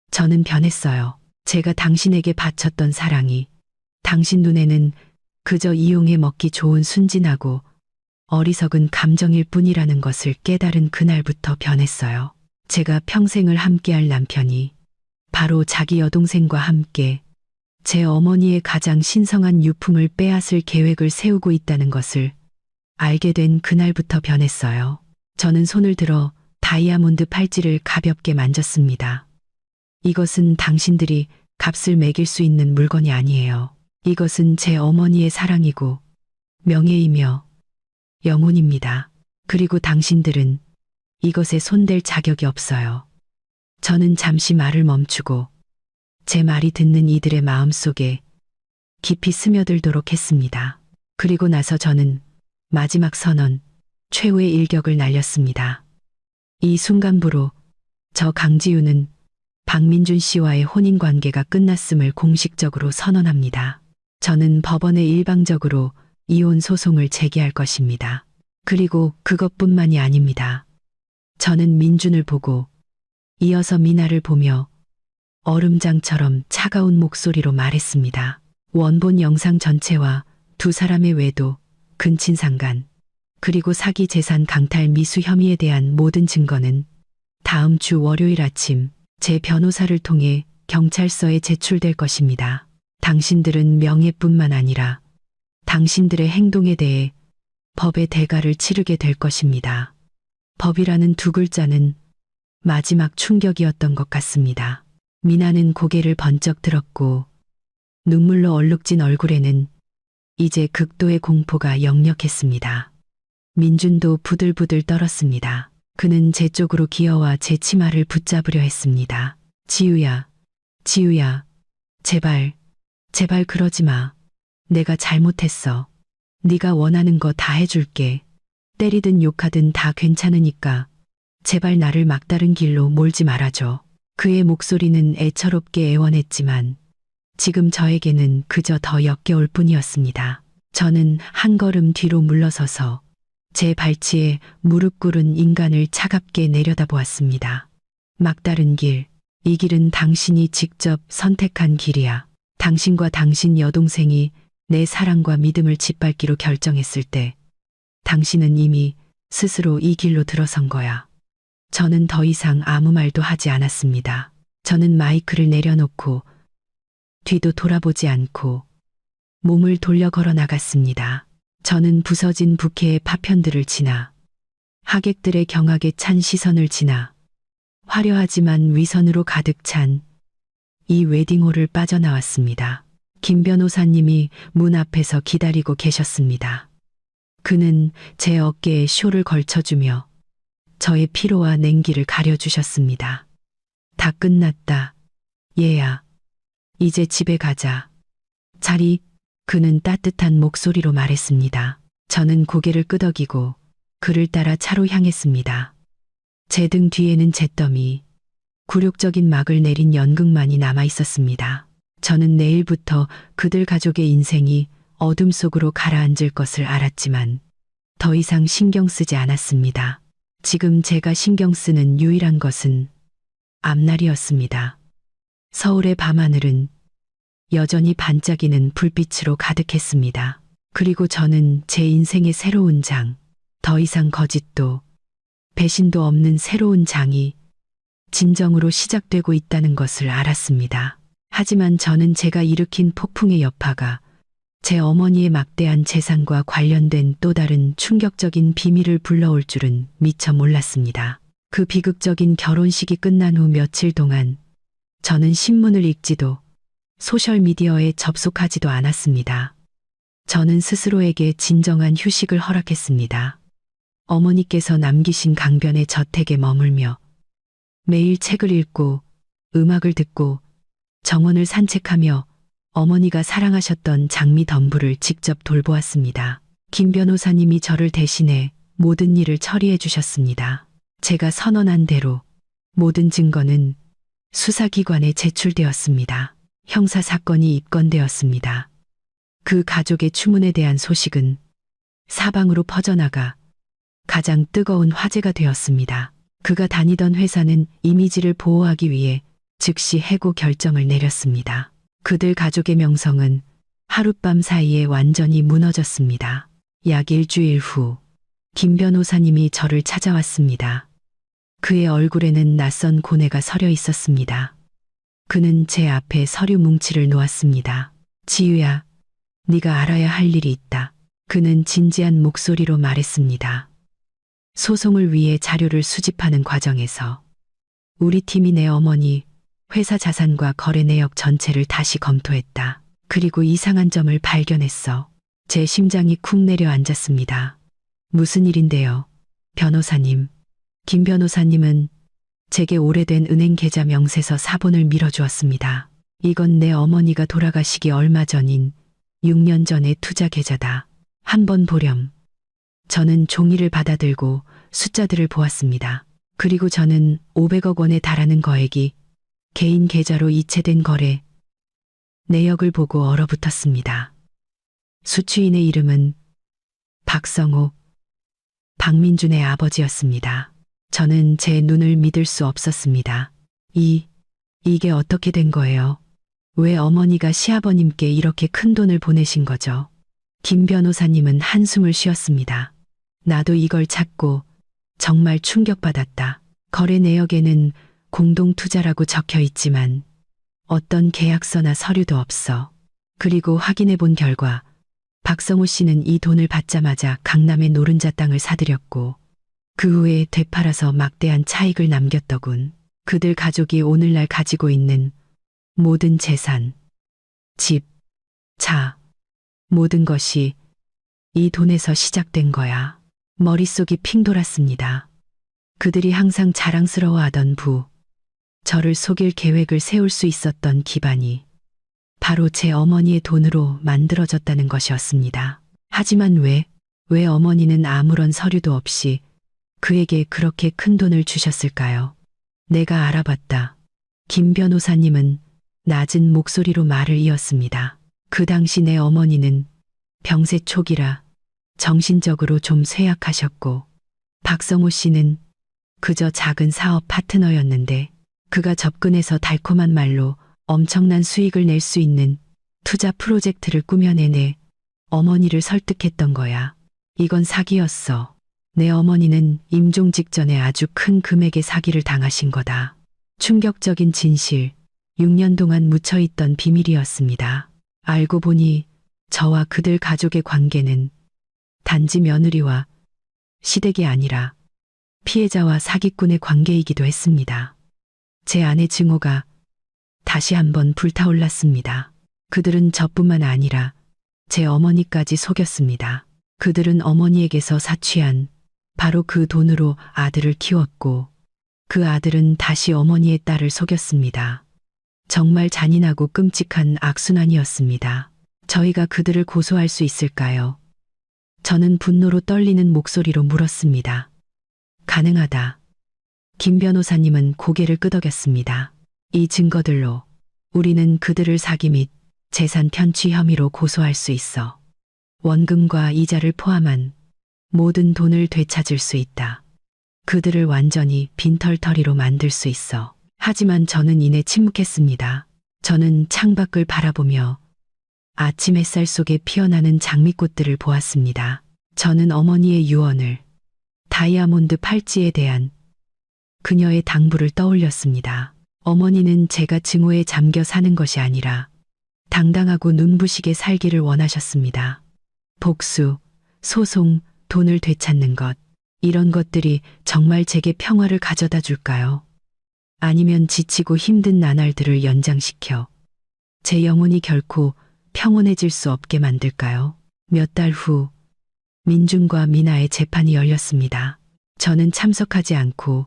저는 변했어요. 제가 당신에게 바쳤던 사랑이 당신 눈에는 그저 이용해 먹기 좋은 순진하고 어리석은 감정일 뿐이라는 것을 깨달은 그날부터 변했어요. 제가 평생을 함께할 남편이 바로 자기 여동생과 함께 제 어머니의 가장 신성한 유품을 빼앗을 계획을 세우고 있다는 것을 알게 된 그날부터 변했어요. 저는 손을 들어 다이아몬드 팔찌를 가볍게 만졌습니다. 이것은 당신들이 값을 매길 수 있는 물건이 아니에요. 이것은 제 어머니의 사랑이고 명예이며 영혼입니다. 그리고 당신들은 이것에 손댈 자격이 없어요. 저는 잠시 말을 멈추고 제 말이 듣는 이들의 마음속에 깊이 스며들도록 했습니다. 그리고 나서 저는 마지막 선언, 최후의 일격을 날렸습니다. 이 순간부로 저 강지우는 박민준 씨와의 혼인관계가 끝났음을 공식적으로 선언합니다. 저는 법원에 일방적으로 이혼 소송을 제기할 것입니다. 그리고 그것뿐만이 아닙니다. 저는 민준을 보고 이어서 미나를 보며 얼음장처럼 차가운 목소리로 말했습니다. 원본 영상 전체와 두 사람의 외도, 근친상간, 그리고 사기 재산 강탈 미수 혐의에 대한 모든 증거는 다음 주 월요일 아침 제 변호사를 통해 경찰서에 제출될 것입니다. 당신들은 명예뿐만 아니라 당신들의 행동에 대해 법의 대가를 치르게 될 것입니다. 법이라는 두 글자는 마지막 충격이었던 것 같습니다. 미나는 고개를 번쩍 들었고 눈물로 얼룩진 얼굴에는 이제 극도의 공포가 역력했습니다. 민준도 부들부들 떨었습니다. 그는 제 쪽으로 기어와 제 치마를 붙잡으려 했습니다. 지우야, 지우야, 제발, 제발 그러지 마. 내가 잘못했어. 네가 원하는 거 다 해줄게. 때리든 욕하든 다 괜찮으니까 제발 나를 막다른 길로 몰지 말아줘. 그의 목소리는 애처롭게 애원했지만 지금 저에게는 그저 더 역겨울 뿐이었습니다. 저는 한 걸음 뒤로 물러서서 제 발치에 무릎 꿇은 인간을 차갑게 내려다보았습니다. 막다른 길, 이 길은 당신이 직접 선택한 길이야. 당신과 당신 여동생이 내 사랑과 믿음을 짓밟기로 결정했을 때 당신은 이미 스스로 이 길로 들어선 거야. 저는 더 이상 아무 말도 하지 않았습니다. 저는 마이크를 내려놓고 뒤도 돌아보지 않고 몸을 돌려 걸어 나갔습니다. 저는 부서진 부케의 파편들을 지나 하객들의 경악에 찬 시선을 지나 화려하지만 위선으로 가득 찬 이 웨딩홀을 빠져나왔습니다. 김 변호사님이 문 앞에서 기다리고 계셨습니다. 그는 제 어깨에 쇼를 걸쳐주며 저의 피로와 냉기를 가려주셨습니다. 다 끝났다. 얘야. 이제 집에 가자. 자리, 그는 따뜻한 목소리로 말했습니다. 저는 고개를 끄덕이고 그를 따라 차로 향했습니다. 제 등 뒤에는 잿더미, 굴욕적인 막을 내린 연극만이 남아 있었습니다. 저는 내일부터 그들 가족의 인생이 어둠 속으로 가라앉을 것을 알았지만 더 이상 신경 쓰지 않았습니다. 지금 제가 신경 쓰는 유일한 것은 앞날이었습니다. 서울의 밤하늘은 여전히 반짝이는 불빛으로 가득했습니다. 그리고 저는 제 인생의 새로운 장, 더 이상 거짓도 배신도 없는 새로운 장이 진정으로 시작되고 있다는 것을 알았습니다. 하지만 저는 제가 일으킨 폭풍의 여파가 제 어머니의 막대한 재산과 관련된 또 다른 충격적인 비밀을 불러올 줄은 미처 몰랐습니다. 그 비극적인 결혼식이 끝난 후 며칠 동안 저는 신문을 읽지도 소셜미디어에 접속하지도 않았습니다. 저는 스스로에게 진정한 휴식을 허락했습니다. 어머니께서 남기신 강변의 저택에 머물며 매일 책을 읽고 음악을 듣고 정원을 산책하며 어머니가 사랑하셨던 장미 덤불을 직접 돌보았습니다. 김 변호사님이 저를 대신해 모든 일을 처리해 주셨습니다. 제가 선언한 대로 모든 증거는 수사기관에 제출되었습니다. 형사사건이 입건되었습니다. 그 가족의 추문에 대한 소식은 사방으로 퍼져나가 가장 뜨거운 화제가 되었습니다. 그가 다니던 회사는 이미지를 보호하기 위해 즉시 해고 결정을 내렸습니다. 그들 가족의 명성은 하룻밤 사이에 완전히 무너졌습니다. 약 일주일 후, 김 변호사님이 저를 찾아왔습니다. 그의 얼굴에는 낯선 고뇌가 서려 있었습니다. 그는 제 앞에 서류 뭉치를 놓았습니다. 지유야, 네가 알아야 할 일이 있다. 그는 진지한 목소리로 말했습니다. 소송을 위해 자료를 수집하는 과정에서 우리 팀이 내 어머니 회사 자산과 거래 내역 전체를 다시 검토했다. 그리고 이상한 점을 발견했어. 제 심장이 쿵 내려앉았습니다. 무슨 일인데요? 변호사님. 김 변호사님은 제게 오래된 은행 계좌 명세서 사본을 밀어주었습니다. 이건 내 어머니가 돌아가시기 얼마 전인 6년 전의 투자 계좌다. 한번 보렴. 저는 종이를 받아들고 숫자들을 보았습니다. 그리고 저는 500억 원에 달하는 거액이 개인 계좌로 이체된 거래 내역을 보고 얼어붙었습니다. 수취인의 이름은 박성호, 박민준의 아버지였습니다. 저는 제 눈을 믿을 수 없었습니다. 이게 어떻게 된 거예요? 왜 어머니가 시아버님께 이렇게 큰 돈을 보내신 거죠? 김 변호사님은 한숨을 쉬었습니다. 나도 이걸 찾고 정말 충격받았다. 거래 내역에는 공동투자라고 적혀 있지만 어떤 계약서나 서류도 없어. 그리고 확인해 본 결과 박성호 씨는 이 돈을 받자마자 강남의 노른자 땅을 사들였고 그 후에 되팔아서 막대한 차익을 남겼더군. 그들 가족이 오늘날 가지고 있는 모든 재산, 집, 차, 모든 것이 이 돈에서 시작된 거야. 머릿속이 핑 돌았습니다. 그들이 항상 자랑스러워하던 저를 속일 계획을 세울 수 있었던 기반이 바로 제 어머니의 돈으로 만들어졌다는 것이었습니다. 하지만 왜 어머니는 아무런 서류도 없이 그에게 그렇게 큰 돈을 주셨을까요? 내가 알아봤다. 김 변호사님은 낮은 목소리로 말을 이었습니다. 그 당시 내 어머니는 병세 초기라 정신적으로 좀 쇠약하셨고 박성호 씨는 그저 작은 사업 파트너였는데 그가 접근해서 달콤한 말로 엄청난 수익을 낼 수 있는 투자 프로젝트를 꾸며내내 어머니를 설득했던 거야. 이건 사기였어. 내 어머니는 임종 직전에 아주 큰 금액의 사기를 당하신 거다. 충격적인 진실, 6년 동안 묻혀있던 비밀이었습니다. 알고 보니 저와 그들 가족의 관계는 단지 며느리와 시댁이 아니라 피해자와 사기꾼의 관계이기도 했습니다. 제 아내 증오가 다시 한번 불타올랐습니다. 그들은 저뿐만 아니라 제 어머니까지 속였습니다. 그들은 어머니에게서 사취한 바로 그 돈으로 아들을 키웠고 그 아들은 다시 어머니의 딸을 속였습니다. 정말 잔인하고 끔찍한 악순환이었습니다. 저희가 그들을 고소할 수 있을까요? 저는 분노로 떨리는 목소리로 물었습니다. 가능하다. 김 변호사님은 고개를 끄덕였습니다. 이 증거들로 우리는 그들을 사기 및 재산 편취 혐의로 고소할 수 있어. 원금과 이자를 포함한 모든 돈을 되찾을 수 있다. 그들을 완전히 빈털터리로 만들 수 있어. 하지만 저는 이내 침묵했습니다. 저는 창밖을 바라보며 아침 햇살 속에 피어나는 장미꽃들을 보았습니다. 저는 어머니의 유언을, 다이아몬드 팔찌에 대한 그녀의 당부를 떠올렸습니다. 어머니는 제가 증오에 잠겨 사는 것이 아니라 당당하고 눈부시게 살기를 원하셨습니다. 복수, 소송, 돈을 되찾는 것, 이런 것들이 정말 제게 평화를 가져다 줄까요? 아니면 지치고 힘든 나날들을 연장시켜 제 영혼이 결코 평온해질 수 없게 만들까요? 몇 달 후 민준과 미나의 재판이 열렸습니다. 저는 참석하지 않고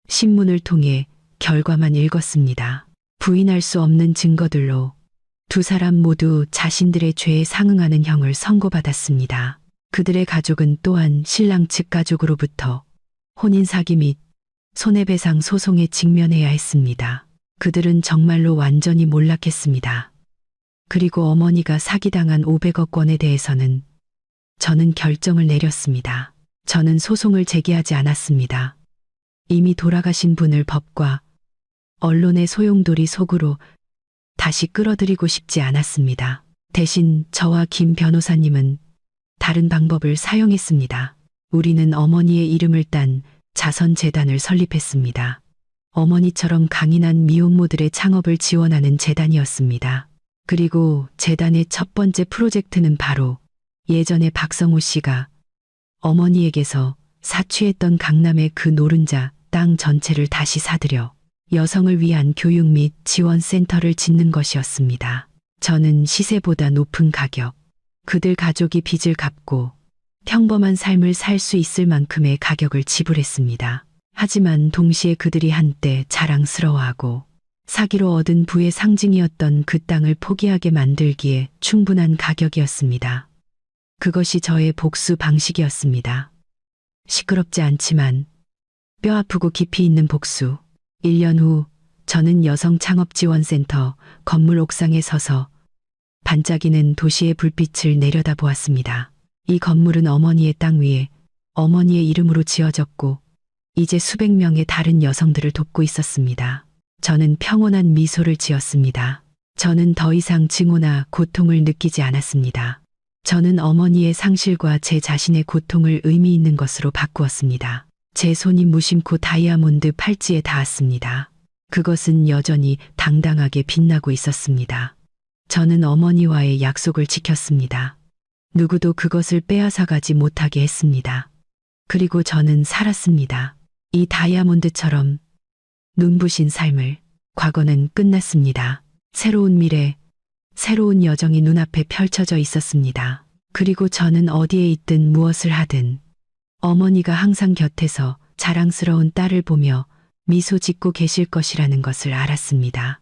신문을 통해 결과만 읽었습니다. 부인할 수 없는 증거들로 두 사람 모두 자신들의 죄에 상응하는 형을 선고받았습니다. 그들의 가족은 또한 신랑 측 가족으로부터 혼인 사기 및 손해배상 소송에 직면해야 했습니다. 그들은 정말로 완전히 몰락했습니다. 그리고 어머니가 사기당한 500억 원에 대해서는 저는 결정을 내렸습니다. 저는 소송을 제기하지 않았습니다. 이미 돌아가신 분을 법과 언론의 소용돌이 속으로 다시 끌어들이고 싶지 않았습니다. 대신 저와 김 변호사님은 다른 방법을 사용했습니다. 우리는 어머니의 이름을 딴 자선재단을 설립했습니다. 어머니처럼 강인한 미혼모들의 창업을 지원하는 재단이었습니다. 그리고 재단의 첫 번째 프로젝트는 바로 예전에 박성호 씨가 어머니에게서 사취했던 강남의 그 노른자 땅 전체를 다시 사들여 여성을 위한 교육 및 지원 센터를 짓는 것이었습니다. 저는 시세보다 높은 가격, 그들 가족이 빚을 갚고 평범한 삶을 살 수 있을 만큼의 가격을 지불했습니다. 하지만 동시에 그들이 한때 자랑스러워하고 사기로 얻은 부의 상징이었던 그 땅을 포기하게 만들기에 충분한 가격이었습니다. 그것이 저의 복수 방식이었습니다. 시끄럽지 않지만 뼈아프고 깊이 있는 복수. 1년 후 저는 여성창업지원센터 건물 옥상에 서서 반짝이는 도시의 불빛을 내려다보았습니다. 이 건물은 어머니의 땅 위에 어머니의 이름으로 지어졌고 이제 수백 명의 다른 여성들을 돕고 있었습니다. 저는 평온한 미소를 지었습니다. 저는 더 이상 증오나 고통을 느끼지 않았습니다. 저는 어머니의 상실과 제 자신의 고통을 의미 있는 것으로 바꾸었습니다. 제 손이 무심코 다이아몬드 팔찌에 닿았습니다. 그것은 여전히 당당하게 빛나고 있었습니다. 저는 어머니와의 약속을 지켰습니다. 누구도 그것을 빼앗아가지 못하게 했습니다. 그리고 저는 살았습니다. 이 다이아몬드처럼 눈부신 삶을. 과거는 끝났습니다. 새로운 미래, 새로운 여정이 눈앞에 펼쳐져 있었습니다. 그리고 저는 어디에 있든 무엇을 하든 어머니가 항상 곁에서 자랑스러운 딸을 보며 미소 짓고 계실 것이라는 것을 알았습니다.